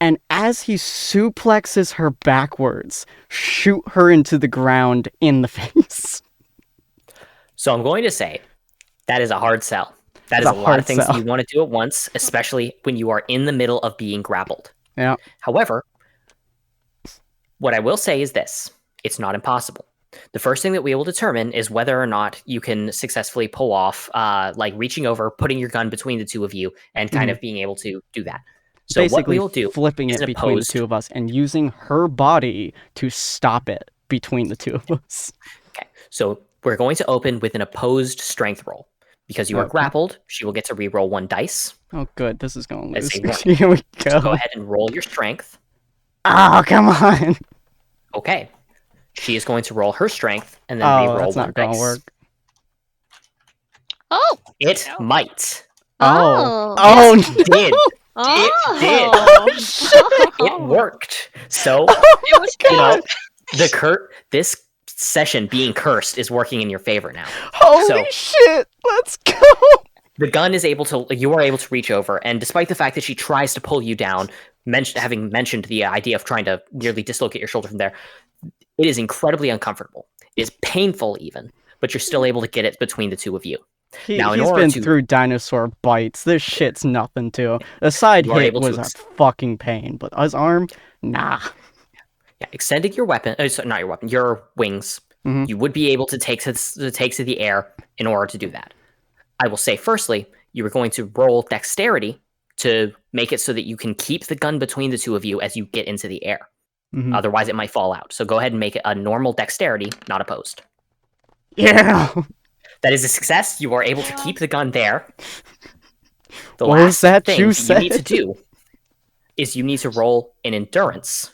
And as he suplexes her backwards, shoot her into the ground in the face. So I'm going to say that is a hard sell. That It's is a a lot hard of things sell. that you want to do at once, especially when you are in the middle of being grappled. Yeah. However, what I will say is this. It's not impossible. The first thing that we will determine is whether or not you can successfully pull off, like reaching over, putting your gun between the two of you, and kind of being able to do that. So Basically what we will do flipping is it an between the opposed... two of us and using her body to stop it between the two of us. Okay, so we're going to open with an opposed strength roll. Because you are grappled, she will get to re-roll 1 dice. Oh, good. This is going to As lose. a warning. Here we go. So go ahead and roll your strength. Oh, come on. Okay. She is going to roll her strength and then Oh, re-roll that's 1 not going dice. to work. Oh! It No. might. Oh. Oh. It did. Oh. It worked. So, It was you know, good. this session being cursed is working in your favor now. Holy So- shit. Let's go. The gun is able to, you are able to reach over, and despite the fact that she tries to pull you down, having mentioned the idea of trying to nearly dislocate your shoulder from there, it is incredibly uncomfortable. It is painful even, but you're still able to get it between the two of you. Now, in He's order been to- through dinosaur bites. This shit's nothing to him. The side You are hit able to was a fucking pain, but his arm, nah. Yeah, extending your weapon, not your weapon, your wings, Mhm. you would be able to take to the air in order to do that. I will say, firstly, you are going to roll dexterity to make it so that you can keep the gun between the two of you as you get into the air. Mhm. Otherwise, it might fall out. So go ahead and make it a normal dexterity, not opposed. Yeah. That is a success. You are able to keep the gun there. The What last was that thing you you need to said? do is you need to roll an endurance,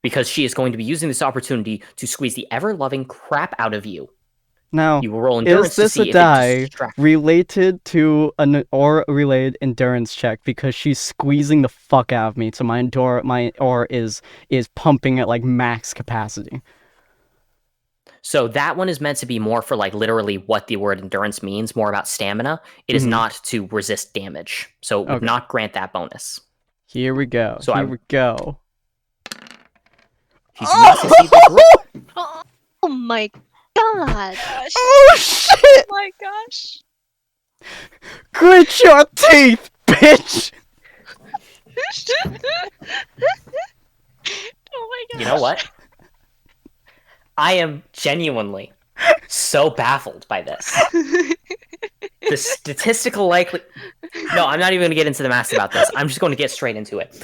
because she is going to be using this opportunity to squeeze the ever-loving crap out of you. Now, You will roll endurance is this to a see if die it distracts. related to an aura-related endurance check because she's squeezing the fuck out of me, so my aura is pumping at like max capacity? So that one is meant to be more for like literally what the word endurance means, more about stamina. It is Mhm. not to resist damage, so it would Okay. not grant that bonus. Here we go. So Here we go. If you do not succeed the grit, Oh my god! Gosh. Oh shit! Oh my gosh. Grit your teeth, bitch! Oh my gosh. you know what? I am genuinely so baffled by this. The statistical likely... No, I'm not even going to get into the math about this. I'm just going to get straight into it.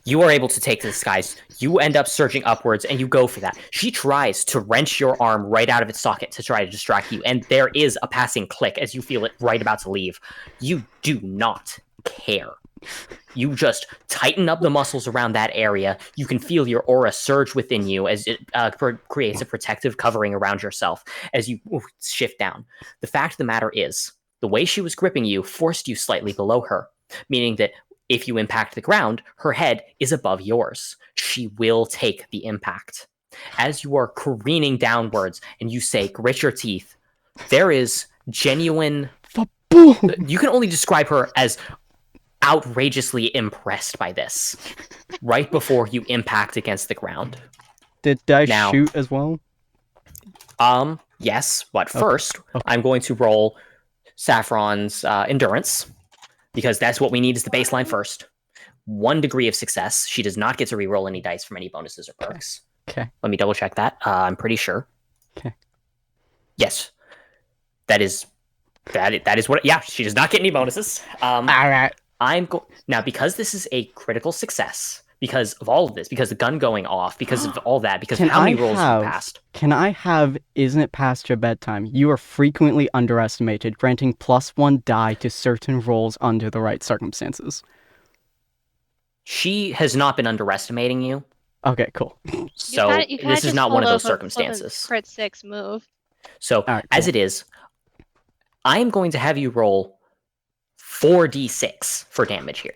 You are able to take the disguise. You end up surging upwards, and you go for that. She tries to wrench your arm right out of its socket to try to distract you, and there is a passing click as you feel it right about to leave. You do not care. You just tighten up the muscles around that area. You can feel your aura surge within you as it creates a protective covering around yourself as you shift down. The fact of the matter is, the way she was gripping you forced you slightly below her, meaning that if you impact the ground, her head is above yours. She will take the impact. As you are careening downwards and you say, grit your teeth, there is genuine... Boom! You can only describe her as outrageously impressed by this right before you impact against the ground. Did dice shoot as well? Yes, but first, I'm going to roll Saffron's endurance, because that's what we need as the baseline first. 1 degree of success. She does not get to reroll any dice from any bonuses or perks. Okay. Let me double check that. I'm pretty sure. Okay. Yes. That is what... Yeah, she does not get any bonuses. All right. Now, because this is a critical success, because of all of this, because the gun going off, because of all that, because of how many rolls you passed. Can I have Isn't It Past Your Bedtime? You are frequently underestimated, granting +1 die to certain rolls under the right circumstances. She has not been underestimating you. Okay, cool. So this is not one of those Flip circumstances. a crit 6 move. So right, as cool. it is, I am going to have you roll 4d6 for damage here.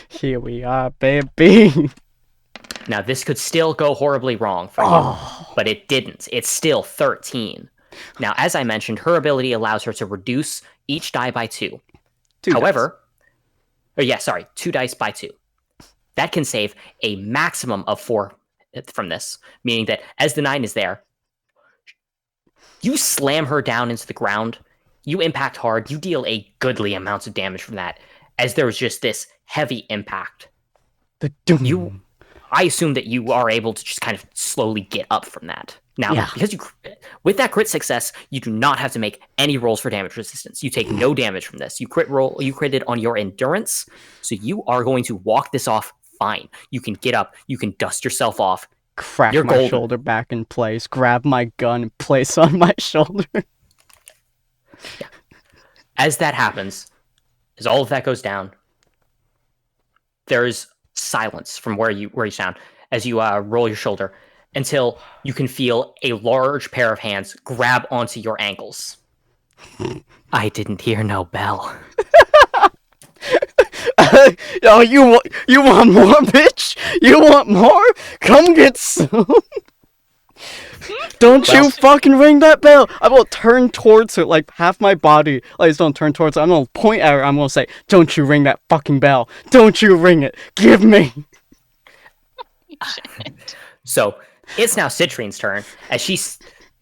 Here we are, baby. Now, this could still go horribly wrong for you, but it didn't. It's still 13. Now, as I mentioned, her ability allows her to reduce each die by 2. However, 2 dice by 2. That can save a maximum of 4 from this, meaning that as the 9 is there, you slam her down into the ground, you impact hard, you deal a goodly amount of damage from that, as there was just this heavy impact. I assume that you are able to just kind of slowly get up from that. Now, because with that crit success, you do not have to make any rolls for damage resistance. You take no damage from this. You critted on your endurance, so you are going to walk this off fine. You can get up, you can dust yourself off. Crack You're my golden. shoulder back in place, grab my gun, and place on my shoulder. Yeah. As that happens, as all of that goes down, there's silence from where you sound as you roll your shoulder until you can feel a large pair of hands grab onto your ankles. I didn't hear no bell. Oh, you want more, bitch? You want more? Come get some. Don't you fucking ring that bell! I will turn towards her, like half my body. I just don't turn towards her. I'm gonna point at her. I'm gonna say, "Don't you ring that fucking bell! Don't you ring it! Give me!" So it's now Citrine's turn as she's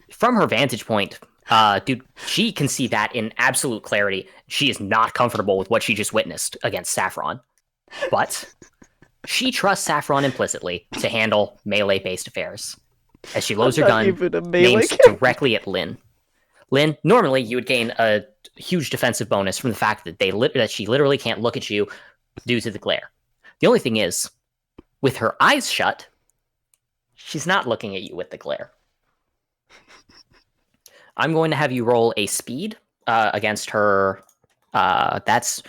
from her vantage point. Dude, she can see that in absolute clarity. She is not comfortable with what she just witnessed against Saffron, but she trusts Saffron implicitly to handle melee-based affairs. As she loads her gun, aims directly at Lynn. Lynn, normally you would gain a huge defensive bonus from the fact that that she literally can't look at you due to the glare. The only thing is, with her eyes shut, she's not looking at you with the glare. I'm going to have you roll a speed against her. That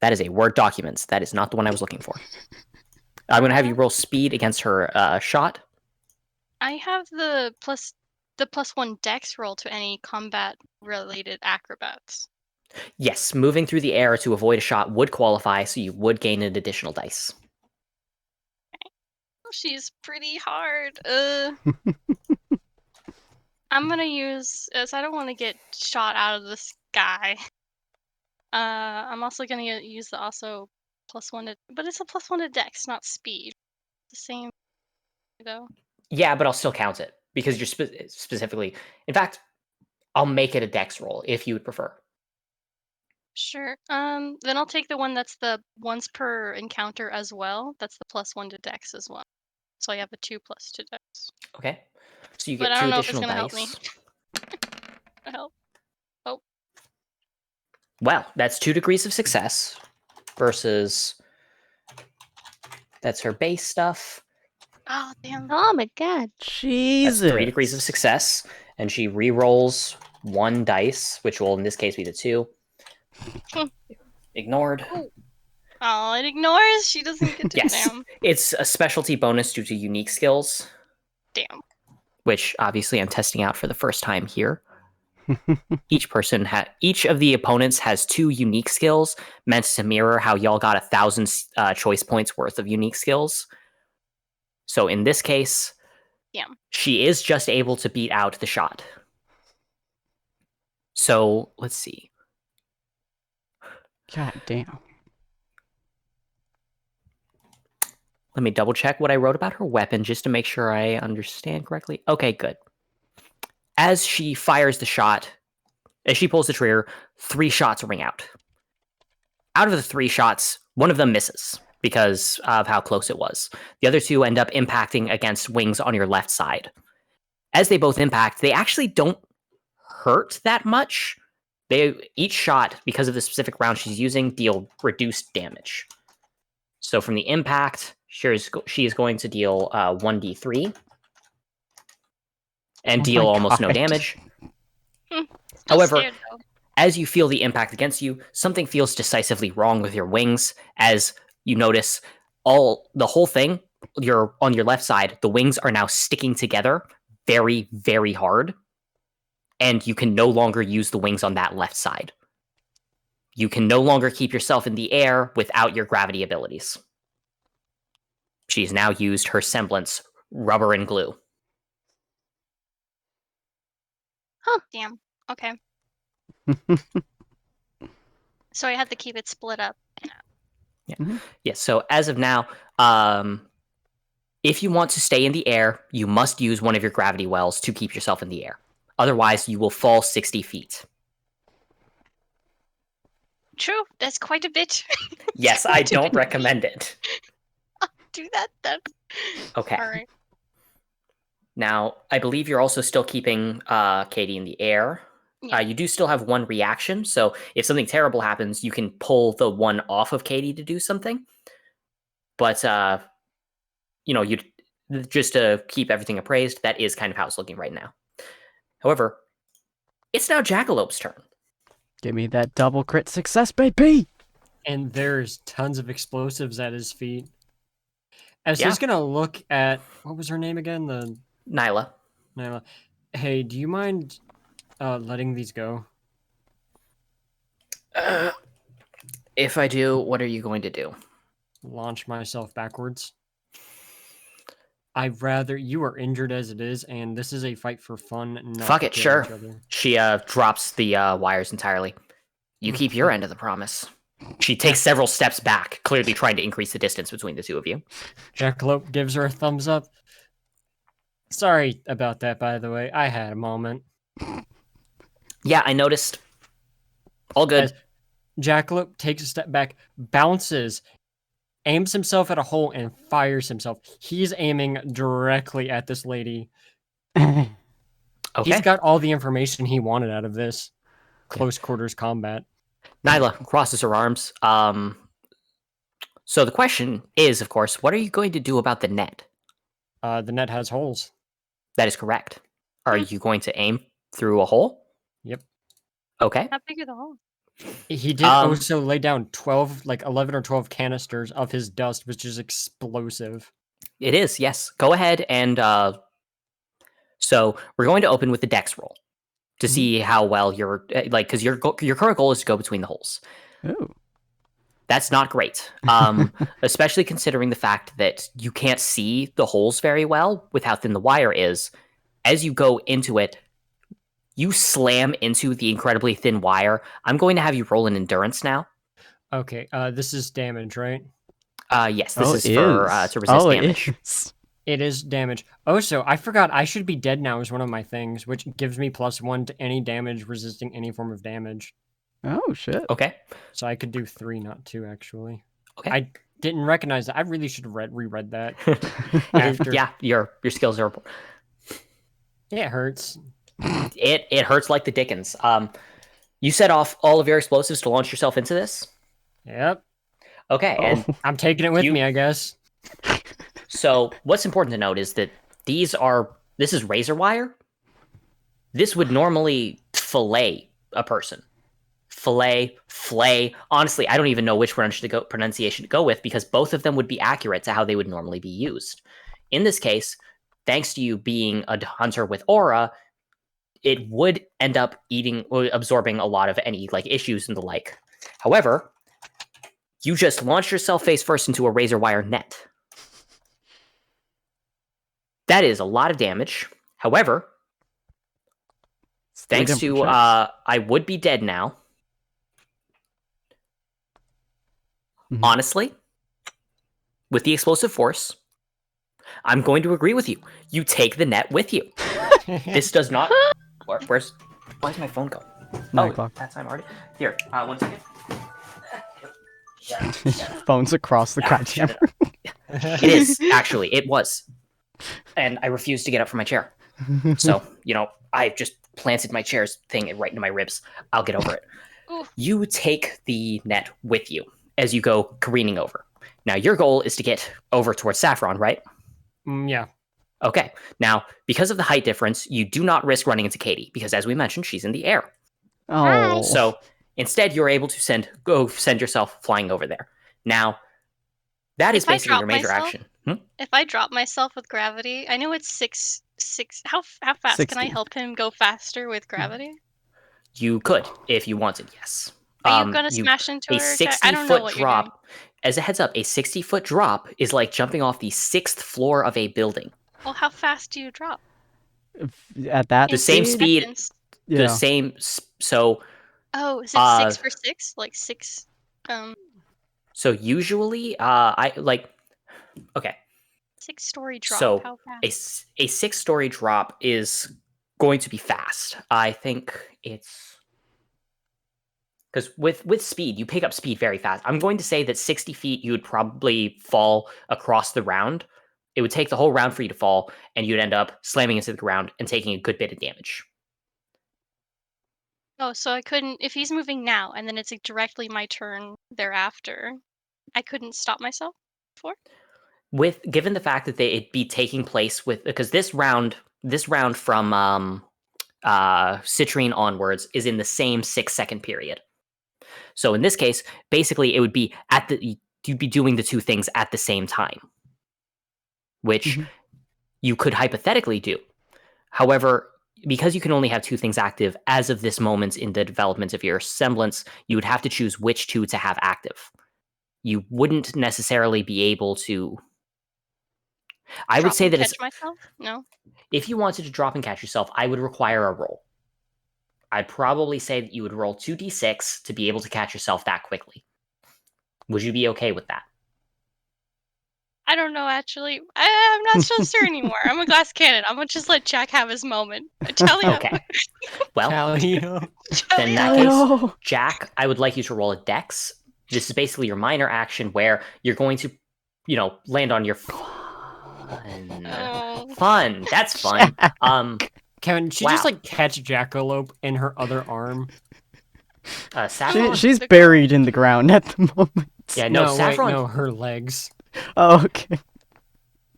is a Word document. That is not the one I was looking for. I'm going to have you roll speed against her shot. I have the +1 dex roll to any combat related acrobats. Yes, moving through the air to avoid a shot would qualify, so you would gain an additional dice. She's pretty hard. I'm gonna use, as I don't want to get shot out of the sky. I'm also gonna use the +1 to, but it's a +1 to dex, not speed. The same though. Yeah, but I'll still count it because you're specifically. In fact, I'll make it a dex roll if you would prefer. Sure. Then I'll take the one that's the once per encounter as well. That's the +1 to Dex as well. So I have a 2 + to Dex. Okay. So you But get I 2 don't know if it's additional gonna help me. dice. Help. Well, that's 2 degrees of success versus that's her base stuff. Oh damn. Oh my god. Jesus. That's 3 degrees of success, and she re-rolls 1 dice, which will in this case be the 2. Ignored. Oh, it ignores. She doesn't get to. Yes, Damn. it's a specialty bonus due to unique skills, Damn. which obviously I'm testing out for the first time here. Each of the opponents has 2 unique skills meant to mirror how y'all got 1,000 choice points worth of unique skills. So in this case, she is just able to beat out the shot. So let's see. God damn. Let me double check what I wrote about her weapon just to make sure I understand correctly. Okay, good. As she fires the shot, as she pulls the trigger, 3 shots ring out. Out of the 3 shots, one of them misses because of how close it was. The other 2 end up impacting against wings on your left side. As they both impact, they actually don't hurt that much. Each shot, because of the specific round she's using, deal reduced damage. So from the impact, she is going to deal 1d3 and deal almost no damage. However, scared, as you feel the impact against you, something feels decisively wrong with your wings as you notice the whole thing, on your left side, the wings are now sticking together very, very hard, and you can no longer use the wings on that left side. You can no longer keep yourself in the air without your gravity abilities. She's now used her semblance, rubber and glue. Huh. Damn. Okay. So I had to keep it split up. Yeah. Yes. So as of now, if you want to stay in the air, you must use one of your gravity wells to keep yourself in the air. Otherwise, you will fall 60 feet. True. That's quite a bit. Yes, I don't recommend it. Do that then. Okay. All right. Now, I believe you're also still keeping Katie in the air. Yeah. You do still have 1 reaction, so if something terrible happens, you can pull the 1 off of Katie to do something. But, you just to keep everything appraised, that is kind of how it's looking right now. However, it's now Jackalope's turn. Give me that double crit success, baby! And there's tons of explosives at his feet. As he's gonna look at, what was her name again? Nyla. Hey, do you mind letting these go? If I do, what are you going to do? Launch myself backwards. You are injured as it is, and this is a fight for fun. Not Fuck to it, kill sure. each other. She drops the wires entirely. You keep your end of the promise. She takes several steps back, clearly trying to increase the distance between the 2 of you. Jackalope gives her a thumbs up. Sorry about that, by the way. I had a moment. Yeah, I noticed. All good. As Jackalope takes a step back, bounces, aims himself at a hole, and fires himself. He's aiming directly at this lady. Okay. He's got all the information he wanted out of this close quarters combat. Nyla crosses her arms. So the question is, of course, what are you going to do about the net? The net has holes. That is correct. Are you going to aim through a hole? Yep. Okay. How big are the holes? He did also lay down 11 or 12 canisters of his dust, which is explosive. It is, yes. Go ahead and so we're going to open with the dex roll to see how well you're because your current goal is to go between the holes. Ooh. That's not great, especially considering the fact that you can't see the holes very well with how thin the wire is. As you go into it, you slam into the incredibly thin wire. I'm going to have you roll an endurance now. Okay, this is damage, right? Yes, this is for to resist damage. It is. It is damage. Oh, so I forgot I should be dead now is one of my things, which gives me +1 to any damage resisting any form of damage. Oh shit. Okay. So I could do 3, not 2, actually. Okay. I didn't recognize that. I really should have reread that. After. Yeah, your skills are. It hurts. It hurts like the dickens. You set off all of your explosives to launch yourself into this. Yep. Okay, and I'm taking it with me, I guess. so what's important to note is that this is razor wire. This would normally fillet a person. Flay. Honestly, I don't even know which pronunciation to go with because both of them would be accurate to how they would normally be used. In this case, thanks to you being a hunter with aura, it would end up absorbing a lot of any issues and the like. However, you just launched yourself face first into a razor wire net. That is a lot of damage. However, thanks to I would be dead now. Mm-hmm. Honestly, with the explosive force, I'm going to agree with you. You take the net with you. This does not. Why is my phone going? 9 o'clock. That time already. Here, 1 second. Phone's across the goddamn. It is actually. It was, and I refused to get up from my chair. So I just planted my chair's thing right into my ribs. I'll get over it. Ooh. You take the net with you as you go careening over. Now, your goal is to get over towards Saffron, right? Yeah. Okay. Now, because of the height difference, you do not risk running into Katie, because as we mentioned, she's in the air. Oh. So, instead, you're able to send yourself flying over there. Now, that is basically your major action. If I drop myself with gravity, I know it's 6. How fast 60. can I help him go faster with gravity? You could, if you wanted, yes. Are you gonna smash into a her? 60-foot drop. As a heads up, a 60-foot drop is like jumping off the 6th floor of a building. Well, how fast do you drop? At that the same speed. Seconds. Yeah. The same. So. Oh, is it 6 for 6? Like 6. So usually, Okay. 6-story drop. So how fast? a 6-story drop is going to be fast. I think it's. Because with speed, you pick up speed very fast. I'm going to say that 60 feet, you would probably fall across the round. It would take the whole round for you to fall, and you'd end up slamming into the ground and taking a good bit of damage. Oh, so I couldn't... If he's moving now, and then it's directly my turn thereafter, I couldn't stop myself before? Given the fact that it'd be taking place because this round from Citrine onwards is in the same 6-second period. So in this case, basically, it would be you'd be doing the two things at the same time, which you could hypothetically do. However, because you can only have two things active as of this moment in the development of your semblance, you would have to choose which two to have active. You wouldn't necessarily be able to. I would say that catch myself? No. If you wanted to drop and catch yourself, I would require a roll. I'd probably say that you would roll 2d6 to be able to catch yourself that quickly. Would you be okay with that? I don't know, actually. I'm not so sure anymore. I'm a glass cannon. I'm gonna just let Jack have his moment. Okay. Well, then in that case, Jack, I would like you to roll a dex. This is basically your minor action where you're going to, land on your fun. That's fun. Can she just catch Jackalope in her other arm? Saffron? She's buried in the ground at the moment. Yeah, no, Saffron. Wait, no, her legs. Oh, okay.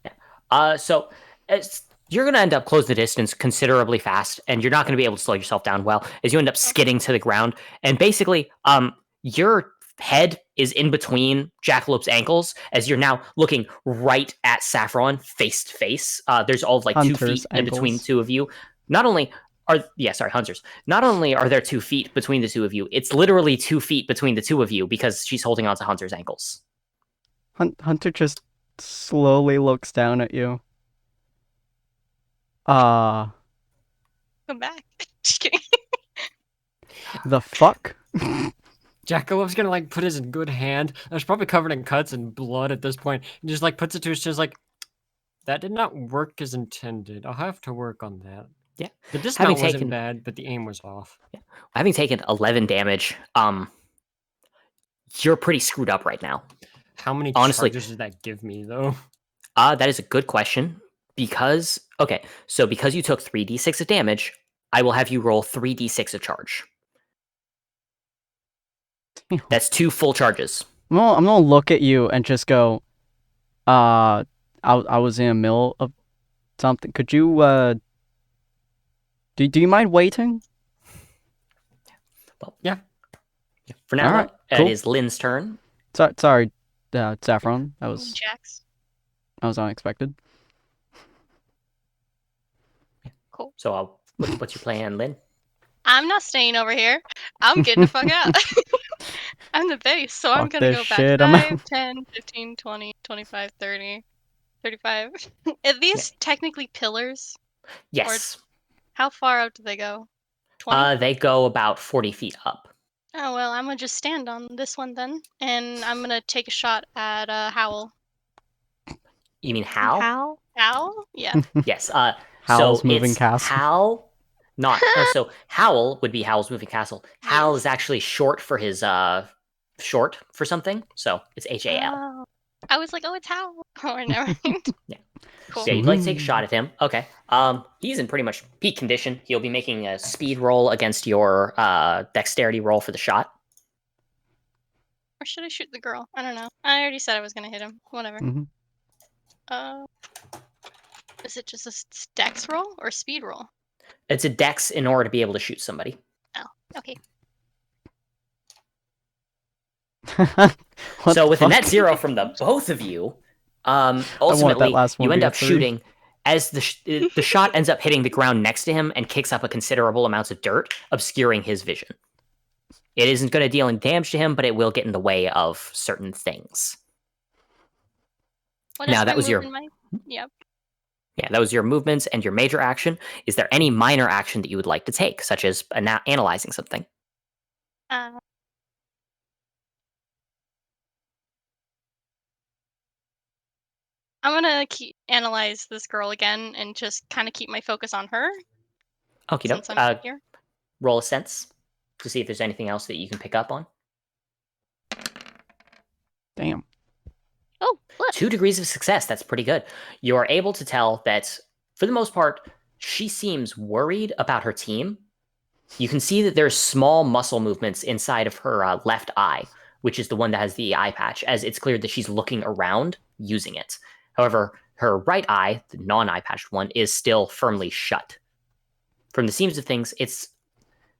Yeah. So you're gonna end up close the distance considerably fast, and you're not gonna be able to slow yourself down well as you end up skidding to the ground. And basically, your head is in between Jackalope's ankles as you're now looking right at Saffron face to face. There's all 2 feet in between the two of you. Hunters. Not only are there 2 feet between the two of you, it's literally 2 feet between the two of you because she's holding onto Hunter's ankles. Hunter just slowly looks down at you. Come back. Just kidding. The fuck? Jackalope's gonna put his in good hand. It's probably covered in cuts and blood at this point. And just puts it to his chest That did not work as intended. I'll have to work on that. Yeah. The dismount Having wasn't taken- bad, but the aim was off. Having taken 11 damage, you're pretty screwed up right now. How many Honestly- charges did that give me, though? That is a good question. Because you took 3d6 of damage, I will have you roll 3d6 of charge. That's 2 full charges. I'm gonna look at you and just go, I was in the middle of something. Could you, do you mind waiting? Well, Yeah. For now, Alright, it cool. is Lynn's turn. Sorry, Saffron. That was Jax. unexpected. Cool. So, what's your plan, Lynn? I'm not staying over here. I'm getting the fuck out. I'm the base, so I'm Fuck gonna this go shit, back I'm out. 5, 10, 15, 20, 25, 30, 35. Are these technically pillars? Yes. How far out do they go? 20? They go about 40 feet up. Oh, well, I'm gonna just stand on this one then. And I'm gonna take a shot at Howl. You mean Hal? How? Owl? Yeah. Yes. Howl's so moving it's castle. Howl, not so Howl would be Howl's moving castle. Howl Yes. is actually short for his short for something, so it's HAL. Oh. I was like, oh, it's Howl. Oh, never mind. Yeah. Cool. Yeah, you'd like to take a shot at him. Okay. He's in pretty much peak condition. He'll be making a speed roll against your dexterity roll for the shot. Or should I shoot the girl? I don't know. I already said I was gonna hit him. Whatever. Mhm. Is it just a dex roll or speed roll? It's a dex in order to be able to shoot somebody. Oh, okay. What So the with a fuck? net 0 from the both of you, that ultimately last one you to end be a up 3. shooting as the shot ends up hitting the ground next to him and kicks up a considerable amounts of dirt, obscuring his vision. It isn't going to deal any damage to him, but it will get in the way of certain things. What Now, is that my was your- movement? Yep. Yeah, that was your movements and your major action. Is there any minor action that you would like to take, such as analyzing something? I'm gonna analyze this girl again and just kind of keep my focus on her Okay, since I'm here. roll a sense to see if there's anything else that you can pick up on. Damn. Oh, look. 2 degrees of success. That's pretty good. You are able to tell that, for the most part, she seems worried about her team. You can see that there's small muscle movements inside of her left eye, which is the one that has the eye patch, as it's clear that she's looking around using it. However, her right eye, the non-eye patched one, is still firmly shut. From the seams of things, it's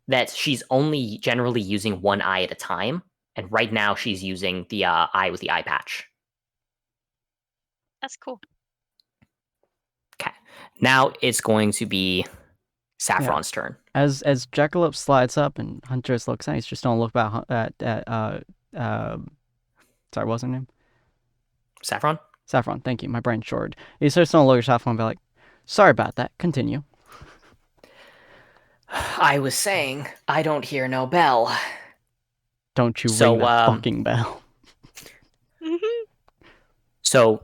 that she's only generally using one eye at a time, and right now she's using the eye with the eye patch. That's cool. Okay. Now it's going to be Saffron's turn. As Jackalope slides up and Huntress looks at, he's just gonna look back at sorry, what's her name? Saffron? Saffron. Thank you. My brain's short. He's just gonna look at Saffron and be like, "Sorry about that. Continue." I was saying, I don't hear no bell. Don't you So, ring that fucking bell. So,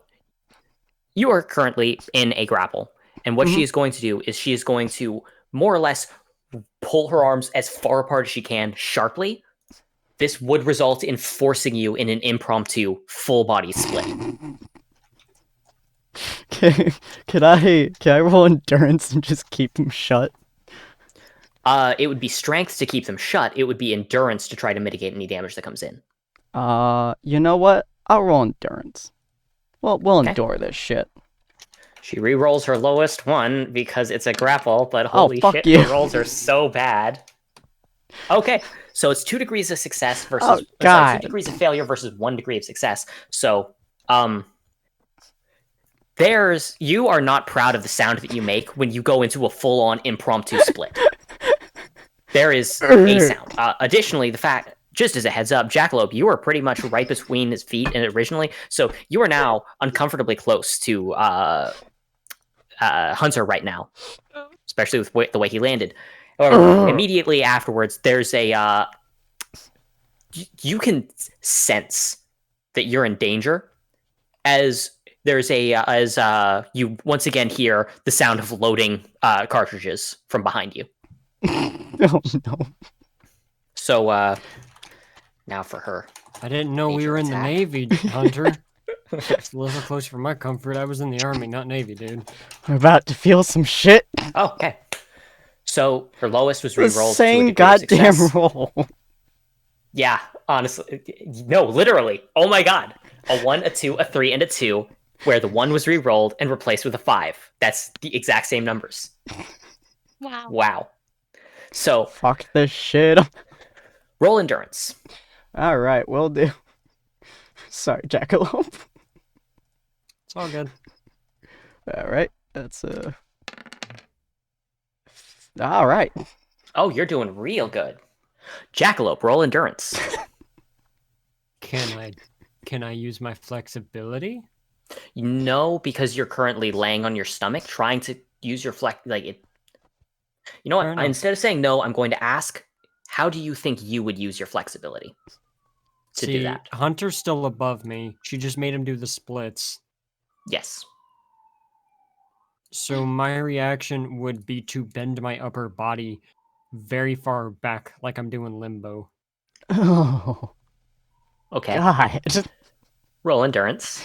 you are currently in a grapple. And what Mhm. she is going to do is she is going to more or less pull her arms as far apart as she can sharply. This would result in forcing you in an impromptu full body split. Can I roll endurance and just keep him shut? It would be strength to keep them shut. It would be endurance to try to mitigate any damage that comes in. You know what? I'll roll endurance. Well, we'll Okay. endure this shit. She re-rolls her lowest one because it's a grapple, but Oh, holy fuck shit, you. her rolls are so bad. Okay, so it's 2 degrees of success versus Oh, sorry, God. 2 degrees of failure versus 1 degree of success. So, you are not proud of the sound that you make when you go into a full-on impromptu split. There is a sound. Additionally, the fact, just as a heads up, Jackalope, you were pretty much right between his feet and originally, so you are now uncomfortably close to Hunter right now, especially with the way he landed. However, immediately afterwards, there's a you can sense that you're in danger as There's as you once again hear the sound of loading cartridges from behind you. Oh no. So now for her. I didn't know we Major were in the attack. Navy, Hunter. It's a little close for my comfort. I was in the Army, not Navy, dude. We're about to feel some shit. Oh, okay. So her lowest was The re-rolled to a same degree of goddamn success. roll. Yeah, honestly. No, literally. Oh my god. A 1, a 2, a 3, and a 2, where the 1 was re-rolled and replaced with a 5. That's the exact same numbers. Wow. Wow. So, Fuck this shit. roll endurance. Alright, will do. Sorry, Jackalope. It's all good. Alright, that's Alright. Oh, you're doing real good. Jackalope, roll endurance. Can I use my flexibility? No, because you're currently laying on your stomach, trying to use your flex. Like it. You know Fair what? enough. Instead of saying no, I'm going to ask, how do you think you would use your flexibility to do that? Hunter's still above me. She just made him do the splits. Yes. So my reaction would be to bend my upper body very far back, like I'm doing limbo. Oh, Okay. God. Roll endurance.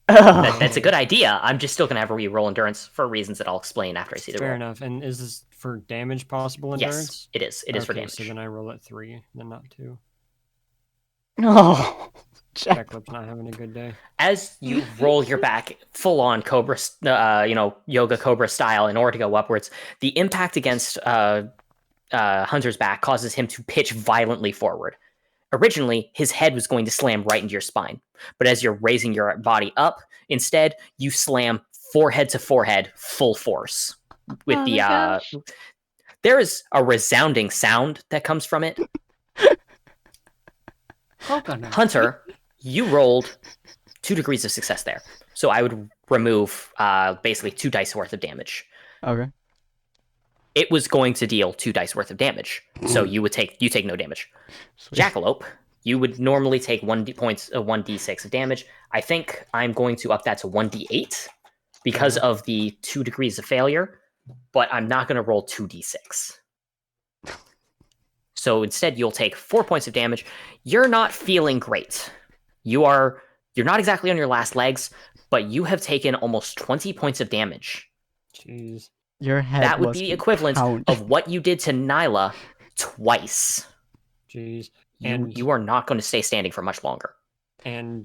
Oh. That's a good idea. I'm just still going to have a roll endurance for reasons that I'll explain after I see the Fair roll. enough. And is this for damage possible endurance? Yes, it is. It is for Okay, damage. so then I roll at 3, then not 2. Oh. Jackalope's not having a good day. As you roll your back full on cobra, yoga cobra style in order to go upwards, the impact against Hunter's back causes him to pitch violently forward. Originally, his head was going to slam right into your spine, but as you're raising your body up, instead, you slam forehead to forehead full force. With Oh the my gosh. there is a resounding sound that comes from it. Hunter, you rolled 2 degrees of success there. So I would remove basically 2 dice worth of damage. Okay. It was going to deal 2 dice worth of damage. So you take no damage. Sweet. Jackalope, you would normally take 1d6 of damage. I think I'm going to up that to 1d8 because of the 2 degrees of failure, but I'm not going to roll 2d6. So instead, you'll take 4 points of damage. You're not feeling great. You're not exactly on your last legs, but you have taken almost 20 points of damage. Jeez. Your head That would must be the equivalent pounded. of what you did to Nyla twice. Jeez. You are not going to stay standing for much longer. And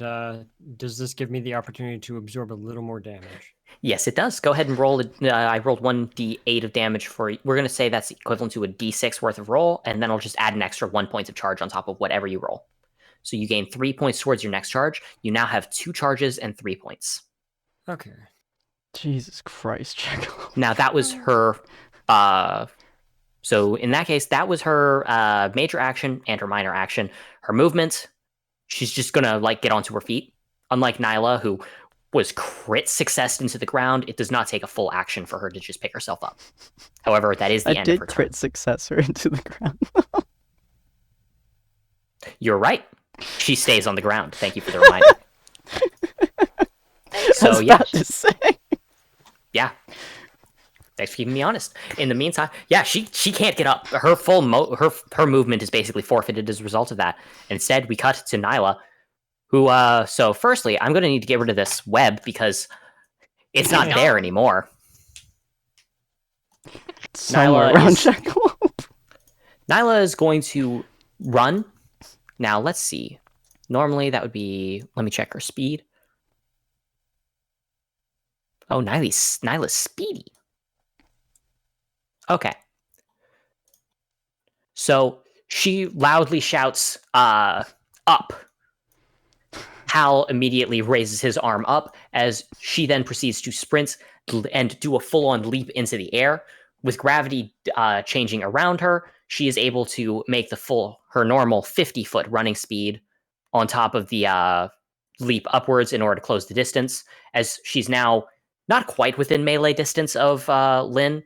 does this give me the opportunity to absorb a little more damage? Yes, it does. Go ahead and roll it. I rolled 1d8 of damage for. We're going to say that's equivalent to a d6 worth of roll, and then I'll just add an extra 1 point of charge on top of whatever you roll. So you gain 3 points towards your next charge. You now have 2 charges and 3 points. Okay. Jesus Christ, Jackalope. Now that was her. So in that case, that was her major action and her minor action. Her movement, she's just gonna get onto her feet. Unlike Nyla, who was crit success into the ground, it does not take a full action for her to just pick herself up. However, that is the I end did of her crit turn. success her into the ground. You're right. She stays on the ground. Thank you for the reminder. I So was yeah, about to say. yeah. Thanks for keeping me honest. In the meantime, yeah, she can't get up. Her full her movement is basically forfeited as a result of that. Instead, we cut to Nyla, who so firstly, I'm going to need to get rid of this web because it's not there anymore. Somewhere Nyla around is- Jackalope. Nyla is going to run. Now, let's see. Normally, that would be... Let me check her speed. Oh, Nyla's speedy. Okay. So, she loudly shouts, up. Hal immediately raises his arm up as she then proceeds to sprint and do a full-on leap into the air. With gravity changing around her, she is able to make her normal 50-foot running speed on top of the leap upwards in order to close the distance, as she's now not quite within melee distance of Lynn,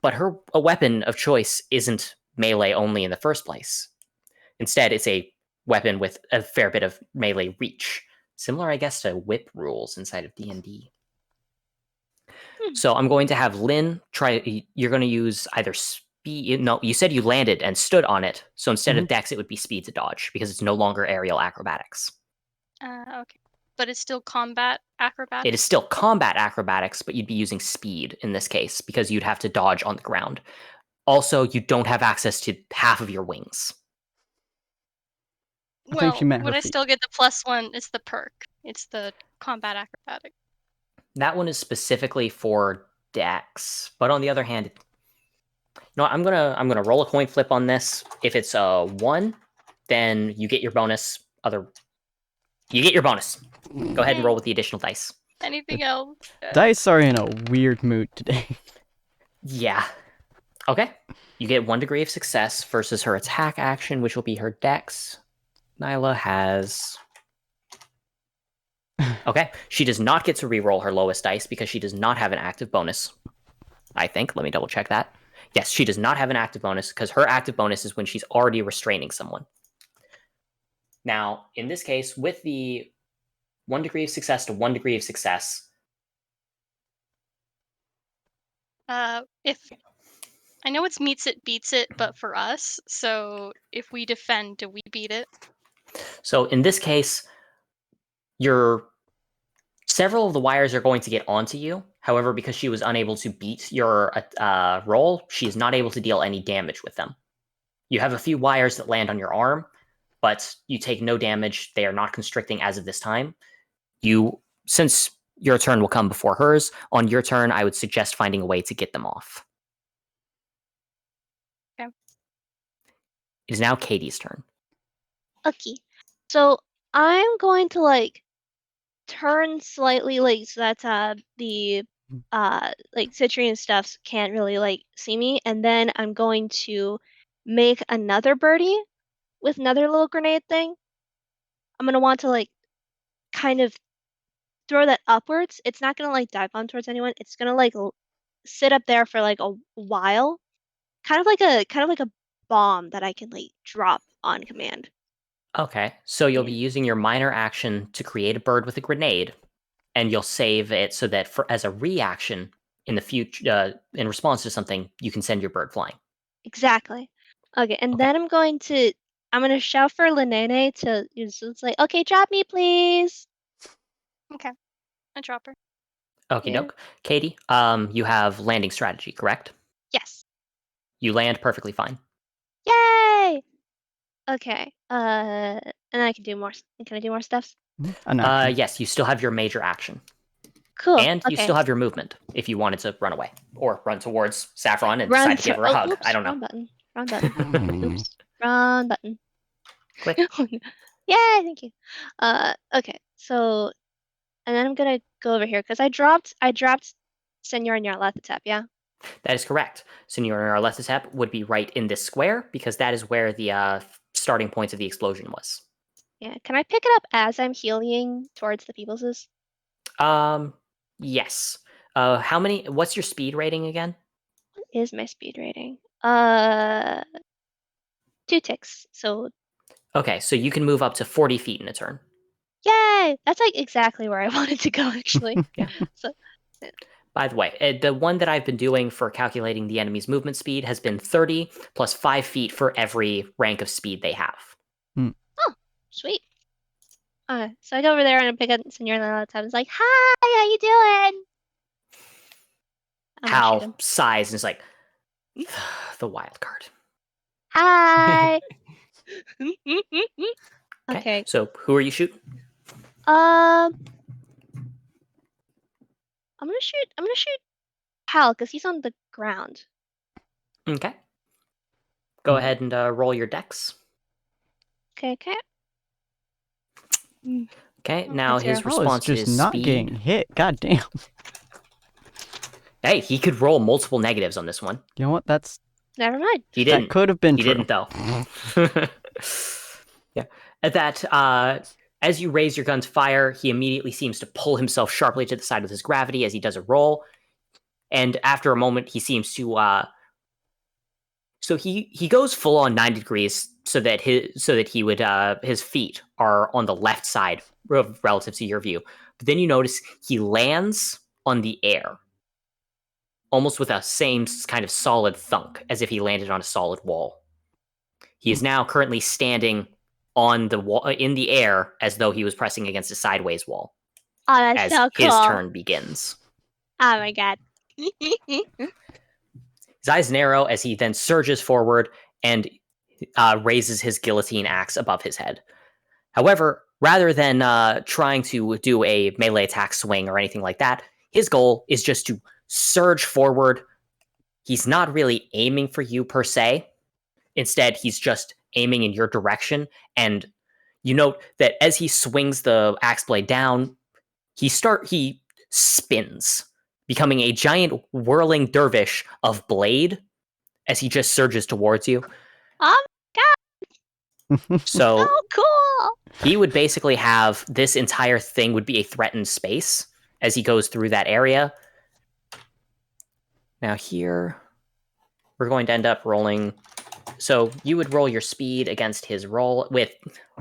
but a weapon of choice isn't melee only in the first place. Instead, it's a weapon with a fair bit of melee reach. Similar, I guess, to whip rules inside of D&D. Hmm. So I'm going to have Lynn try. You're going to use either speed. No, you said you landed and stood on it. So instead of dex, it would be speed to dodge because it's no longer aerial acrobatics. Okay. But it's still combat acrobatics? It is still combat acrobatics, but you'd be using speed in this case because you'd have to dodge on the ground. Also, you don't have access to half of your wings. I think she meant her would I feet. still get the +1? It's the perk. It's the combat acrobatic. That one is specifically for dex, but on the other hand, no, I'm gonna roll a coin flip on this. If it's a 1, then you get your bonus. You get your bonus. Go ahead and roll with the additional dice. Anything else? Dice are in a weird mood today. Yeah. Okay. You get 1 degree of success versus her attack action, which will be her dex. Nyla has... Okay. She does not get to reroll her lowest dice because she does not have an active bonus. I think. Let me double check that. Yes, she does not have an active bonus because her active bonus is when she's already restraining someone. Now, in this case, with the 1 degree of success to 1 degree of success... If I know it's meets it, beats it, but for us, so if we defend, do we beat it? So in this case, several of the wires are going to get onto you. However, because she was unable to beat your roll, she is not able to deal any damage with them. You have a few wires that land on your arm, but you take no damage. They are not constricting as of this time. Since your turn will come before hers, on your turn, I would suggest finding a way to get them off. Okay. It is now Katie's turn. Okay. So I'm going to turn slightly so that the citrine stuffs can't really see me, and then I'm going to make another birdie with another little grenade thing. I'm gonna want to kind of throw that upwards. It's not gonna dive bomb towards anyone. It's gonna sit up there for a while, kind of like a bomb that I can drop on command. Okay, so you'll be using your minor action to create a bird with a grenade, and you'll save it so that as a reaction in the future, in response to something, you can send your bird flying. Exactly. Okay, and then I'm gonna shout for Lenene to it's okay, drop me, please. Okay, I drop her. Okie Yeah. doke. Katie, you have landing strategy, correct? Yes. You land perfectly fine. Yay! Okay. And I can do more. Can I do more stuff? An action. Yes, you still have your major action. Cool. And you okay. still have your movement if you wanted to run away or run towards Saffron and Run decide to give her a hug. Oops, I don't know. Wrong button. Wrong button. Oops. Wrong button. Click. Yay! Thank you. Okay. So, and then I'm gonna go over here because I dropped Senor Nyarlathotep. Yeah. That is correct. Senor Arlethotep would be right in this square because that is where the starting point of the explosion was. Yeah. Can I pick it up as I'm healing towards the people's? Yes. What's your speed rating again? What is my speed rating? 2 ticks. So. Okay, so you can move up to 40 feet in a turn. Yay! That's exactly where I wanted to go, actually. Yeah. So. By the way, the one that I've been doing for calculating the enemy's movement speed has been 30 plus 5 feet for every rank of speed they have. Oh, sweet. So I go over there and I pick up Senor Nyarlathotep. And it's like, hi, how you doing? Hal sighs and is like, the wild card. Hi. Okay. So who are you shooting? I'm gonna shoot Hal because he's on the ground. Okay. Go ahead and roll your dex. Okay. Okay, now his response just is not speed. getting hit. God damn. Hey, he could roll multiple negatives on this one. You know what? Never mind. He didn't. That could have been He true. didn't though. Yeah. At that, as you raise your gun to fire, he immediately seems to pull himself sharply to the side with his gravity as he does a roll. And after a moment, he seems to So he goes full on 90 degrees so that he would his feet are on the left side relative to your view. But then you notice he lands on the air, almost with a same kind of solid thunk, as if he landed on a solid wall. He is now currently standing on the wall in the air, as though he was pressing against a sideways wall. Oh, that's As so cool. his turn begins. Oh my god. His eyes narrow as he then surges forward and raises his guillotine axe above his head. However, rather than trying to do a melee attack swing or anything like that, his goal is just to surge forward. He's not really aiming for you per se. Instead, he's just aiming in your direction. And you note that as he swings the axe blade down, he spins, becoming a giant whirling dervish of blade as he just surges towards you. Oh my god. So cool. he would basically have this entire thing would be a threatened space as he goes through that area. Now here, we're going to end up rolling. So you would roll your speed against his roll with,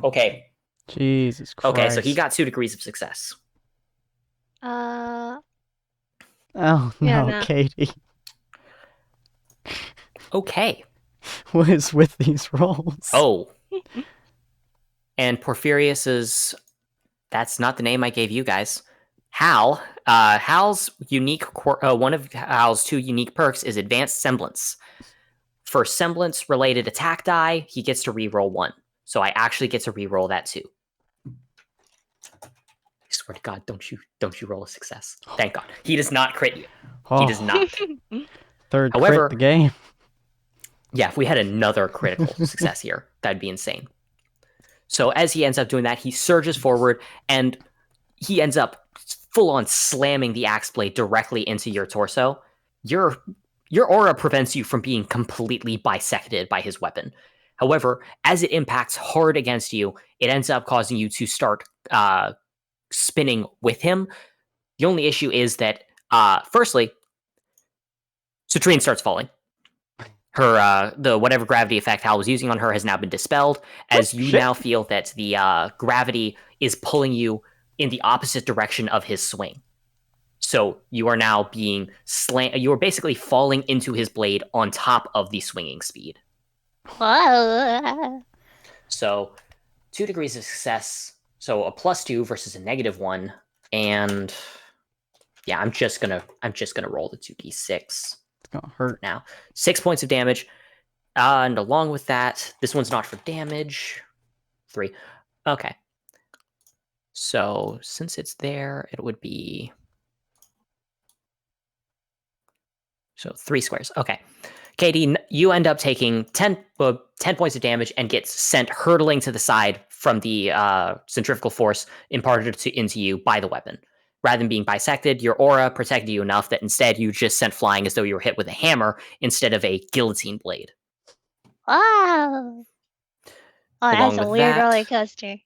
okay. Jesus Christ. Okay, so he got 2 degrees of success. Oh no, Yeah, no. Katie. Okay. What is with these rolls? Oh. And Porphyrius's, that's not the name I gave you guys. Hal. Hal's one of Hal's 2 unique perks is Advanced Semblance. For semblance-related attack die, he gets to reroll 1. So I actually get to reroll that too. I swear to God, don't you roll a success. Thank God. He does not crit you. Oh, He does not. third However, crit the game. Yeah, if we had another critical success here, that'd be insane. So as he ends up doing that, he surges forward, and he ends up full-on slamming the axe blade directly into your torso. Your aura prevents you from being completely bisected by his weapon. However, as it impacts hard against you, it ends up causing you to start spinning with him. The only issue is that, firstly, Citrine starts falling. Her the whatever gravity effect Hal was using on her has now been dispelled, as you now feel that the gravity is pulling you in the opposite direction of his swing. So you are now being you are basically falling into his blade on top of the swinging speed. Whoa. So 2 degrees of success. So a +2 versus a -1, and yeah, I'm just gonna roll the 2d6. It's gonna hurt. Now 6 points of damage, and along with that, this one's not for damage. 3. Okay. So since it's there, it would be 3 squares. Okay. Katie, you end up taking 10 points of damage and get sent hurtling to the side from the centrifugal force imparted into you by the weapon. Rather than being bisected, your aura protected you enough that instead you just sent flying as though you were hit with a hammer instead of a guillotine blade. Wow. Oh, Along that's a with weird that- roller coaster.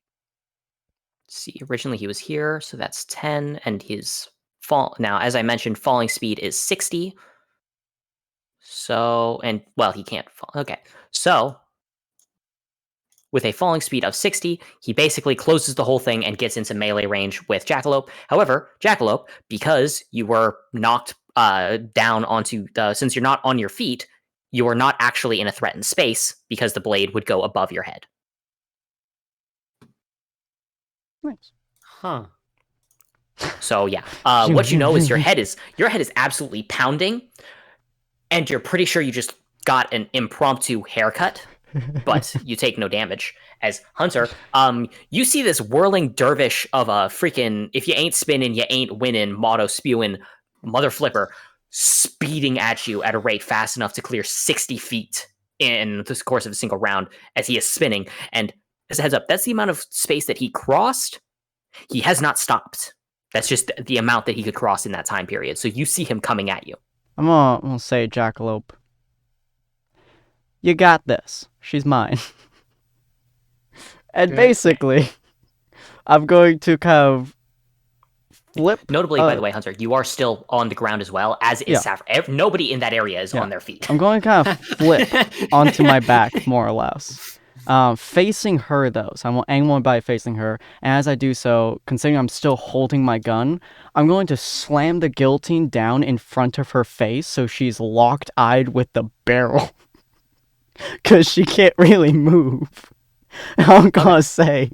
See, originally he was here, so that's 10, and his fall. Now, as I mentioned, falling speed is 60. So, and well, he can't fall. Okay, so with a falling speed of 60, he basically closes the whole thing and gets into melee range with Jackalope. However, Jackalope, because you were knocked down onto since you're not on your feet, you are not actually in a threatened space because the blade would go above your head. Nice. Huh. So yeah, what you know is your head is absolutely pounding, and you're pretty sure you just got an impromptu haircut, but you take no damage. As Hunter, you see this whirling dervish of a freaking "if you ain't spinning, you ain't winning" motto spewing mother flipper speeding at you at a rate fast enough to clear 60 feet in the course of a single round as he is spinning. And as a heads up, that's the amount of space that he crossed. He has not stopped. That's just the amount that he could cross in that time period. So you see him coming at you. I'm gonna say, Jackalope, you got this. She's mine. And Good. basically, I'm going to kind of flip. Notably, by the way, Hunter, you are still on the ground as well, as is Yeah. Sapphire. Nobody in that area is Yeah. on their feet. I'm going to kind of flip onto my back, more or less. Facing her, though. So I'm aiming one by facing her. And as I do so, considering I'm still holding my gun, I'm going to slam the guillotine down in front of her face so she's locked-eyed with the barrel. Because she can't really move. I'm going to say,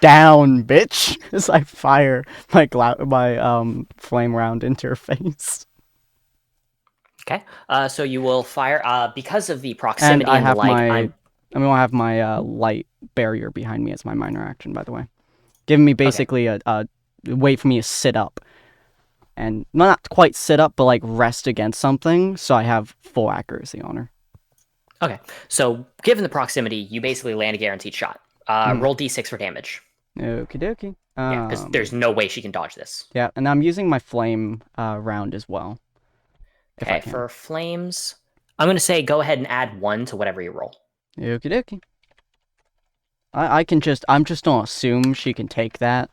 down, bitch, as I fire my flame round into her face. Okay. So you will fire because of the And proximity I and the have like. I have my light barrier behind me as my minor action, by the way, giving me basically a way for me to sit up, and not quite sit up, but like rest against something, so I have full accuracy on her. Okay. So given the proximity, you basically land a guaranteed shot. Roll d6 for damage. Okie dokie. Yeah, because there's no way she can dodge this. Yeah, and I'm using my flame round as well. Okay, for flames, I'm going to say go ahead and add 1 to whatever you roll. Okie dokie. I'm just gonna assume she can take that.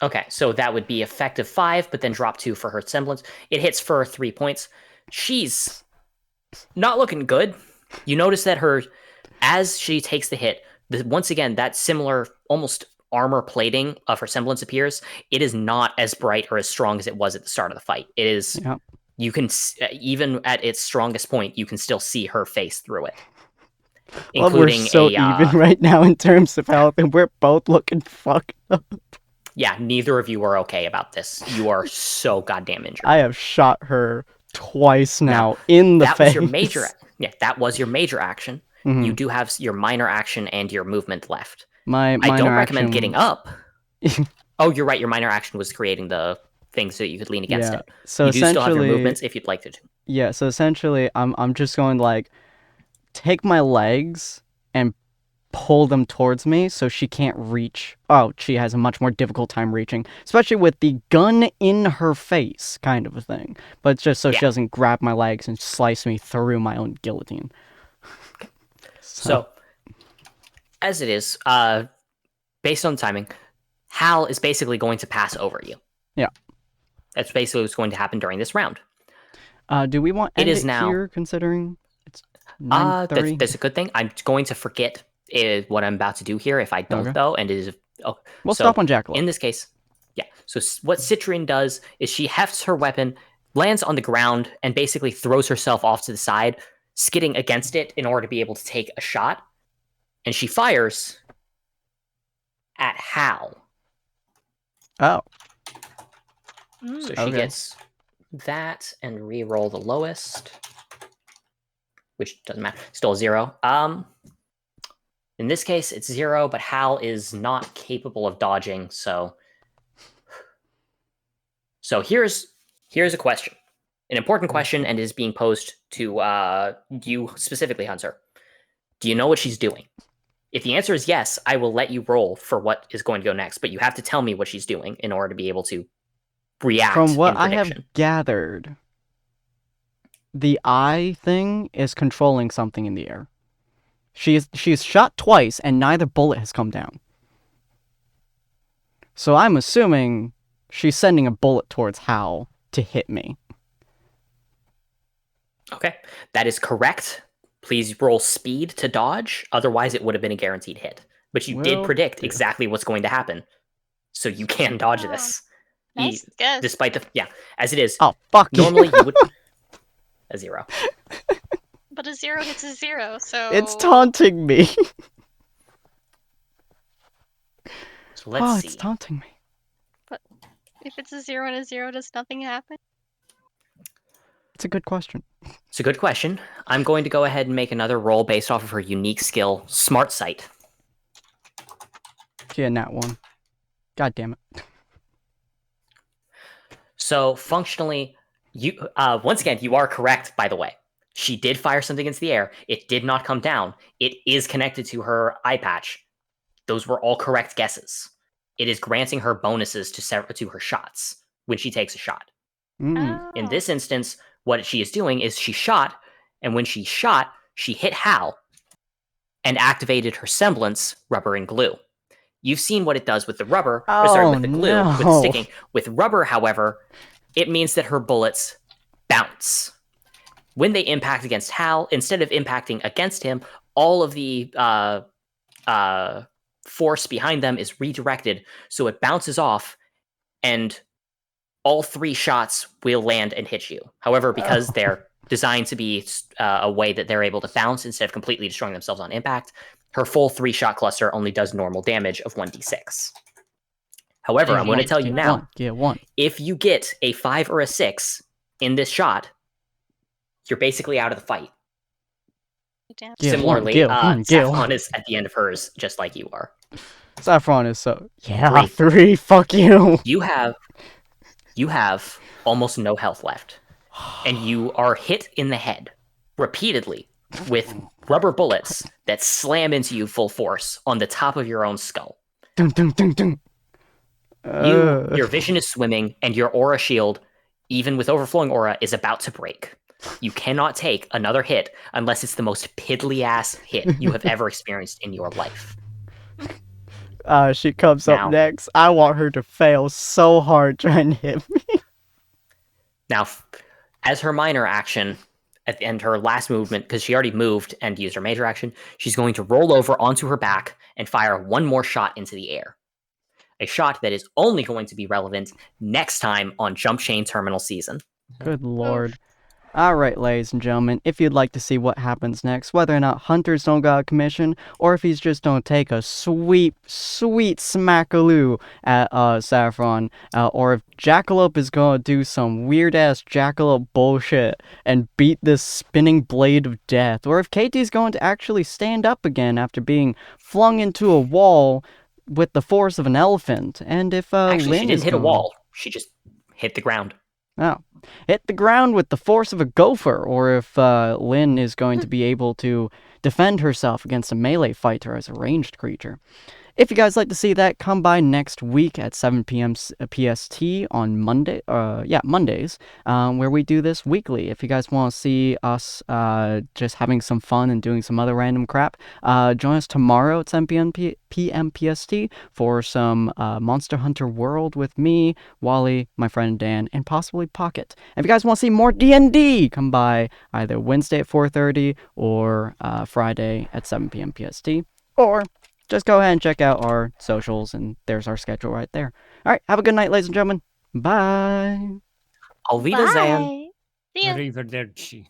Okay, so that would be effective 5, but then drop 2 for her semblance. It hits for 3 points. She's not looking good. You notice that as she takes the hit, once again, that similar, almost armor plating of her semblance appears. It is not as bright or as strong as it was at the start of the fight. It is, you can, even at its strongest point, you can still see her face through it. Well, we're so even right now in terms of health, and we're both looking fucked up. Yeah, neither of you are okay about this. You are so goddamn injured. I have shot her twice now in the face. That was your major. Yeah, that was your major action. Mm-hmm. You do have your minor action and your movement left. I don't recommend getting up. Oh, you're right. Your minor action was creating the thing so that you could lean against it. So you do still have your movements if you'd like to. Yeah. So essentially, I'm just going to like take my legs and pull them towards me so she can't reach. Oh, she has a much more difficult time reaching, especially with the gun in her face, kind of a thing. But it's just so she doesn't grab my legs and slice me through my own guillotine. So, as it is, based on timing, Hal is basically going to pass over you. Yeah. That's basically what's going to happen during this round. Do we want it here, considering it's 9:30? That's a good thing. I'm going to forget what I'm about to do here if I don't, though, and it is... We'll stop on Jackalope. In this case, yeah. So what Citrine does is she hefts her weapon, lands on the ground, and basically throws herself off to the side, skidding against it in order to be able to take a shot. And she fires at Hal. Oh. So she gets that and re-roll the lowest, which doesn't matter. Still a 0. In this case, it's 0, but Hal is not capable of dodging. So here's a question, an important question, and it is being posed to you specifically, Hunter. Do you know what she's doing? If the answer is yes, I will let you roll for what is going to go next, but you have to tell me what she's doing in order to be able to react. From what I have gathered, the eye thing is controlling something in the air. She's shot twice, and neither bullet has come down. So I'm assuming she's sending a bullet towards Hal to hit me. Okay, that is correct. Please roll speed to dodge. Otherwise, it would have been a guaranteed hit. But you did predict exactly what's going to happen. So you can dodge this. Nice guess. Despite as it is. Oh, fuck normally you would... A 0. But a 0 hits a 0, so... It's taunting me. So let's see. It's taunting me. But if it's a 0 and a 0, does nothing happen? It's a good question. It's a good question. I'm going to go ahead and make another roll based off of her unique skill, Smart Sight. She had nat 1. God damn it. So functionally, once again, you are correct, by the way. She did fire something into the air. It did not come down. It is connected to her eye patch. Those were all correct guesses. It is granting her bonuses to her shots when she takes a shot. Mm. In this instance, what she is doing is she shot, and when she shot, she hit Hal and activated her semblance, rubber and glue. You've seen what it does with the rubber, Oh, with the glue, with no. sticking. With rubber, however, it means that her bullets bounce. When they impact against Hal, instead of impacting against him, all of the force behind them is redirected, so it bounces off, and all 3 shots will land and hit you. However, because they're designed to be a way that they're able to bounce instead of completely destroying themselves on impact, her full 3-shot cluster only does normal damage of 1d6. However, I'm going to tell you now, Get one. if you get a 5 or a 6 in this shot, you're basically out of the fight. Damn. Similarly, one. Saffron is at the end of hers, just like you are. Saffron is so... Yeah, 3. 3, fuck you. You have almost no health left, and you are hit in the head repeatedly with rubber bullets that slam into you full force on the top of your own skull. Dun, dun, dun, dun. Your vision is swimming, and your aura shield, even with overflowing aura, is about to break. You cannot take another hit unless it's the most piddly-ass hit you have ever experienced in your life. She comes up Now- next. I want her to fail so hard trying to hit me. Now, as her minor action, at the end, her last movement, because she already moved and used her major action, she's going to roll over onto her back and fire one more shot into the air. A shot that is only going to be relevant next time on Jumpchain Terminal Season. Good lord. Alright, ladies and gentlemen, if you'd like to see what happens next, whether or not Hunters don't got a commission, or if he's just gonna take a sweet smackaloo at Saffron, or if Jackalope is gonna do some weird-ass Jackalope bullshit and beat this spinning blade of death, or if Katie's going to actually stand up again after being flung into a wall with the force of an elephant, and if Actually, Lynn she didn't is hit a going... wall. She just hit the ground. Oh. Hit the ground with the force of a gopher, or if Lynn is going to be able to defend herself against a melee fighter as a ranged creature. If you guys like to see that, come by next week at 7 p.m. PST on Mondays, where we do this weekly. If you guys want to see us just having some fun and doing some other random crap, join us tomorrow at 7 p.m. PST for some Monster Hunter World with me, Wally, my friend Dan, and possibly Pocket. If you guys want to see more D&D, come by either Wednesday at 4:30 or Friday at 7 p.m. PST, or just go ahead and check out our socials, and there's our schedule right there. All right, have a good night, ladies and gentlemen. Bye. Auf Wiedersehen. Bye. See ya. Arrivederci.